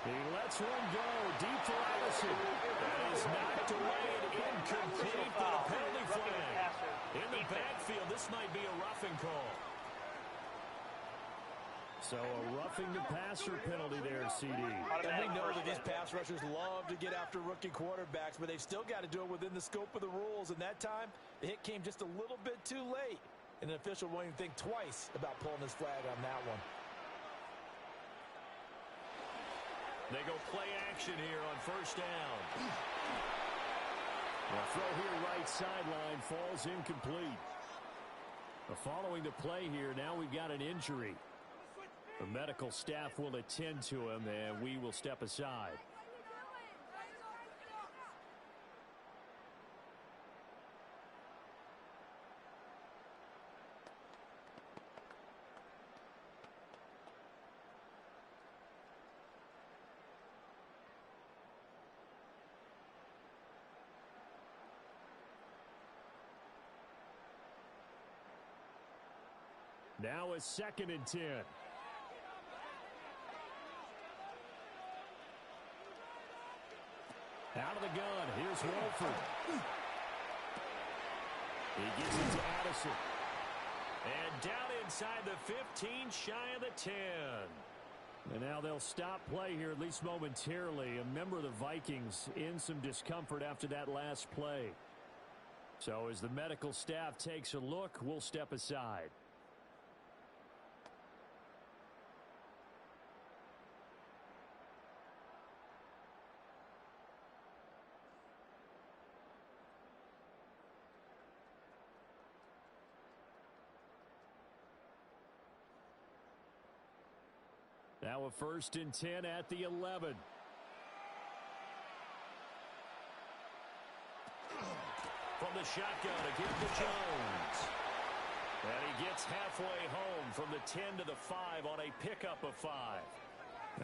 He lets one go deep for Addison. That is knocked away and incomplete, but a penalty flag. In the backfield, this might be a roughing call. So a roughing the passer penalty there, CD. And we know that these pass rushers love to get after rookie quarterbacks, but they've still got to do it within the scope of the rules. And that time, the hit came just a little bit too late. And an official won't even think twice about pulling his flag on that one. They go play action here on first down. The throw here right sideline falls incomplete. Following the play here, now we've got an injury. The medical staff will attend to him, and we will step aside. Now a 2nd and 10. Out of the gun, here's Wolford. He gets it to Addison. And down inside the 15, shy of the 10. And now they'll stop play here, at least momentarily. A member of the Vikings in some discomfort after that last play. So as the medical staff takes a look, we'll step aside. Now a 1st and 10 at the 11. From the shotgun, again to Jones. And he gets halfway home from the 10 to the 5 on a pickup of 5.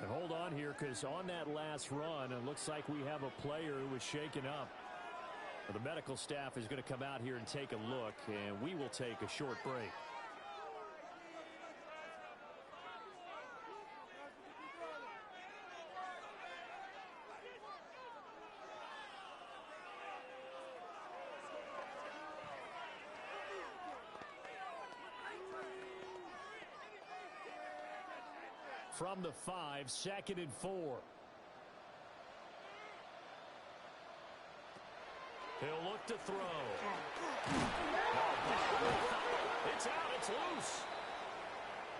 And hold on here, because on that last run, it looks like we have a player who was shaken up. The medical staff is going to come out here and take a look, and we will take a short break. From the 5, 2nd and 4. He'll look to throw. It's out, it's loose.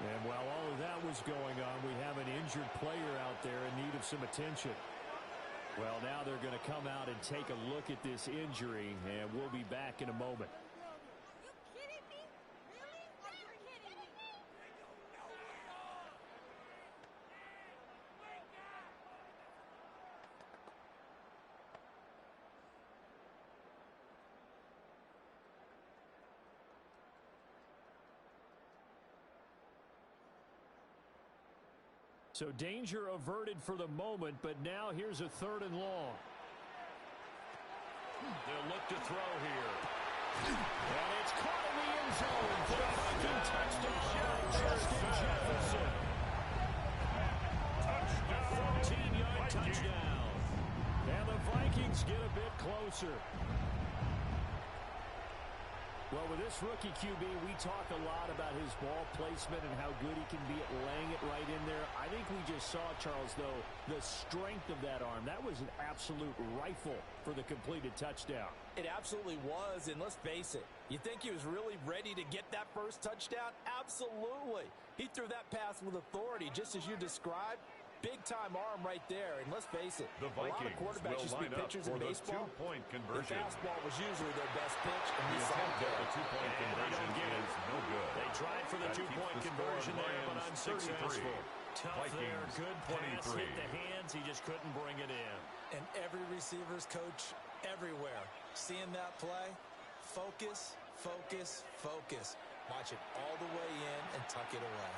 And while all of that was going on, we have an injured player out there in need of some attention. Well, now they're going to come out and take a look at this injury, and we'll be back in a moment. So danger averted for the moment, but now here's a 3rd and long. They'll look to throw here. And it's caught in the end zone for a Viking touchdown by Justin Jefferson. 14-yard touchdown. And the Vikings get a bit closer. Well, with this rookie QB, we talk a lot about his ball placement and how good he can be at laying it right in there. I think we just saw, Charles, though, the strength of that arm. That was an absolute rifle for the completed touchdown. It absolutely was, and let's face it, you think he was really ready to get that first touchdown? Absolutely. He threw that pass with authority, just as you described, Big-time arm right there, and let's face it, The a lot of Vikings quarterbacks will used to be line up pitchers for in the baseball. two-point The conversion. fastball was usually their best pitch, and The we saw attempt it. at the two-point And they conversion don't get it. is no good. They tried for the That keeps two-point the score conversion there, but Lions unsuccessful. 33, Tough there, Vikings good pass, 23. hit the hands, he just couldn't bring it in. And every receiver's coach everywhere. Seeing that play, focus, focus, focus. Watch it all the way in and tuck it away.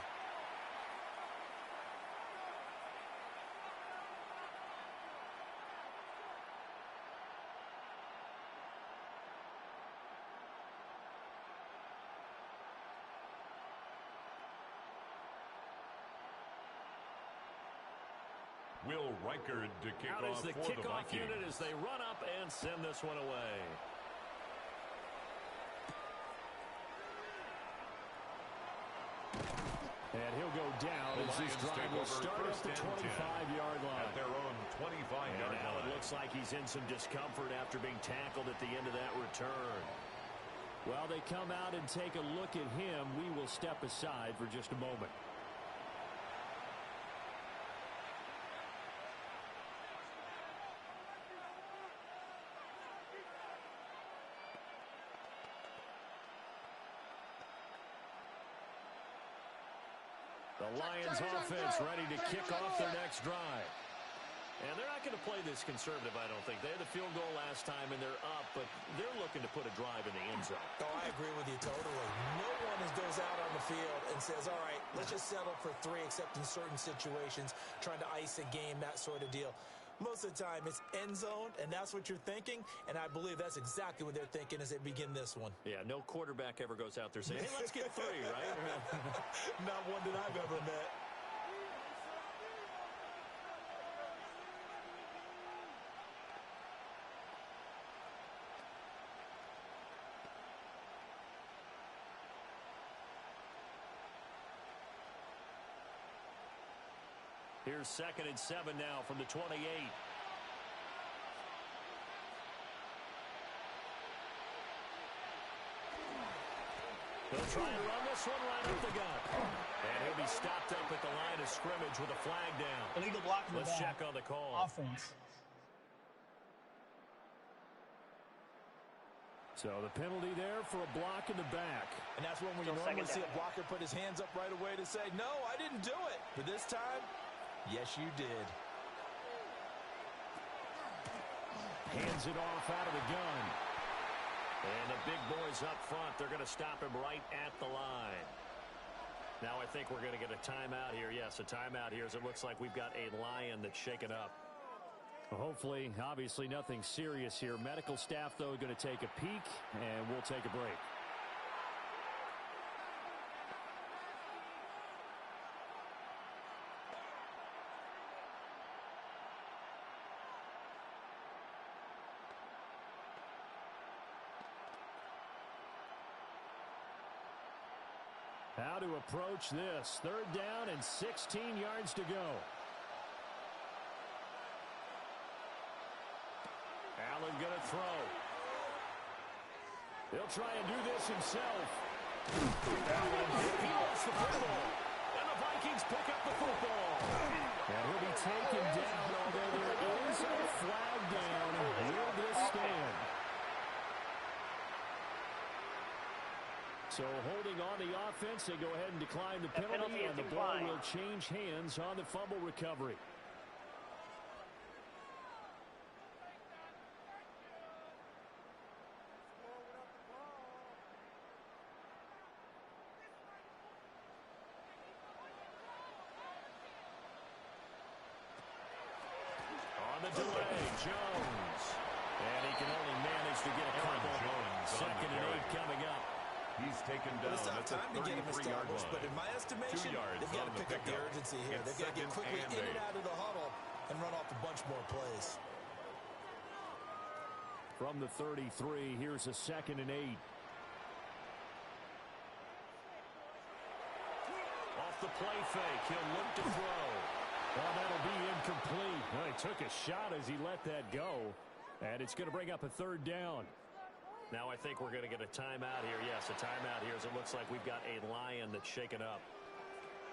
Will Reichard to kick Out off is the for the kickoff Vikings. unit as they run up and send this one away. And he'll go down The as this Lions drive take will over start at first the and 10 25-yard line. At their own 25-yard And now line. it looks like he's in some discomfort after being tackled at the end of that return. Well, they come out and take a look at him. We will step aside for just a moment. The Lions offense ready to kick off their next drive. And they're not going to play this conservative, I don't think. They had the field goal last time, and they're up, but they're looking to put a drive in the end zone. Oh, I agree with you totally. No one goes out on the field and says, all right, let's just settle for 3, except in certain situations, trying to ice a game, that sort of deal. Most of the time, it's end zone, and that's what you're thinking, and I believe that's exactly what they're thinking as they begin this one. Yeah, no quarterback ever goes out there saying, hey, let's get 3, right? Not one that I've ever met. Here's 2nd and 7 now from the 28. They'll try and run this one right up the gut. And he'll be stopped up at the line of scrimmage with a flag down. Illegal block in the Let's back. check on the call. Offense. So the penalty there for a block in the back. And that's when we Still normally second see down. a blocker put his hands up right away to say, no, I didn't do it. But this time, yes, you did. Hands it off out of the gun. And the big boys up front, they're going to stop him right at the line. Now I think we're going to get a timeout here. Yes, a timeout here as it looks like we've got a Lion that's shaken up. Well, hopefully, obviously nothing serious here. Medical staff, though, going to take a peek, and we'll take a break. How to approach this. 3rd down and 16 yards to go. Allen going to throw. He'll try and do this himself. Allen, he lost the football. And the Vikings pick up the football. And he'll be taken down, although there is a flag down. Will this stand? So holding on the offense, they go ahead and decline the penalty, and the ball will change hands on the fumble recovery. On the delay, Jones. And he can only manage to get a couple. Jones 2nd and 8 coming up. He's taken down It's not at the time to get him 33-yard established, line. but in my estimation, 2 yards they've got on to the pick up the pickup. urgency here. It's They've got to get 2nd quickly and in and 8. out of the huddle and run off a bunch more plays. From the 33, here's a 2nd and 8. Off the play fake, he'll look to throw. Well, that'll be incomplete. Well, he took a shot as he let that go. And it's going to bring up a 3rd down. Now I think we're going to get a timeout here. Yes, a timeout here as it looks like we've got a Lion that's shaken up.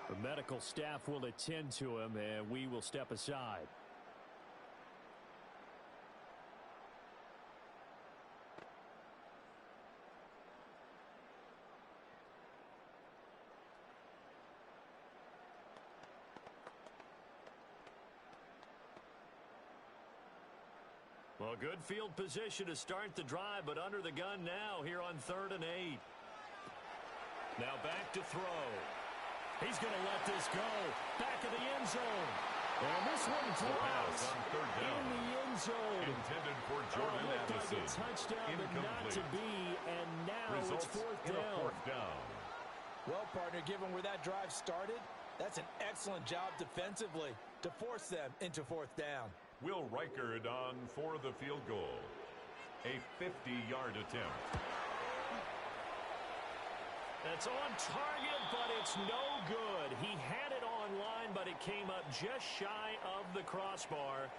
The medical staff will attend to him, and we will step aside. Well, good field position to start the drive, but under the gun now here on 3rd and 8. Now back to throw. He's going to let this go. Back of the end zone. And this one drops in the end zone. Intended for Jordan Addison. Like a touchdown, but not to be. And now Results it's 4th down. Well, partner, given where that drive started, that's an excellent job defensively to force them into 4th down. Will Reichard on for the field goal. A 50-yard attempt. That's on target, but it's no good. He had it online, but it came up just shy of the crossbar.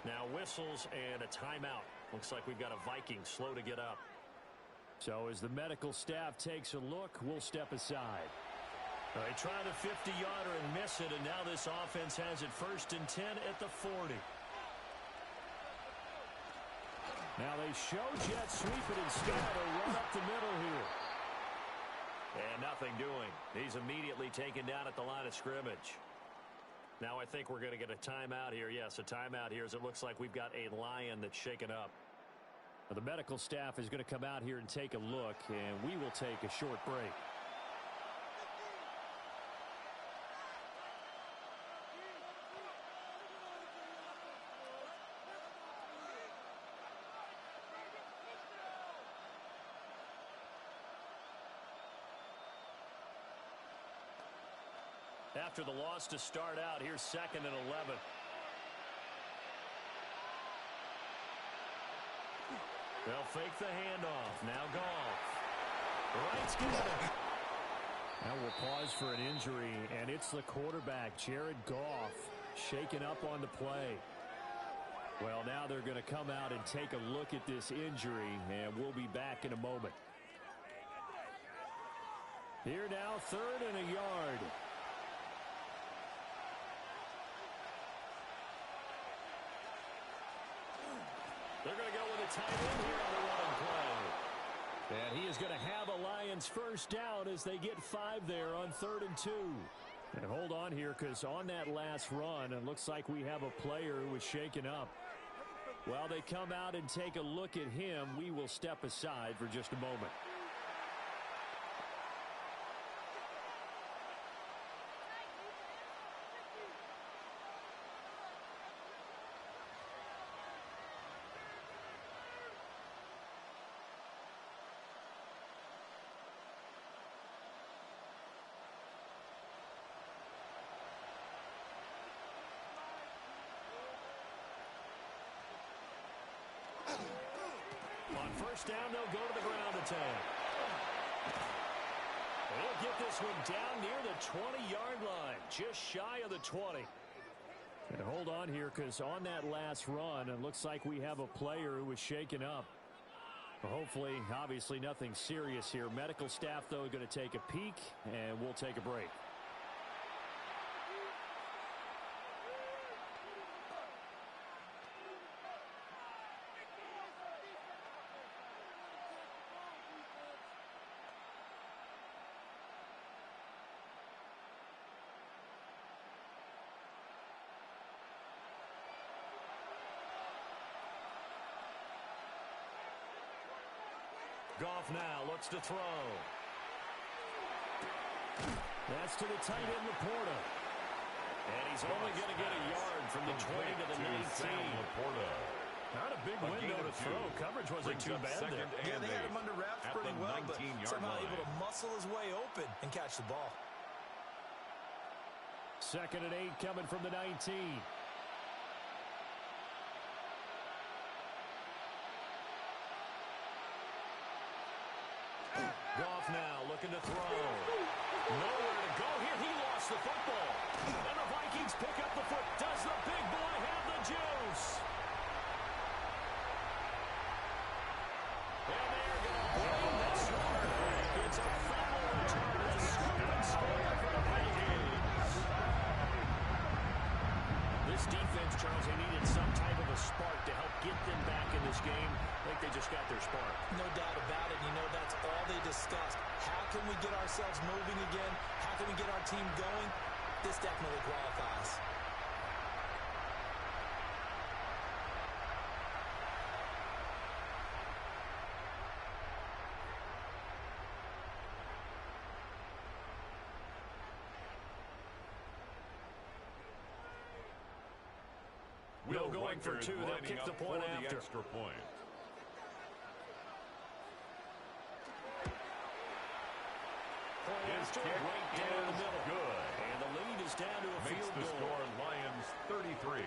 Now whistles and a timeout. Looks like we've got a Vikings slow to get up. So as the medical staff takes a look, we'll step aside. They try the 50-yarder and miss it, and now this offense has it 1st and 10 at the 40. Now they show jet sweep it instead. A run up the middle here. And nothing doing. He's immediately taken down at the line of scrimmage. Now I think we're going to get a timeout here. Yes, a timeout here as it looks like we've got a Lion that's shaken up. Now, the medical staff is going to come out here and take a look, and we will take a short break. After the loss to start out, here's 2nd and 11. They'll fake the handoff. Now Goff. Right scanner. Now we'll pause for an injury, and it's the quarterback, Jared Goff, shaken up on the play. Well, now they're going to come out and take a look at this injury, and we'll be back in a moment. Here now, 3rd and a yard. They're going to go with a tight end here on the running play. And he is going to have a Lions 1st down as they get 5 there on 3rd and 2. And hold on here, because on that last run, it looks like we have a player who was shaken up. While they come out and take a look at him, we will step aside for just a moment. On 1st down, they'll go to the ground attack. They'll get this one down near the 20-yard line, just shy of the 20. And hold on here, because on that last run, it looks like we have a player who was shaken up. Hopefully, obviously, nothing serious here. Medical staff, though, going to take a peek, and we'll take a break. Goff now looks to throw. That's to the tight end, Laporta. And he's only going to get a yard from the 20 to the 19. Not a big window to throw. Coverage wasn't too bad there. Yeah, they had him under wraps pretty well, but somehow able to muscle his way open and catch the ball. 2nd and 8 coming from the 19. Goff now looking to throw. Nowhere to go here. He lost the football. And the Vikings pick up the foot. Does the big boy have the juice? And they're going to bring this one back. It's a foul return. A scoop and score for the Vikings. because they needed some type of a spark to help get them back in this game. I think they just got their spark. No doubt about it. You know, that's all they discussed. How can we get ourselves moving again? How can we get our team going? This definitely qualifies. Will going for two. They'll kick the point after. Extra point. His kick right down the middle. Good. And the lead is down to a Makes field the goal. score Lions 33.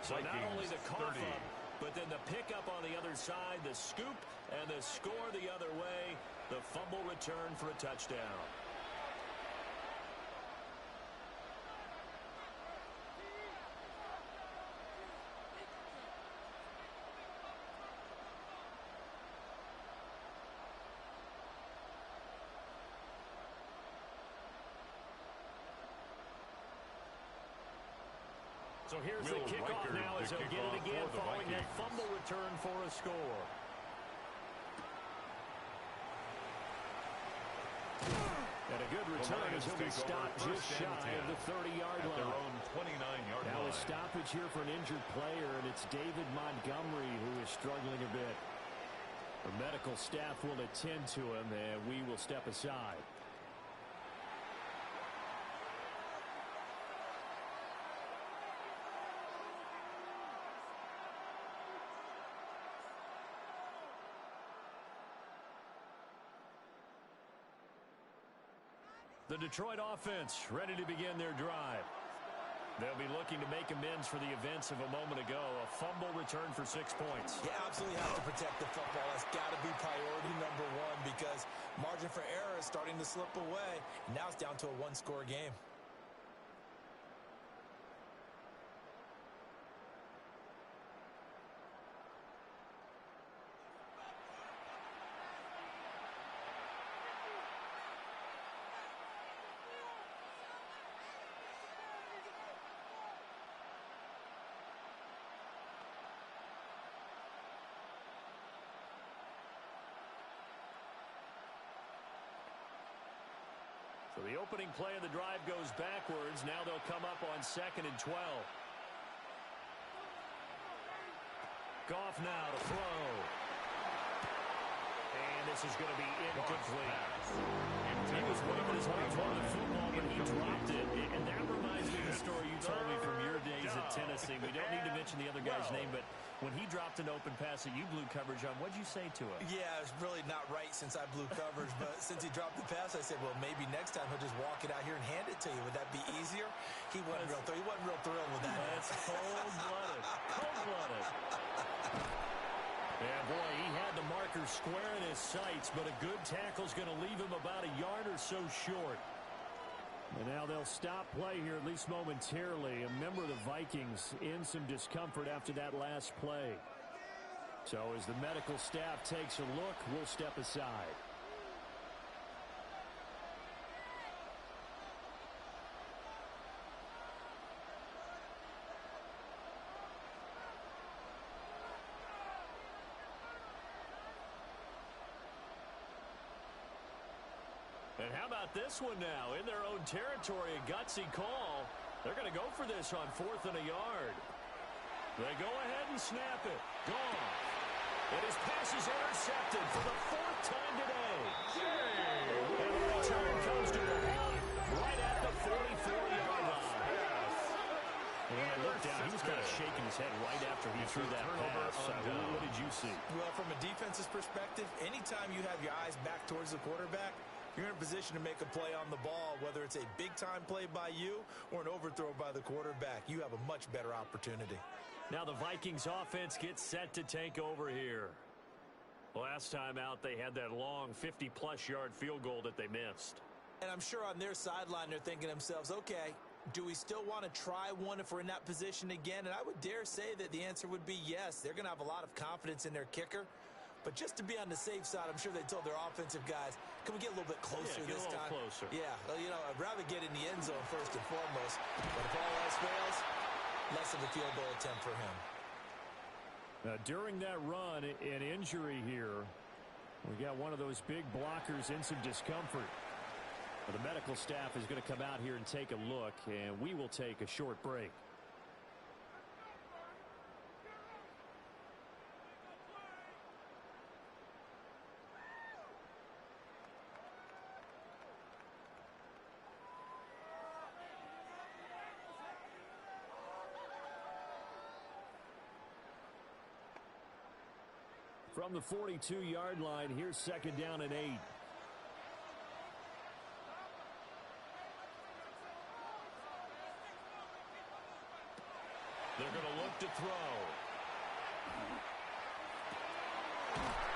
So Vikings not only the cough 30. up, but then the pickup on the other side, the scoop, and the score the other way. The fumble return for a touchdown. So here's the kickoff now as they'll get it again following that fumble return for a score. And a good return as he'll be stopped just shy of the 30-yard line. Their own 29-yard line. Now a stoppage here for an injured player, and it's David Montgomery who is struggling a bit. The medical staff will attend to him, and we will step aside. The Detroit offense ready to begin their drive. They'll be looking to make amends for the events of a moment ago. A fumble return for 6 points. You absolutely have to protect the football. That's got to be priority number one because margin for error is starting to slip away. Now it's down to a one-score game. So the opening play of the drive goes backwards. Now they'll come up on 2nd and 12. Goff now to throw. And this is going to be incomplete. He was waving his arms on the football, but he dropped it. And that reminds me of the story you told me from your days at Tennessee. We don't need to mention the other guy's name, but when he dropped an open pass that you blew coverage on, what'd you say to him? Yeah, it's really not right since I blew coverage, but since he dropped the pass, I said, well, maybe next time he'll just walk it out here and hand it to you. Would that be easier? He wasn't real thrilled with that. That's cold-blooded. Cold-blooded. Yeah, boy, he had the marker square in his sights, but a good tackle's going to leave him about a yard or so short. And now they'll stop play here, at least momentarily. A member of the Vikings in some discomfort after that last play. So as the medical staff takes a look, we'll step aside. And how about this one now? In their own territory, a gutsy call. They're going to go for this on 4th and a yard. They go ahead and snap it. Gone. And his pass is intercepted for the 4th time today. And the return comes to a halt right at the 44-yard line. And when I looked down, he was kind of shaking his head right after he threw that pass. What did you see? Well, from a defense's perspective, anytime you have your eyes back towards the quarterback, you're in a position to make a play on the ball, whether it's a big-time play by you or an overthrow by the quarterback. You have a much better opportunity. Now the Vikings offense gets set to take over here. Last time out, they had that long 50-plus yard field goal that they missed. And I'm sure on their sideline, they're thinking to themselves, okay, do we still want to try one if we're in that position again? And I would dare say that the answer would be yes. They're going to have a lot of confidence in their kicker. But just to be on the safe side, I'm sure they told their offensive guys, can we get a little bit closer this time? Closer. Yeah, well, you know, I'd rather get in the end zone first and foremost. But if all else fails, less of a field goal attempt for him. During that run, an injury here. We got one of those big blockers in some discomfort. The medical staff is going to come out here and take a look, and we will take a short break. From the 42-yard line, here's 2nd down and 8. They're going to look to throw.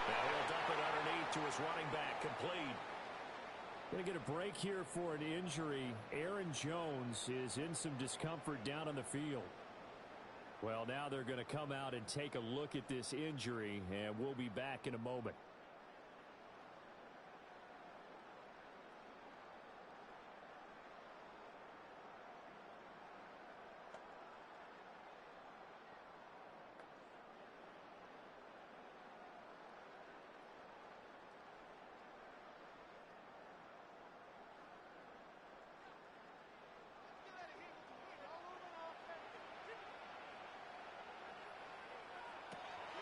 Now he'll dump it underneath to his running back, complete. Going to get a break here for an injury. Aaron Jones is in some discomfort down on the field. Well, now they're going to come out and take a look at this injury, and we'll be back in a moment.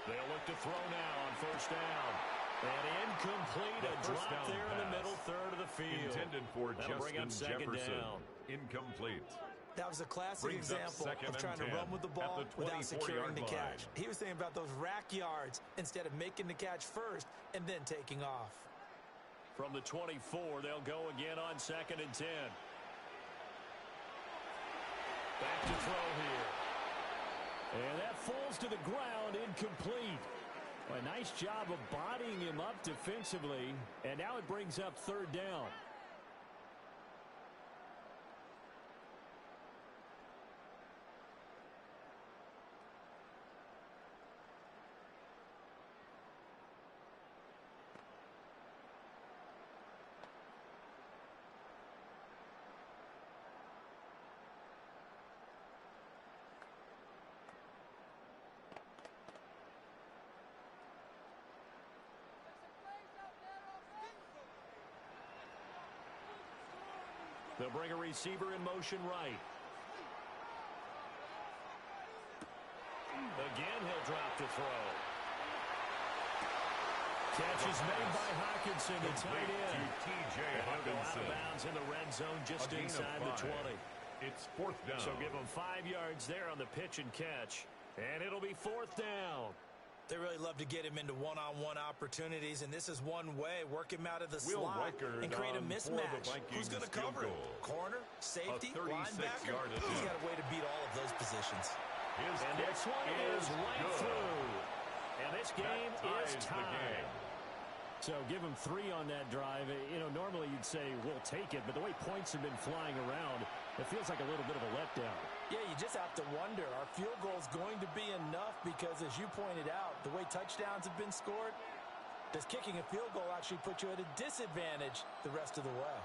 They'll look to throw now on 1st down. And incomplete, a drop there in the middle third of the field. Intended for That'll bring up Justin 2nd Jefferson. down. Incomplete. That was a classic Brings up example 2nd of trying and to 10 run with the ball at the without 24-yard securing the line. catch. He was thinking about those rack yards instead of making the catch first and then taking off. From the 24, they'll go again on 2nd and 10. Back to throw here. And that falls to the ground, incomplete. A nice job of bodying him up defensively, and now it brings up 3rd down. They'll bring a receiver in motion right. Again, he'll drop to throw. Catch is made by Hockenson, the tight end. T.J. He'll go out Hockenson. of bounds in the red zone just A gain of inside the 5. 20. It's 4th down. So give him 5 yards there on the pitch and catch. And it'll be 4th down. They really love to get him into one-on-one opportunities, and this is one way. Work him out of the Will slot Reichard and create a on for the mismatch. Vikings Who's going to field cover him? goal. Corner, safety, A 36 linebacker? yard He's attempt. got a way to beat all of those positions. His And kick this one is right good. through. And this game That is ties the tied. game. So give him 3 on that drive. You know, normally you'd say we'll take it, but the way points have been flying around, it feels like a little bit of a letdown. Yeah, you just have to wonder, are field goals going to be enough? Because as you pointed out, the way touchdowns have been scored, does kicking a field goal actually put you at a disadvantage the rest of the way?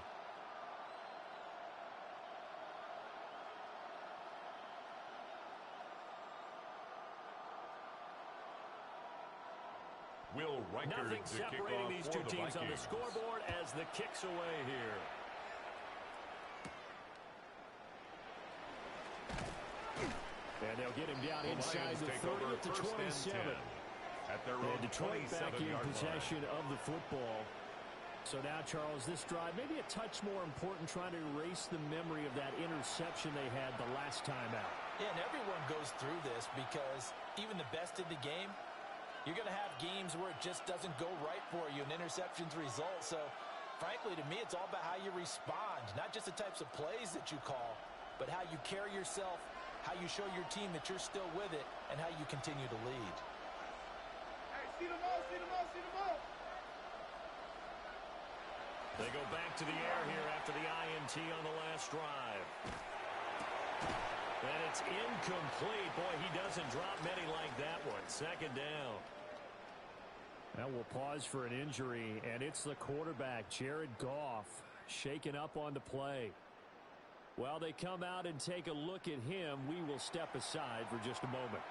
Will Reichard Nothing to kick separating off these for two the teams on the Vikings. scoreboard as the kick's away here. And they'll get him down The inside Lions the take 30 over at the 1st and 27. 10 at their own And Detroit back in 27-yard possession line. of the football. So now, Charles, this drive maybe a touch more important, trying to erase the memory of that interception they had the last time out. Yeah, and everyone goes through this because even the best in the game, you're going to have games where it just doesn't go right for you and interceptions result. So, frankly, to me, it's all about how you respond, not just the types of plays that you call, but how you carry yourself, how you show your team that you're still with it, and how you continue to lead. Hey, see the ball, see the ball, see the ball. They go back to the air here after the INT on the last drive. And it's incomplete. Boy, he doesn't drop many like that one. 2nd down. Now we'll pause for an injury, and it's the quarterback, Jared Goff, shaken up on the play. While they come out and take a look at him, we will step aside for just a moment.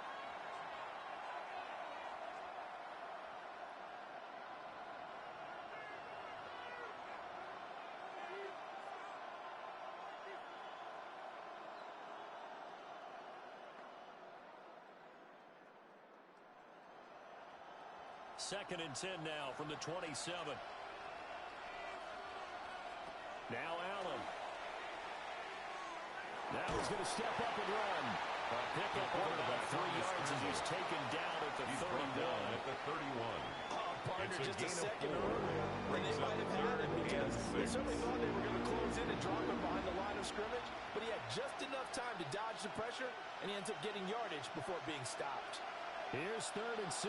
Second and 10 now from the 27. Now Allen. Now he's going to step up and run. A pickup of about 3 yards as he's taken down at the 31. Partner, just a second earlier, and they might have had him because they certainly thought they were going to close in and drop him behind the line of scrimmage, but he had just enough time to dodge the pressure, and he ends up getting yardage before being stopped. Here's 3rd and 6.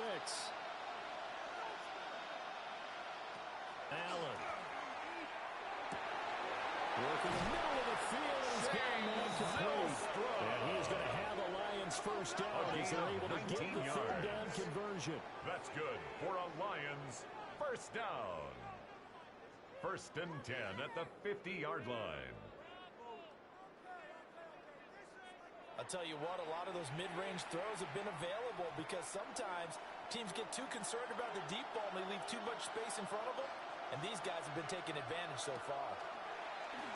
Allen. Working the middle of the field, and he's got him incomplete. And he's going to have the Lions first down as they're able to get the 3rd down conversion. That's good for a Lions first down. 1st and 10 at the 50-yard line. I'll tell you what, a lot of those mid-range throws have been available because sometimes teams get too concerned about the deep ball and they leave too much space in front of them. And these guys have been taking advantage so far.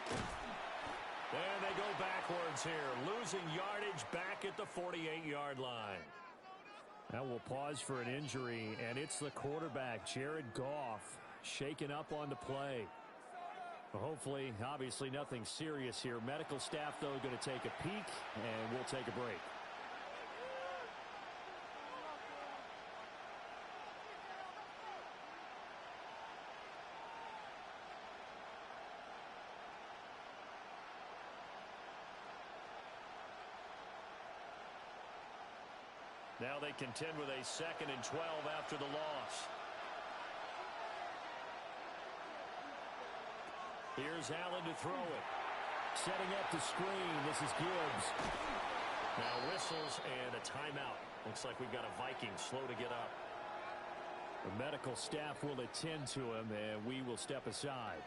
And they go backwards here, losing yardage back at the 48-yard line. Now we'll pause for an injury, and it's the quarterback, Jared Goff, shaken up on the play. Well, hopefully, obviously nothing serious here. Medical staff, though, going to take a peek, and we'll take a break. Now they contend with a 2nd and 12 after the loss. Here's Allen to throw it. Setting up the screen. This is Gibbs. Now whistles and a timeout. Looks like we've got a Vikings slow to get up. The medical staff will attend to him, and we will step aside.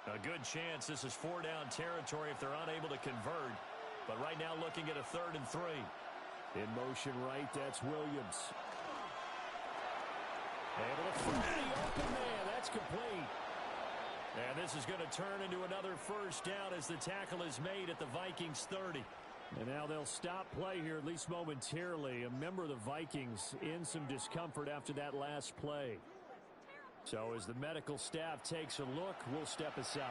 A good chance this is 4-down territory if they're unable to convert. But right now looking at a 3rd and 3. In motion right, that's Williams. Able to find the open man. That's complete. And this is going to turn into another first down as the tackle is made at the Vikings 30. And now they'll stop play here, at least momentarily. A member of the Vikings in some discomfort after that last play. So as the medical staff takes a look, we'll step aside.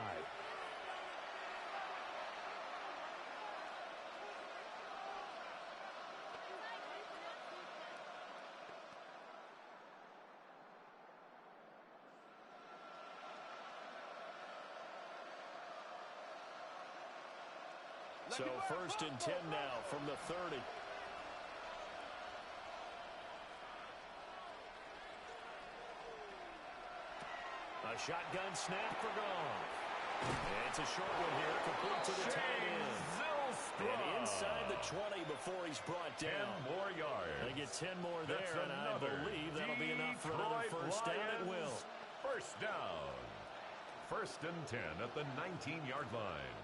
So 1st and 10 now from the 30. A shotgun snap for Goff. It's a short one here, complete to the tight end. And inside the 20 before he's brought down. 10 more yards. They get 10 more there, and I believe that'll be enough for another first down. It will. First down. 1st and 10 at the 19-yard line.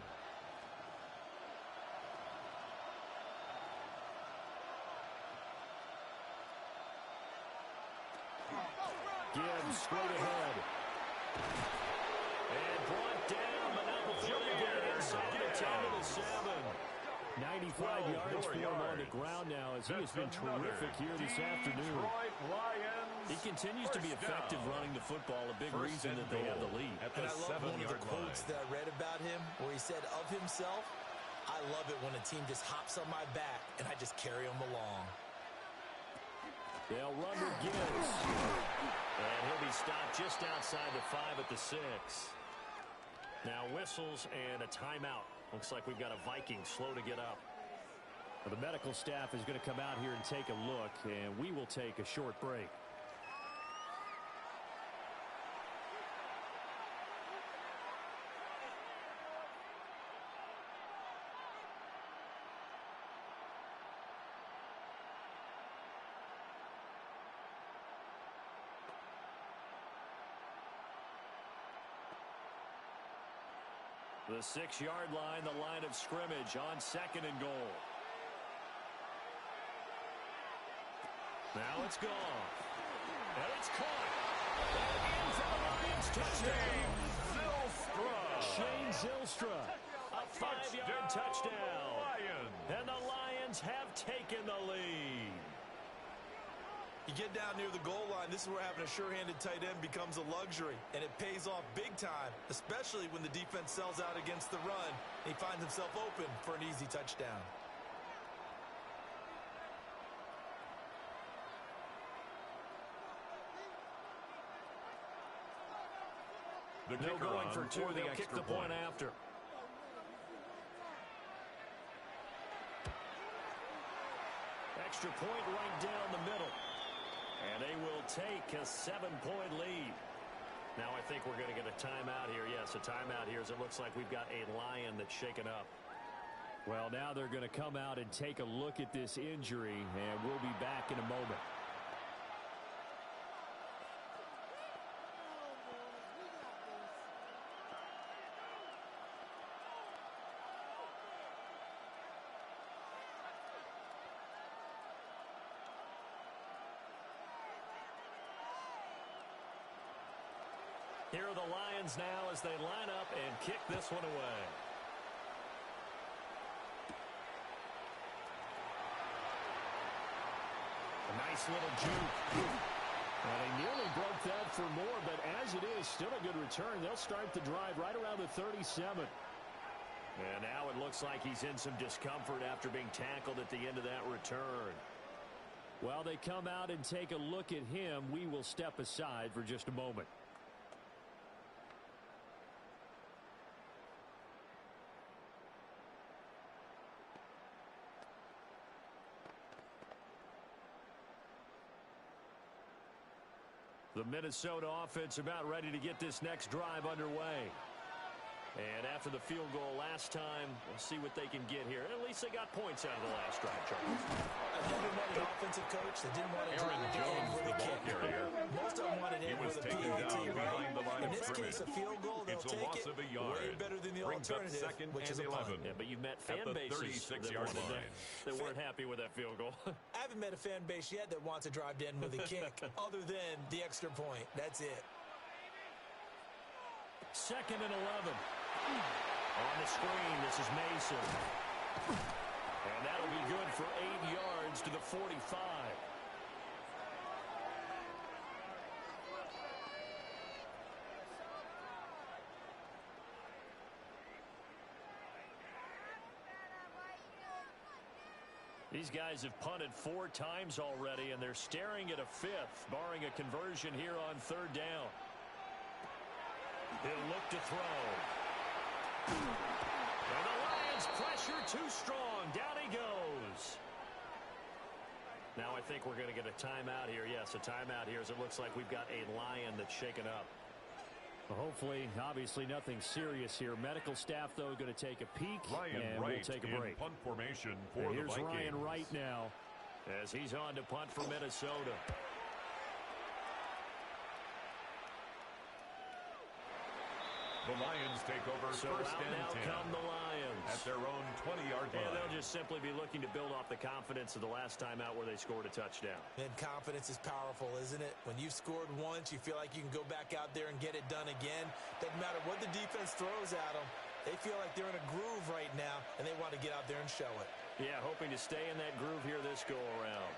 Gibbs straight ahead. And brought down, but not before they get it inside the 10 to the 7. 95 yards for him on the ground now as he has been terrific here this afternoon. He continues to be effective running the football, a big reason that they have the lead. And I love one of the quotes that I read about him where he said of himself, "I love it when a team just hops on my back and I just carry them along." They'll run with Gibbs. And he'll be stopped just outside the 5 at the 6. Now whistles and a timeout. Looks like we've got a Vikings slow to get up. Well, the medical staff is going to come out here and take a look, and we will take a short break. The 6-yard line, the line of scrimmage on 2nd and goal. Now it's gone. And it's caught. And in for the Lions touchdown. Shane Zylstra. A 5-yard touchdown. Lions. And the Lions have taken the lead. You get down near the goal line, this is where having a sure-handed tight end becomes a luxury, and it pays off big time, especially when the defense sells out against the run, and he finds himself open for an easy touchdown. They're going for two. They'll kick the point after. Extra point right down the middle. And they will take a 7-point lead. Now I think we're going to get a timeout here. Yes, a timeout here as it looks like we've got a Lion that's shaken up. Well, now they're going to come out and take a look at this injury, and we'll be back in a moment. Here are the Lions now as they line up and kick this one away. A nice little juke. Well, they nearly broke that for more, but as it is, still a good return. They'll start the drive right around the 37. And now it looks like he's in some discomfort after being tackled at the end of that return. While they come out and take a look at him, we will step aside for just a moment. The Minnesota offense about ready to get this next drive underway. And after the field goal last time, we'll see what they can get here. At least they got points out of the last drive, Charles. I've never met an offensive coach that didn't want to drive Jones, with the a ball kick. carrier. Most of them wanted He in was with a taken PAT, down right? behind the line In of this scrimmage. case, a field goal, they'll It's a take loss it of a yard. way better than the Brings up alternative, 2nd which is and a punt. 11. Yeah, but you've met fan At the bases 36-yard line. that weren't happy with that field goal. I haven't met a fan base yet that wants to drive in with a kick other than the extra point. That's it. 2nd and 11. On the screen, this is Mason. And that'll be good for 8 yards to the 45. These guys have punted 4 times already, and they're staring at a 5th, barring a conversion here on 3rd down. He'll look to throw. And the Lions pressure too strong. Down he goes. Now I think we're going to get a timeout here. Yes, a timeout here as it looks like we've got a Lion that's shaken up. Well, hopefully, obviously nothing serious here. Medical staff, though, going to take a peek, and Wright we'll take a break. In punt formation for the Here's Vikings. Ryan Wright now as he's on to punt for Minnesota. The Lions take over So 1st out and now 10 come the Lions. at their own 20-yard line. And they'll just simply be looking to build off the confidence of the last time out where they scored a touchdown. And confidence is powerful, isn't it? When you've scored once, you feel like you can go back out there and get it done again. Doesn't matter what the defense throws at them. They feel like they're in a groove right now, and they want to get out there and show it. Yeah, hoping to stay in that groove here this go-around.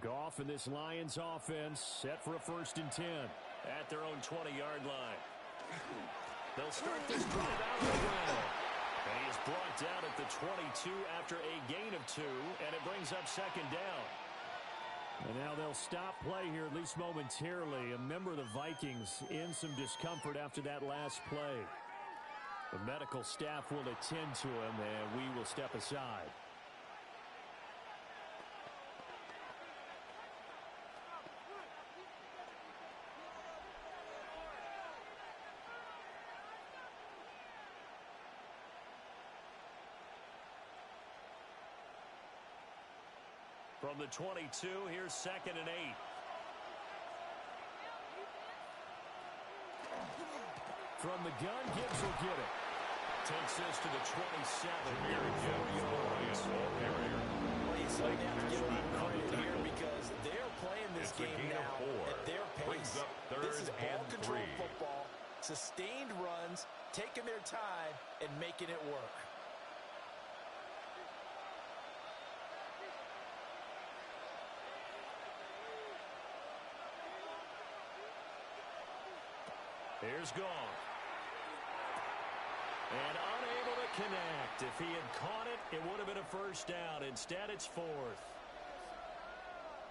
Goff and this Lions offense set for a 1st and 10 at their own 20-yard line. They'll start this drive out of the ground. And he is brought down at the 22 after a gain of 2, and it brings up 2nd down. And now they'll stop play here, at least momentarily. A member of the Vikings in some discomfort after that last play. The medical staff will attend to him, and we will step aside. From the 22, here's 2nd and 8. From the gun, Gibbs will get it. Takes this to the 27. Well, you slow down to give them credit here because they're playing this game now at their pace. This is ball control football, sustained runs, taking their time, and making it work. Here's Gong. And unable to connect. If he had caught it, it would have been a first down. Instead, it's 4th.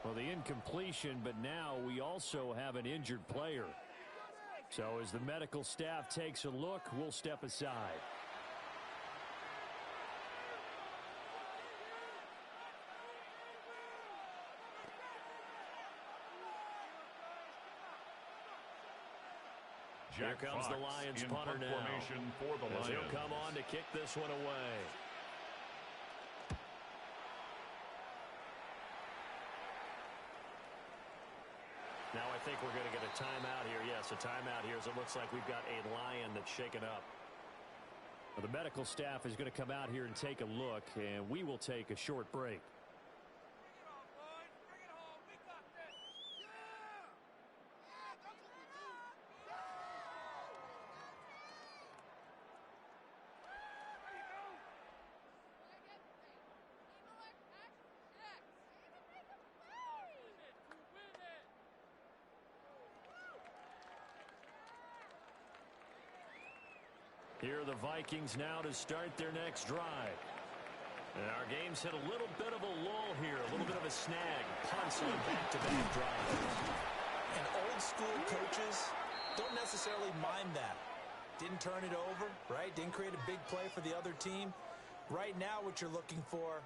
Well, the incompletion, but now we also have an injured player. So as the medical staff takes a look, we'll step aside. Here comes the Lions punter now. For the Lions. He'll come on to kick this one away. Now I think we're going to get a timeout here. Yes, a timeout here as it looks like we've got a Lion that's shaken up. Well, the medical staff is going to come out here and take a look, and we will take a short break. Here are the Vikings now to start their next drive. And our game's hit a little bit of a lull here, a little bit of a snag. Punts on back-to-back drives. And old-school coaches don't necessarily mind that. Didn't turn it over, right? Didn't create a big play for the other team. Right now what you're looking for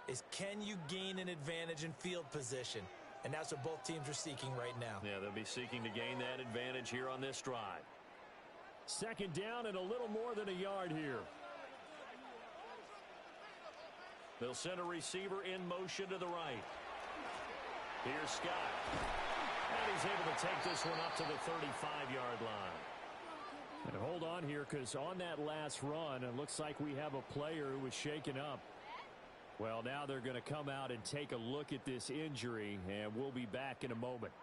is can you gain an advantage in field position? And that's what both teams are seeking right now. Yeah, they'll be seeking to gain that advantage here on this drive. 2nd down and a little more than a yard here. They'll send a receiver in motion to the right. Here's Scott. And he's able to take this one up to the 35-yard line. And hold on here because on that last run, it looks like we have a player who was shaken up. Well, now they're going to come out and take a look at this injury, and we'll be back in a moment.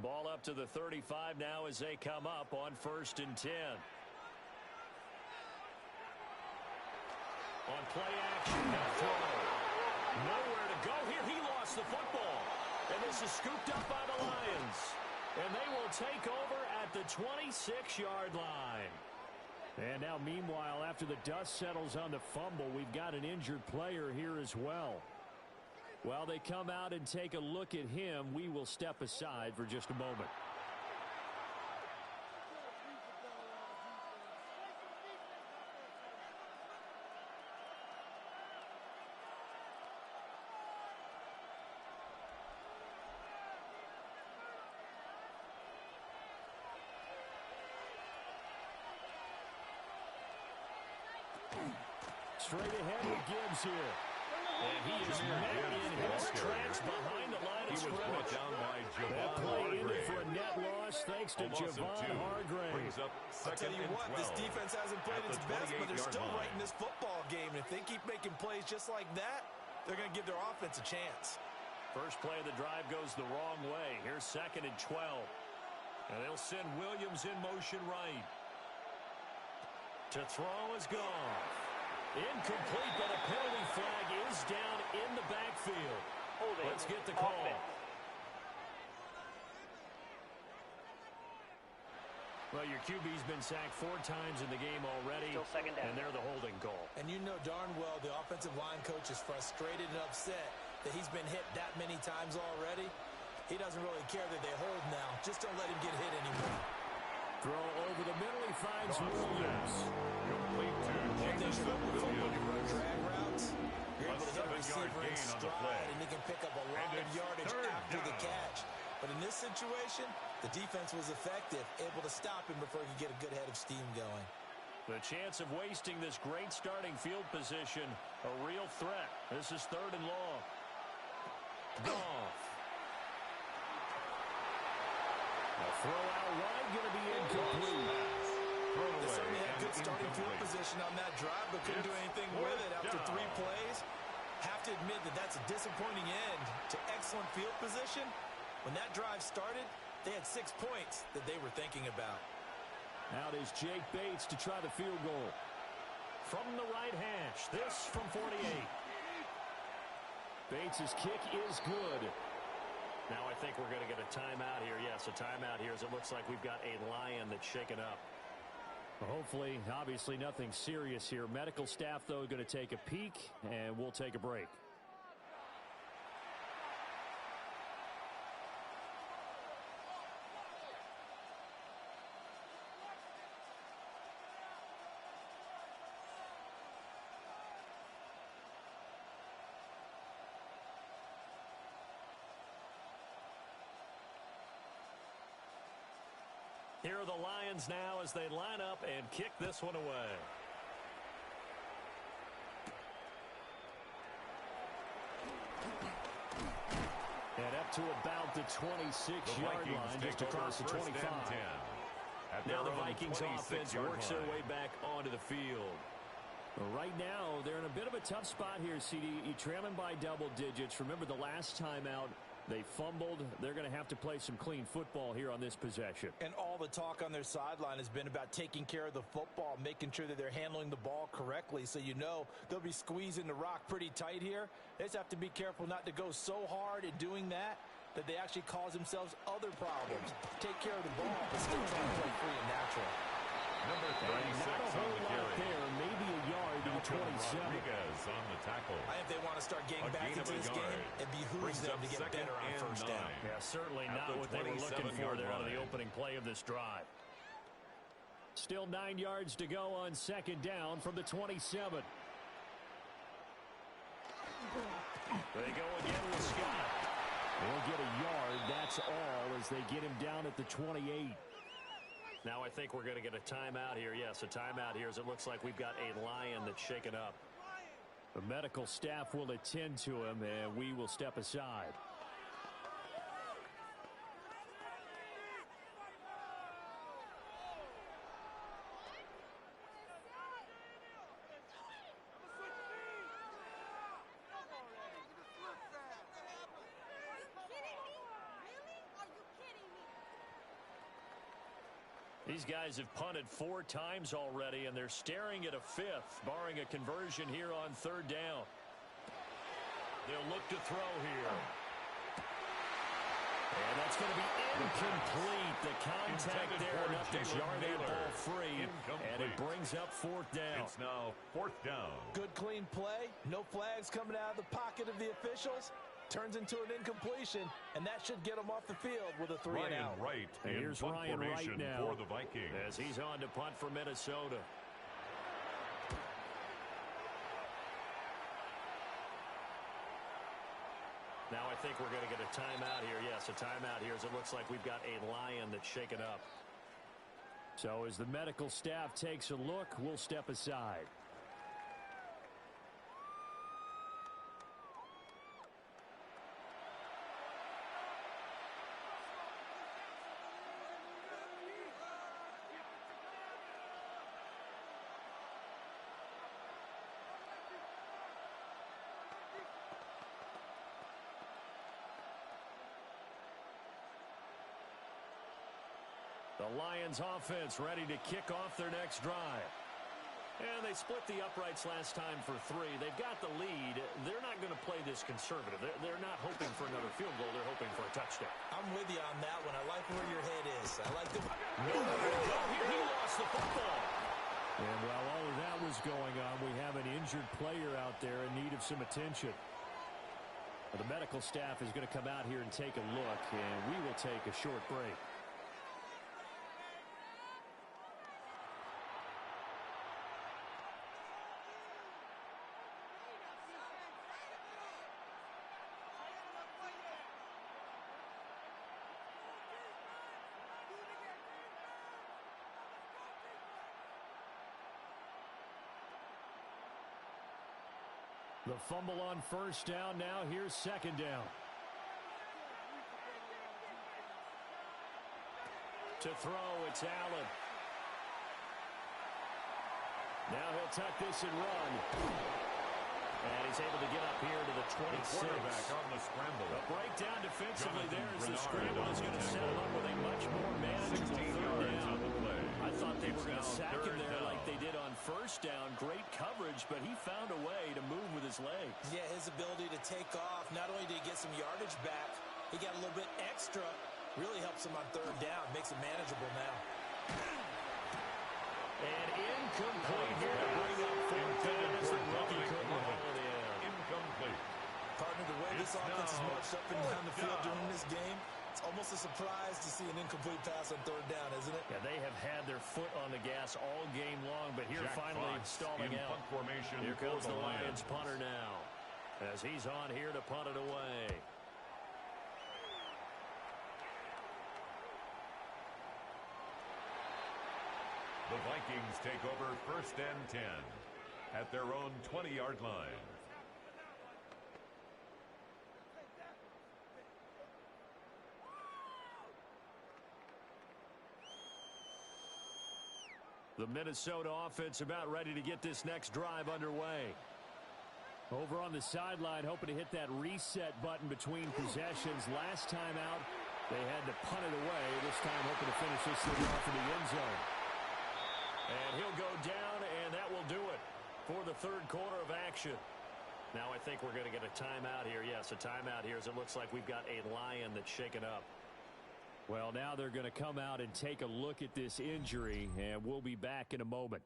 Ball up to the 35 now as they come up on 1st and 10. On play action, now throw. Nowhere to go here. He lost the football. And this is scooped up by the Lions. And they will take over at the 26-yard line. And now, meanwhile, after the dust settles on the fumble, we've got an injured player here as well. While they come out and take a look at him, we will step aside for just a moment. Straight ahead with Gibbs here. And he is met in his tracks behind the line of scrimmage. That play ended for a net loss thanks to Javon Hargrave. I'll tell you what, this defense hasn't played its best, but they're still right in this football game. And if they keep making plays just like that, they're going to give their offense a chance. First play of the drive goes the wrong way. Here's 2nd and 12. And they'll send Williams in motion right. To throw is gone. Incomplete, but a penalty flag is down in the backfield. Let's get the call. Well, your QB's been sacked 4 times in the game already. Still second down. And they're the holding call. And you know darn well the offensive line coach is frustrated and upset that he's been hit that many times already. He doesn't really care that they hold now. Just don't let him get hit anymore. Throw over the middle. He finds Williams. Complete to Jameson Williams. Drag routes. You're able to hit a 7-yard receiver in gain on the play. stride, and he can pick up a lot of yardage after the catch. But in this situation, the defense was effective, able to stop him before he could get a good head of steam going. The chance of wasting this great starting field position, a real threat. This is 3rd and long. Goff. A throw out wide, going to be incomplete. They certainly had good starting field position on that drive, but couldn't do anything with it after 3 plays. Have to admit that that's a disappointing end to excellent field position. When that drive started, they had 6 points that they were thinking about. Out is Jake Bates to try the field goal. From the right hash, this from 48. Bates' kick is good. Now I think we're going to get a timeout here. Yes, a timeout here as it looks like we've got a Lion that's shaken up. Hopefully, obviously nothing serious here. Medical staff, though, going to take a peek, and we'll take a break. Here are the Lions now as they line up and kick this one away. And up to about the 26-yard line, just across the 25. Now the Vikings offense works their way back onto the field. Right now, they're in a bit of a tough spot here, CD. You're trailing by double digits. Remember the last time out, they fumbled. They're going to have to play some clean football here on this possession. And all the talk on their sideline has been about taking care of the football, making sure that they're handling the ball correctly. So you know they'll be squeezing the rock pretty tight here. They just have to be careful not to go so hard in doing that that they actually cause themselves other problems. Take care of the ball, but still try to play free and natural. Number 36 not a whole on the lot carry. there, maybe a yard to the 27. Rodriguez on the tackle. I think they want to start getting back into this game. It behooves them to get better on first down. Yeah, certainly not what they were looking for there on the opening play of this drive. Still 9 yards to go on 2nd down from the 27. They go again with Scott. They'll get a yard, that's all, as they get him down at the 28. Now I think we're going to get a timeout here. Yes, a timeout here as it looks like we've got a Lion that's shaken up. The medical staff will attend to him, and we will step aside. These guys have punted 4 times already, and they're staring at a 5th, barring a conversion here on 3rd down. They'll look to throw here. And that's going to be incomplete. The contact there enough to jar that ball free, and it brings up 4th down. It's now 4th down. Good, clean play. No flags coming out of the pocket of the officials. Turns into an incompletion, and that should get them off the field with a 3 and out. Wright in here's punt Ryan Wright formation now for the Vikings. as he's on to punt for Minnesota. Now I think we're going to get a timeout here. Yes, a timeout here as it looks like we've got a Lion that's shaken up. So as the medical staff takes a look, we'll step aside. The Lions offense ready to kick off their next drive. And they split the uprights last time for 3. They've got the lead. They're not going to play this conservative. They're not hoping for another field goal. They're hoping for a touchdown. I'm with you on that one. I like where your head is. I like the... Nowhere to go. going on. We have an injured player out there in need of some attention. The medical staff is going to come out here and take a look, and we will take a short break. The fumble on first down. Now here's second down. To throw, it's Allen. Now he'll tuck this and run. And he's able to get up here to the 26. Quarterback on the scramble. A breakdown defensively there as the scramble is going to set him up with a much more manageable third down. I thought they were going to sack him there like they did on first down. Great coverage, but he found a way to move with his legs. Yeah, his ability to take off, not only did he get some yardage back, he got a little bit extra. Really helps him on third down, makes it manageable now. And incomplete here to bring up fourth down as the rookie couldn't hold it in. Incomplete. Partner, the way this offense is marched up and down the field during this game, it's almost a surprise to see an incomplete pass on third down, isn't it? Yeah, they have had their foot on the gas all game long, but here Jack finally Fox stalling in out. punt formation. Here comes the Lions Lions punter now, as he's on here to punt it away. The Vikings take over first and 10 at their own 20-yard line. The Minnesota offense about ready to get this next drive underway. Over on the sideline, hoping to hit that reset button between possessions. Last time out, they had to punt it away. This time hoping to finish this thing off in the end zone. And he'll go down, and that will do it for the third quarter of action. Now I think we're going to get a timeout here. Yes, a timeout here as it looks like we've got a Lion that's shaken up. Well, now they're going to come out and take a look at this injury, and we'll be back in a moment.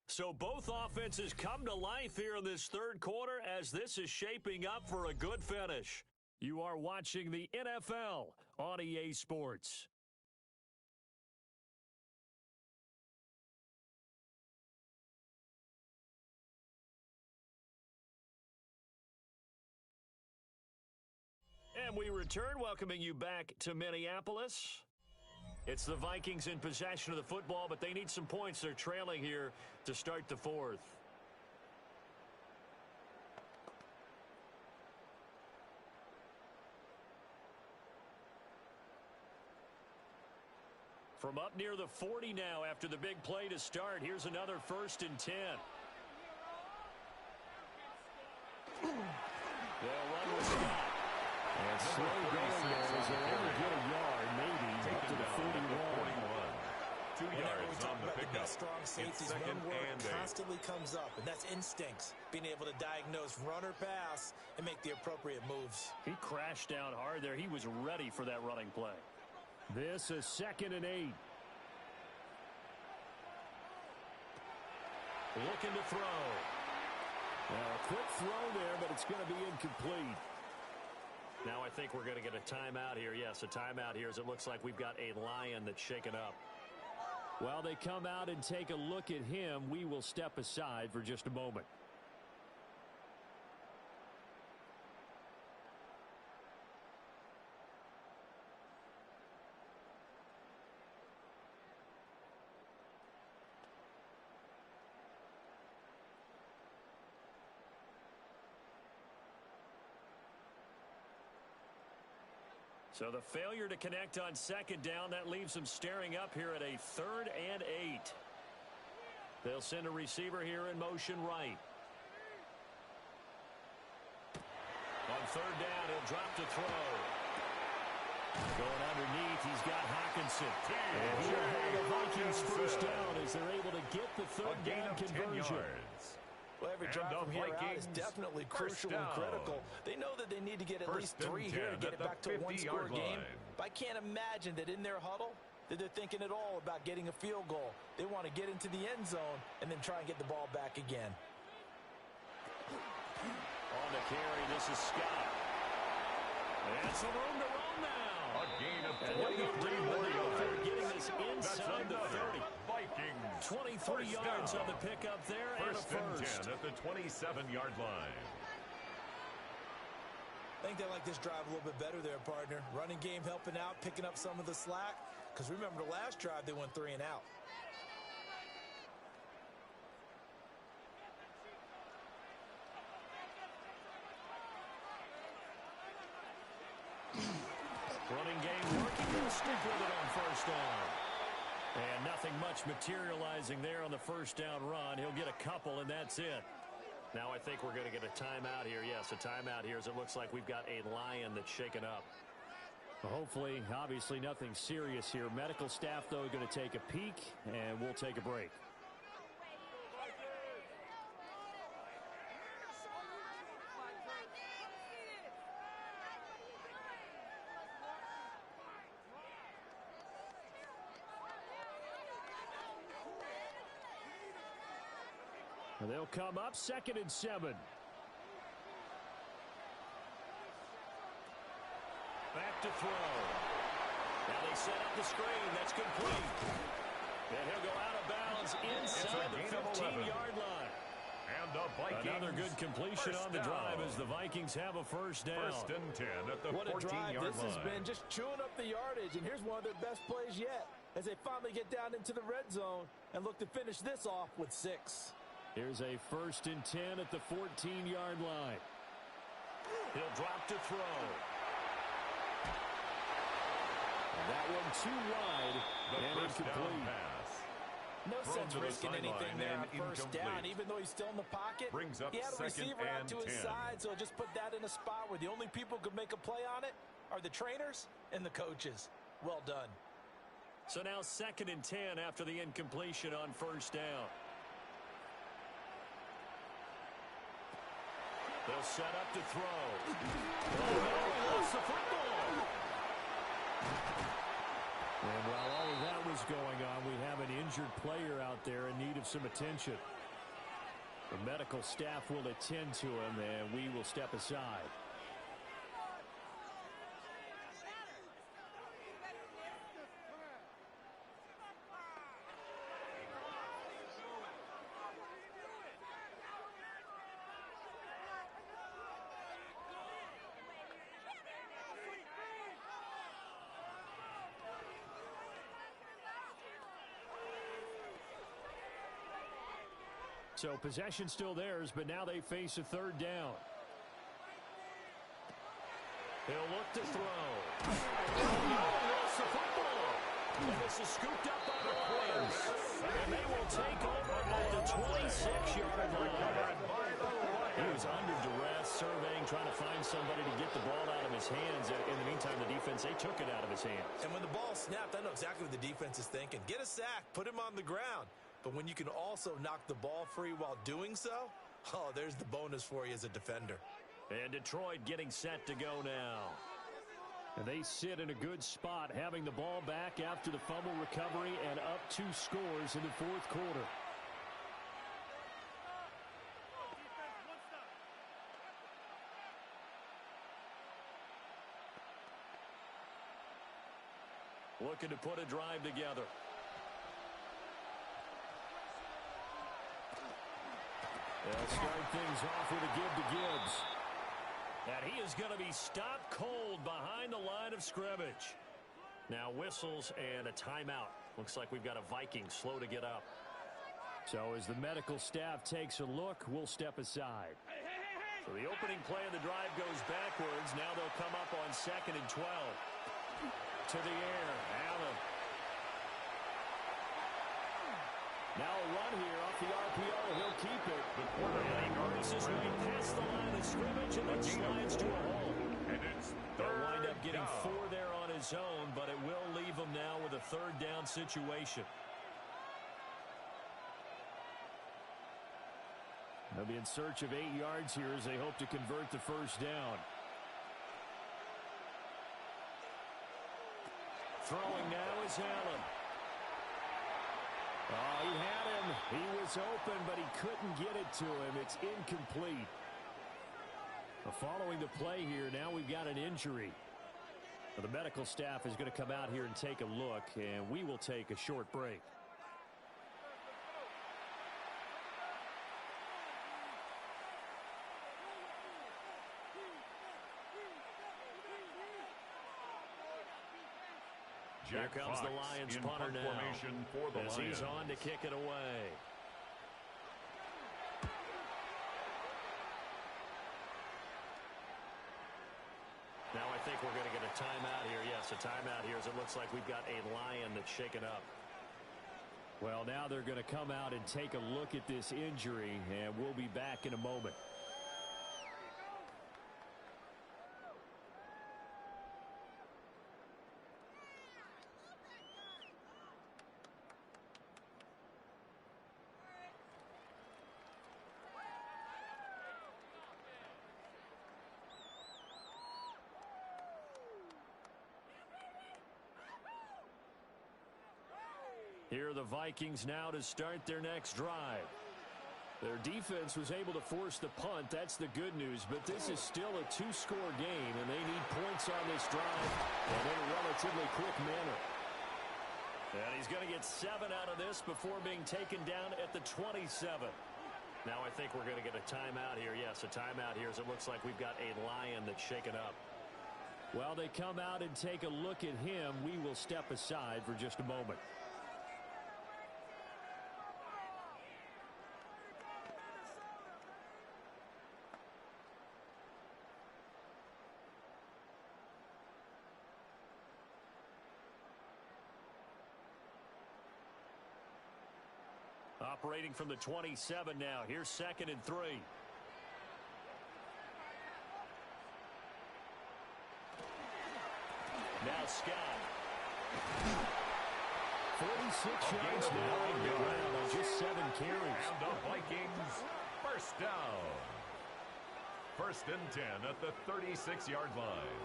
So both offenses come to life here in this third quarter as this is shaping up for a good finish. You are watching the NFL on EA Sports. And we return, welcoming you back to Minneapolis. It's the Vikings in possession of the football, but they need some points. They're trailing here to start the fourth. From up near the 40 now after the big play to start. Here's another 1st and 10. They'll run with Scott. And slow going there as they'll only get a yard, maybe, up to the 41. 2 yards we talk on the about pickup. the best strong safeties. One word constantly comes up, and that's instincts. Being able to diagnose run or pass and make the appropriate moves. He crashed down hard there. He was ready for that running play. This is 2nd and 8. Looking to throw. Now a quick throw there, but it's going to be incomplete. Now I think we're going to get a timeout here. Yes, a timeout here as it looks like we've got a Lion that's shaken up. While they come out and take a look at him, we will step aside for just a moment. So the failure to connect on 2nd down, that leaves them staring up here at a 3rd and 8. They'll send a receiver here in motion right. On 3rd down, he'll drop to throw. Going underneath, he's got Hawkinson. And he'll have the Vikings 1st down as they're able to get the 3rd down conversion. Well, every drive from here out is definitely crucial and critical. They know that they need to get at least 3 here to get it back to a one-score game. But I can't imagine that in their huddle, that they're thinking at all about getting a field goal. They want to get into the end zone and then try and get the ball back again. On the carry, this is Scott. And some room to run now. A gain of 23 more yards. Getting this inside the 30. Vikings. 23 yards on the pickup there, and a First and first. 10 at the 27-yard line. I think they like this drive a little bit better there, partner. Running game helping out, picking up some of the slack. Because remember, the last drive, they went 3 and out. Running game working. He'll stick with it on first down. And nothing much materializing there on the first down run. He'll get a couple, and that's it. Now I think we're going to get a timeout here. Yes, a timeout here as it looks like we've got a Lion that's shaken up. Hopefully, obviously nothing serious here. Medical staff, though, going to take a peek, and we'll take a break. And they'll come up 2nd and 7. Back to throw. Now they set up the screen. That's complete. And he'll go out of bounds inside the 15-yard line. And the Vikings. Another good completion on the drive as the Vikings have a first down. First and 10 at the 14-yard line. What a drive this has been, just chewing up the yardage. And here's one of their best plays yet as they finally get down into the red zone and look to finish this off with 6. Here's a 1st and 10 at the 14-yard line. He'll drop to throw. And that one too wide and incomplete. No sense risking anything there on first down, even though he's still in the pocket. Brings up he had a receiver out to his 2nd and 10. side, so just put that in a spot where the only people who could make a play on it are the trainers and the coaches. Well done. So now 2nd and 10 after the incompletion on first down. They'll set up to throw. Oh, no, he lost the football. And while all of that was going on, we have an injured player out there in need of some attention. The medical staff will attend to him, and we will step aside. So possession still theirs, but now they face a 3rd down. He'll look to throw. Lost the football. And this is scooped up by the Lions. And they will take over at the 26-yard line. He was under duress, surveying, trying to find somebody to get the ball out of his hands. In the meantime, the defense, they took it out of his hands. And when the ball snapped, I know exactly what the defense is thinking. Get a sack, put him on the ground. But when you can also knock the ball free while doing so, oh, there's the bonus for you as a defender. And Detroit getting set to go now. And they sit in a good spot, having the ball back after the fumble recovery and up 2 scores in the 4th quarter. Looking to put a drive together. They'll start things off with a give to Gibbs. And he is going to be stopped cold behind the line of scrimmage. Now whistles and a timeout. Looks like we've got a Viking slow to get up. So as the medical staff takes a look, we'll step aside. So the opening play of the drive goes backwards. Now they'll come up on 2nd and 12. To the air. Allen. Now a run here off the RPO. He'll keep it. And he works his way past the line of scrimmage and then slides to a hole. And it's They'll wind up getting down. 4 there on his own, but it will leave him now with a 3rd down situation. They'll be in search of 8 yards here as they hope to convert the first down. Throwing now is Allen. Oh, he had him. He was open, but he couldn't get it to him. It's incomplete. Following the play here, now we've got an injury. The medical staff is going to come out here and take a look, and we will take a short break. Here comes the Lions punter now as he's on to kick it away. Now I think we're going to get a timeout here. Yes, a timeout here as it looks like we've got a Lion that's shaken up. Well, now they're going to come out and take a look at this injury, and we'll be back in a moment. Here are the Vikings now to start their next drive. Their defense was able to force the punt. That's the good news. But this is still a two-score game, and they need points on this drive and in a relatively quick manner. And he's going to get 7 out of this before being taken down at the 27. Now I think we're going to get a timeout here. Yes, a timeout here as it looks like we've got a Lion that's shaken up. While they come out and take a look at him, we will step aside for just a moment. Operating from the 27 now. Here's 2nd and 3. Now Scott. 46 yards now on the ground on just 7 carries. And the Vikings first down. 1st and 10 at the 36-yard line.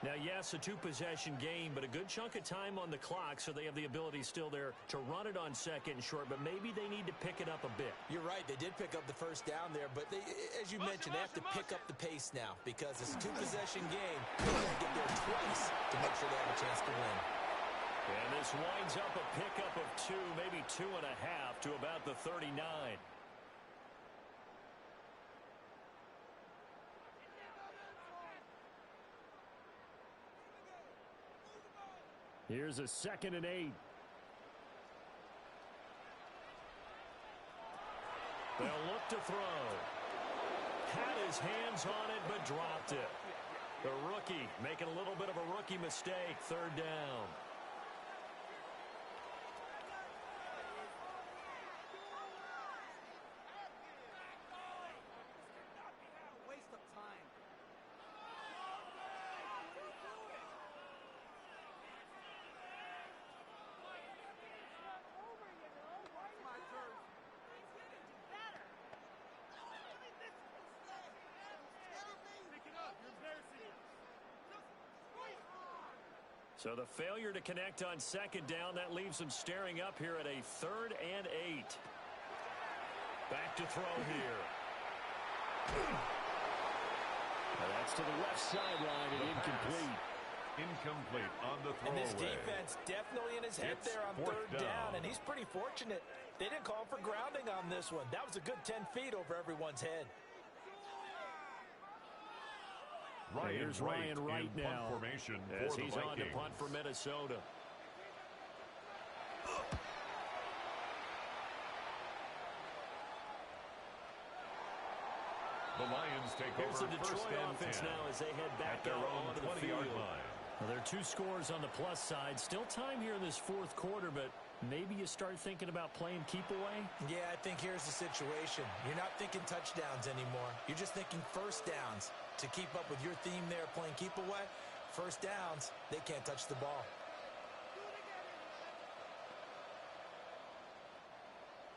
Now, yes, a two-possession game, but a good chunk of time on the clock, so they have the ability still there to run it on 2nd and short, but maybe they need to pick it up a bit. You're right. They did pick up the first down there, but they, as you mentioned, they have to pick up the pace now because it's a two-possession game. They have to get there twice to make sure they have a chance to win. And this winds up a pickup of 2, maybe 2.5 to about the 39. Here's a 2nd and 8. They'll look to throw. Had his hands on it, but dropped it. The rookie making a little bit of a rookie mistake. 3rd down. So the failure to connect on 2nd down, that leaves them staring up here at a 3rd and 8. Back to throw here. Well, that's to the left sideline and incomplete. Incomplete on the throwaway. And this defense definitely in his head there on 3rd down, and he's pretty fortunate. They didn't call for grounding on this one. That was a good 10 feet over everyone's head. Here's Ryan Wright now formation as for he's the on to Vikings. punt for Minnesota. The Lions take Here's over the Detroit 1st and offense 10 now as they head back at their out own onto the 20-yard field. line. Well, there are 2 scores on the plus side. Still time here in this 4th quarter, but maybe you start thinking about playing keep away? Yeah, I think here's the situation. You're not thinking touchdowns anymore. You're just thinking 1st downs. To keep up with your theme there, playing keep away, 1st downs, they can't touch the ball.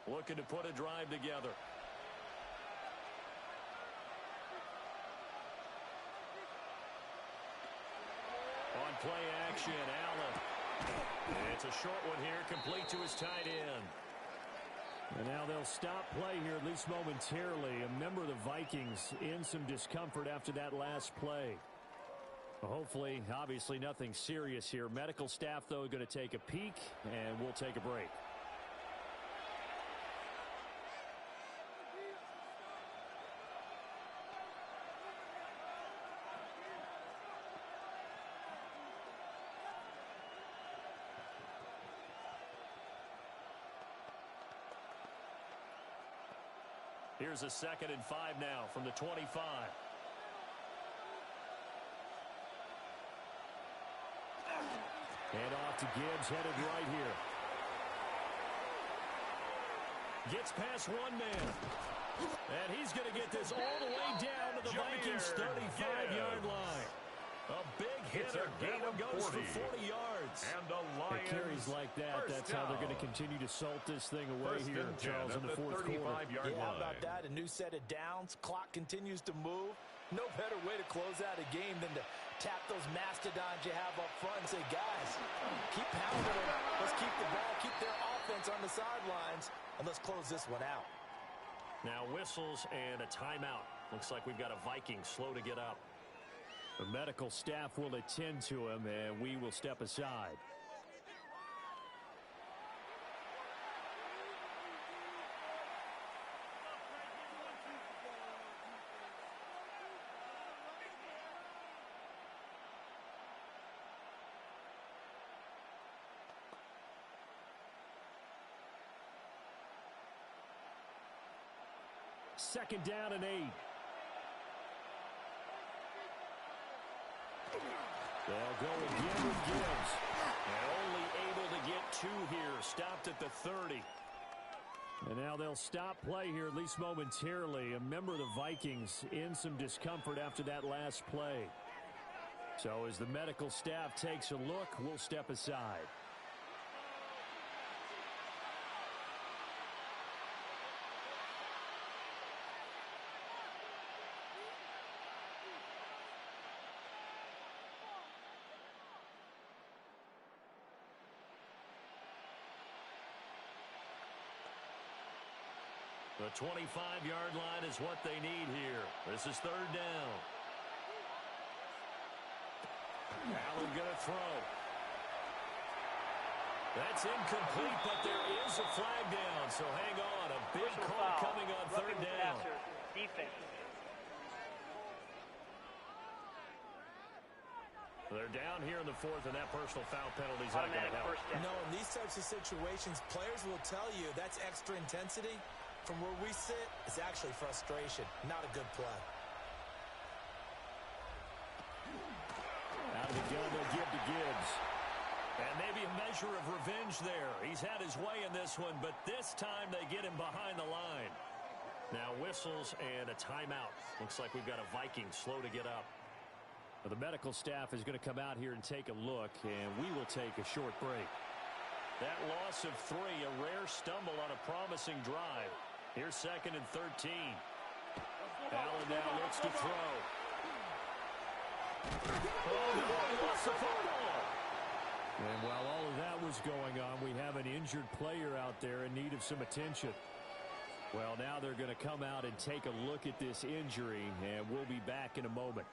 Looking to put a drive together. On play action. Allen. It's a short one here, complete to his tight end. And now they'll stop play here, at least momentarily. A member of the Vikings in some discomfort after that last play. Well, hopefully, obviously, nothing serious here. Medical staff, though, going to take a peek, and we'll take a break. Here's a 2nd and 5 now from the 25. And off to Gibbs, headed right here. Gets past one man. And he's going to get this all the way down to the Vikings' 35-yard line. A big hitter. That one goes for 40 yards. And the Lions, carries like that, that's how they're going to continue to salt this thing away here, Charles, in the fourth quarter. How about that? A new set of downs. Clock continues to move. No better way to close out a game than to tap those mastodons you have up front and say, guys, keep pounding them. Let's keep the ball, keep their offense on the sidelines, and let's close this one out. Now whistles and a timeout. Looks like we've got a Viking slow to get up. The medical staff will attend to him, and we will step aside. Second down and 8. They'll go again with Gibbs. And only able to get 2 here. Stopped at the 30. And now they'll stop play here, at least momentarily. A member of the Vikings in some discomfort after that last play. So as the medical staff takes a look, we'll step aside. The 25-yard line is what they need here. This is 3rd down. Allen going to throw. That's incomplete, but there is a flag down. So hang on. A big call coming on 3rd down. Defense. They're down here in the 4th, and that personal foul penalty is not going to help. No, in these types of situations, players will tell you that's extra intensity. From where we sit, it's actually frustration. Not a good play. Out of the gun, they'll give to Gibbs. And maybe a measure of revenge there. He's had his way in this one, but this time they get him behind the line. Now whistles and a timeout. Looks like we've got a Viking slow to get up. The medical staff is going to come out here and take a look, and we will take a short break. That loss of 3, a rare stumble on a promising drive. Here's 2nd and 13. Allen now looks to throw. Oh, he lost the football. And while all of that was going on, we have an injured player out there in need of some attention. Well, now they're going to come out and take a look at this injury, and we'll be back in a moment.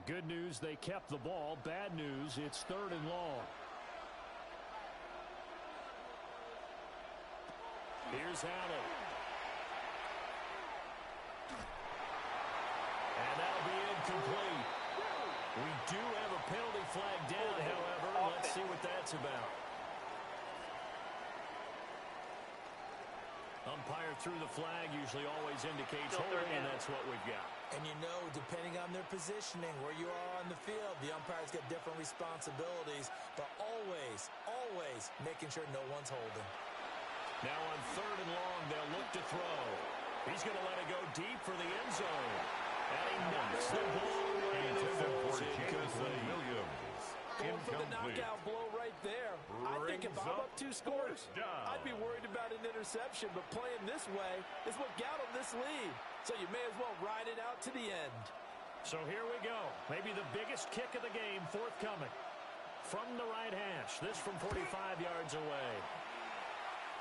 Good news, they kept the ball. Bad news, it's 3rd and long. Here's Allen. And that'll be incomplete. We do have a penalty flag down, however. Let's see what that's about. Umpire threw the flag, usually always indicates holding, and that's what we've got. And you know, depending on their positioning, where you are on the field, the umpires get different responsibilities, but always, always making sure no one's holding. Now on 3rd and long, they'll look to throw. He's going to let it go deep for the end zone. And he knocks the ball right in for incomplete. Going for the knockout blow right there. I think if I'm up 2 scores, I'd be worried about an interception, but playing this way is what got him this lead. So you may as well ride it out to the end. So here we go. Maybe the biggest kick of the game forthcoming. From the right hash. This from 45 yards away.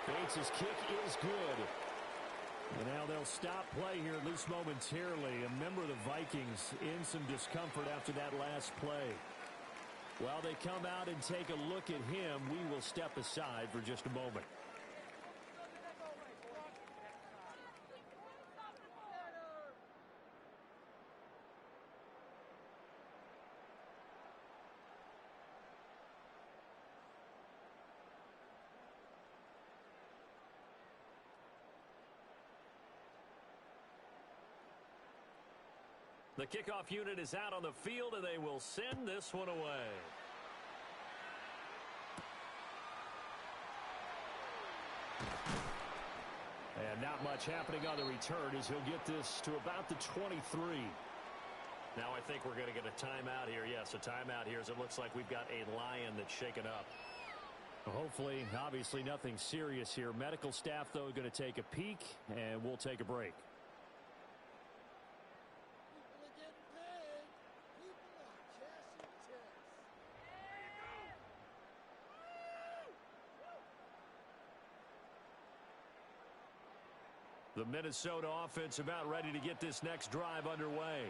Bates' kick is good. And now they'll stop play here, at least momentarily. A member of the Vikings in some discomfort after that last play. While they come out and take a look at him, we will step aside for just a moment. The kickoff unit is out on the field, and they will send this one away. And not much happening on the return as he'll get this to about the 23. Now I think we're going to get a timeout here. Yes, a timeout here as it looks like we've got a Lion that's shaken up. Hopefully, obviously nothing serious here. Medical staff, though, going to take a peek, and we'll take a break. The Minnesota offense about ready to get this next drive underway.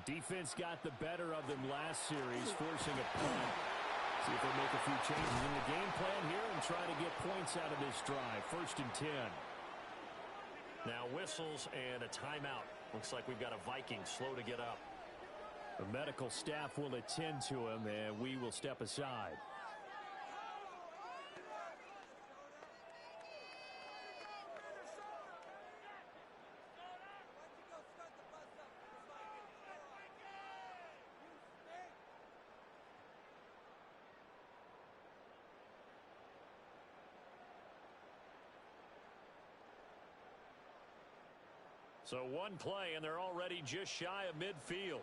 Defense got the better of them last series, forcing a punt. See if they make a few changes in the game plan here and try to get points out of this drive. 1st and 10. Now whistles and a timeout. Looks like we've got a Viking slow to get up. The medical staff will attend to him, and we will step aside. So one play, and they're already just shy of midfield.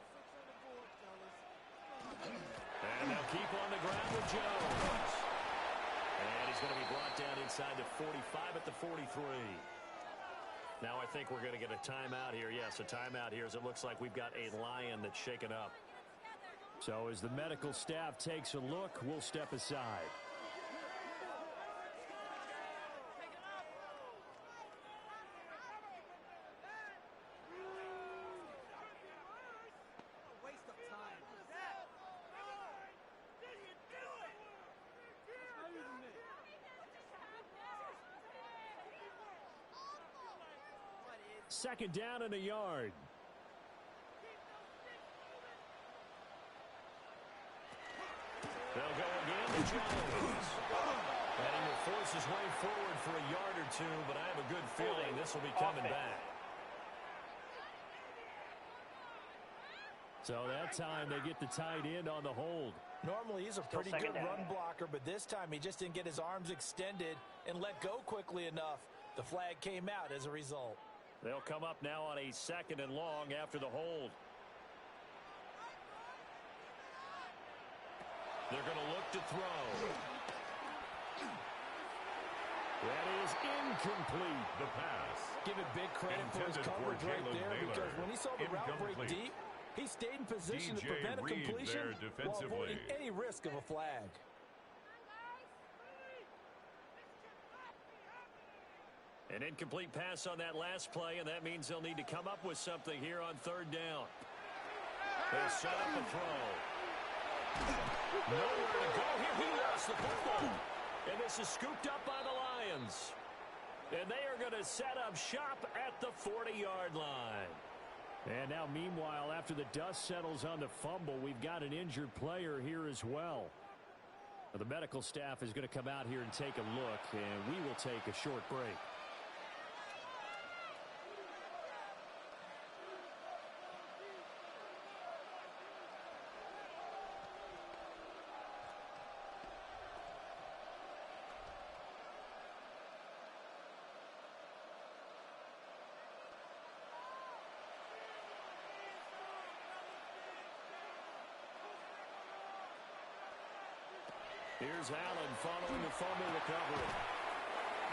And they'll keep on the ground with Jones. And he's going to be brought down inside the 45 at the 43. Now I think we're going to get a timeout here. Yes, a timeout here as it looks like we've got a Lion that's shaken up. So as the medical staff takes a look, we'll step aside. Second down and a yard. They'll go again to Jones. And he will force his way forward for a yard or two, but I have a good feeling this will be coming back. So that time they get the tight end on the hold. Normally he's a pretty good run blocker, but this time he just didn't get his arms extended and let go quickly enough. The flag came out as a result. They'll come up now on a 2nd and long after the hold. They're going to look to throw. That is incomplete. The pass. Give it big credit for his coverage right there, because when he saw the route break deep, he stayed in position to prevent a completion while avoiding any risk of a flag. An incomplete pass on that last play, and that means they'll need to come up with something here on 3rd down. They'll set up a throw. Nowhere to go here. He lost the football. And this is scooped up by the Lions. And they are going to set up shop at the 40-yard line. And now, meanwhile, after the dust settles on the fumble, we've got an injured player here as well. The medical staff is going to come out here and take a look, and we will take a short break. Here's Allen following the fumble recovery.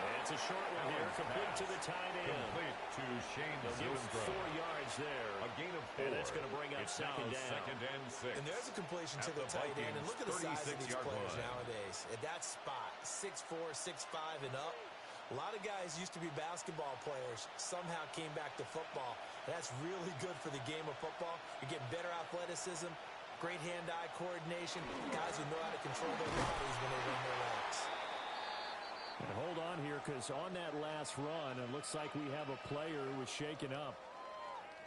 And it's a short one here, complete to the tight end. Complete to Shane Zylstra. 4 yards there. A gain of 4. And that's going to bring up second down. Second and 6. And there's a completion to the tight end. And look at the size of these players nowadays. At that spot, 6'4", 6'5", and up. A lot of guys used to be basketball players, somehow came back to football. That's really good for the game of football. You're getting better athleticism, great hand-eye coordination, guys who know how to control their bodies when they run their legs. And hold on here, because on that last run, it looks like we have a player who was shaken up.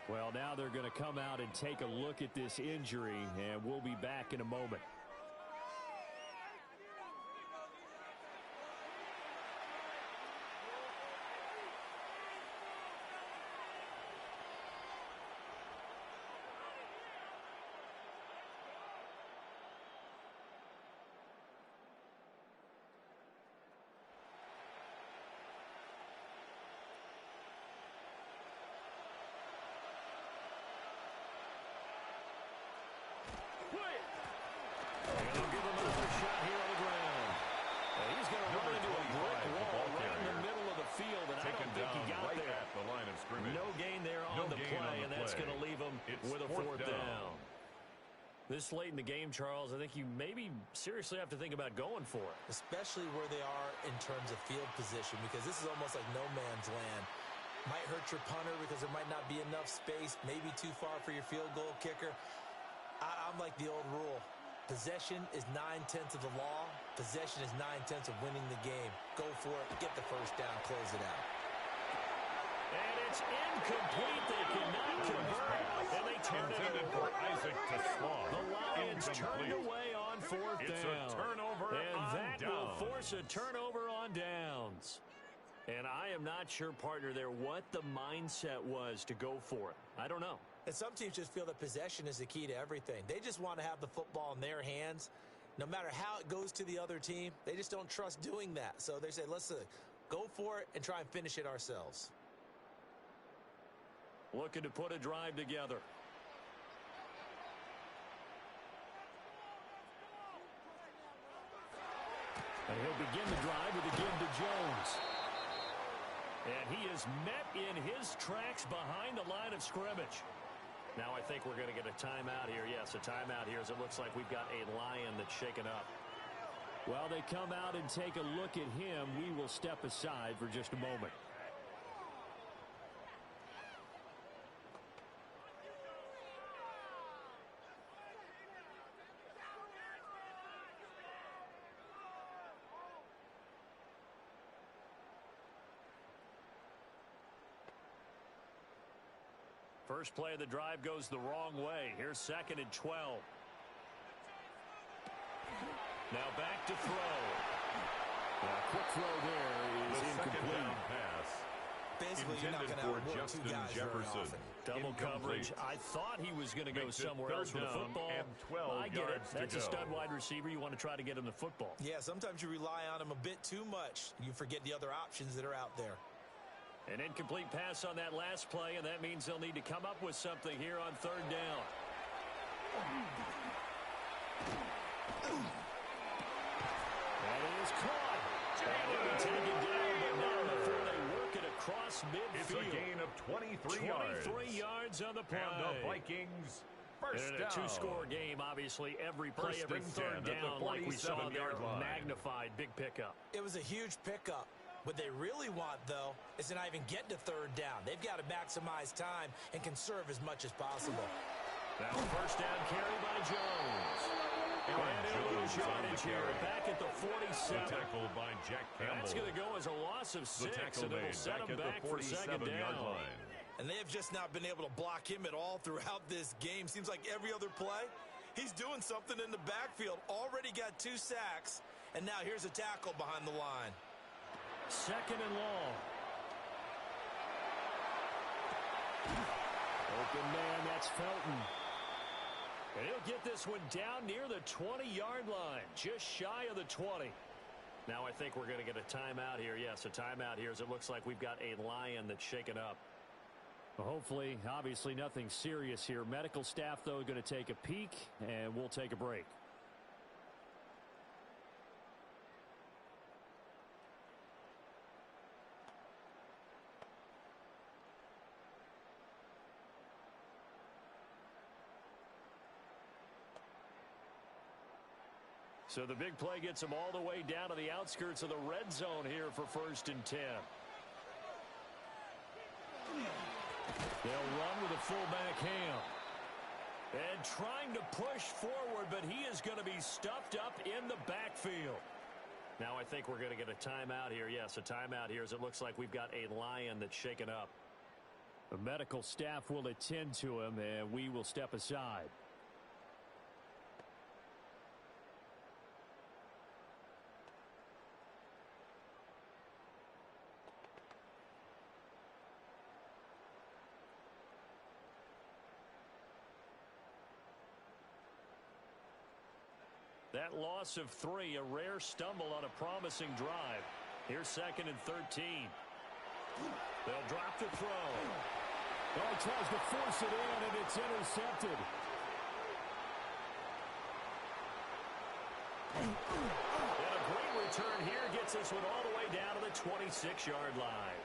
Well, now they're going to come out and take a look at this injury, and we'll be back in a moment. This late in the game, Charles, I think you maybe seriously have to think about going for it. Especially where they are in terms of field position, because this is almost like no man's land. Might hurt your punter because there might not be enough space, maybe too far for your field goal kicker. I'm like the old rule. Possession is 9/10 of the law. Possession is 9/10 of winning the game. Go for it, get the first down, close it out. And it's incomplete. They cannot convert, and they turn it over. Isaac to Slaw. The Lions turned away on 4th down. It's a turnover and on that downs. will force a turnover on downs. And I am not sure, partner, there what the mindset was to go for it. I don't know. And some teams just feel that possession is the key to everything. They just want to have the football in their hands. No matter how it goes to the other team, they just don't trust doing that. So they say, let's go for it and try and finish it ourselves. Looking to put a drive together. And he'll begin the drive with a give to Jones. And he is met in his tracks behind the line of scrimmage. Now I think we're going to get a timeout here. Yes, a timeout here as it looks like we've got a Lion that's shaken up. While they come out and take a look at him, we will step aside for just a moment. First play of the drive goes the wrong way. Here's 2nd and 12. Now back to throw. Quick throw there is incomplete. Pass. Basically, you're not going to outwork two guys very often. Double coverage. I thought he was going to go somewhere else with the football. I get it. That's a stud wide receiver. You want to try to get him the football. Yeah, sometimes you rely on him a bit too much. You forget the other options that are out there. An incomplete pass on that last play, and that means they'll need to come up with something here on 3rd down. That is caught. And it'll be taken down, but not before they work it across midfield. It's a gain of 23 yards. 23 yards on the play. And the Vikings first and in down. a two-score game, obviously, every play, First every and 10 third down, like we saw there, magnified, big pickup. It was a huge pickup. What they really want, though, is to not even get to 3rd down. They've got to maximize time and conserve as much as possible. Now first down carry by Jones. And Jones yardage here back at the 47. The tackle by Jack Campbell. That's going to go as a loss of 6, and it'll set him back for 2nd down. Line. And they have just not been able to block him at all throughout this game. Seems like every other play, he's doing something in the backfield. Already got 2 sacks, and now here's a tackle behind the line. 2nd and long. Open man, that's Felton. And he'll get this one down near the 20-yard line, just shy of the 20. Now I think we're going to get a timeout here. Yes, a timeout here as it looks like we've got a Lion that's shaken up. Well, hopefully, obviously nothing serious here. Medical staff, though, going to take a peek, and we'll take a break. So the big play gets them all the way down to the outskirts of the red zone here for 1st and 10. They'll run with a fullback Ham. And trying to push forward, but he is going to be stuffed up in the backfield. Now I think we're going to get a timeout here. Yes, a timeout here as it looks like we've got a Lion that's shaken up. The medical staff will attend to him, and we will step aside. That loss of 3, a rare stumble on a promising drive. Here's 2nd and 13. They'll drop the throw. Oh, he tries to force it in, and it's intercepted. And a great return here gets this one all the way down to the 26-yard line.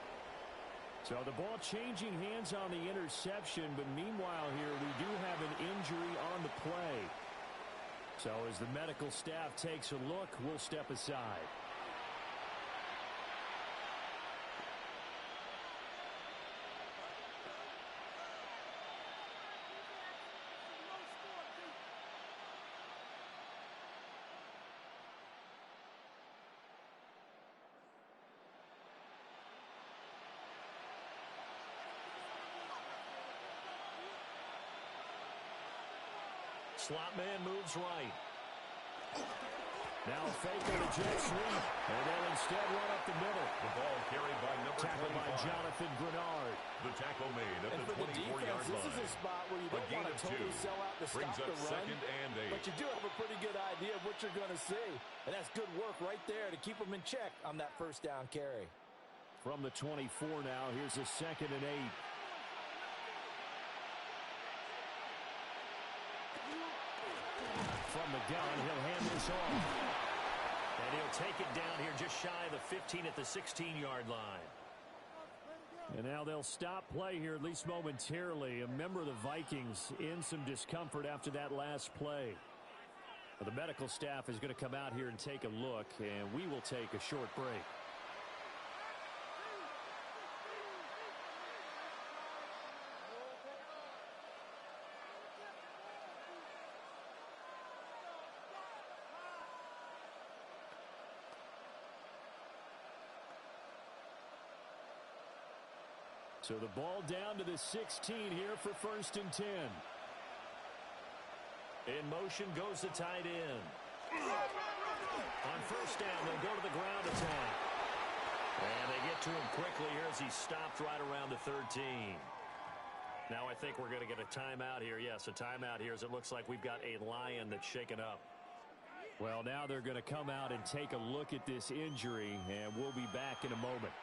So the ball changing hands on the interception, but meanwhile here we do have an injury on the play. So as the medical staff takes a look, we'll step aside. Slot man moves right. Now fake on a jet sweep, and they'll instead run up the middle. The ball carried by number 25. Tackled by Jonathan Grenard. The tackle made at the 24-yard line. This is a spot where you don't want to totally sell out to stop the run. 2nd and 8. But you do have a pretty good idea of what you're going to see. And that's good work right there to keep them in check on that 1st down carry. From the 24 now, here's a 2nd and 8. From the gun, he'll hand this off. And he'll take it down here just shy of the 15 at the 16-yard line. And now they'll stop play here, at least momentarily. A member of the Vikings in some discomfort after that last play. The medical staff is going to come out here and take a look, and we will take a short break. So the ball down to the 16 here for 1st and 10. In motion goes the tight end. On 1st down, they'll go to the ground attack. And they get to him quickly here as he stopped right around the 13. Now I think we're going to get a timeout here. Yes, a timeout here as it looks like we've got a Lion that's shaken up. Well, now they're going to come out and take a look at this injury, and we'll be back in a moment.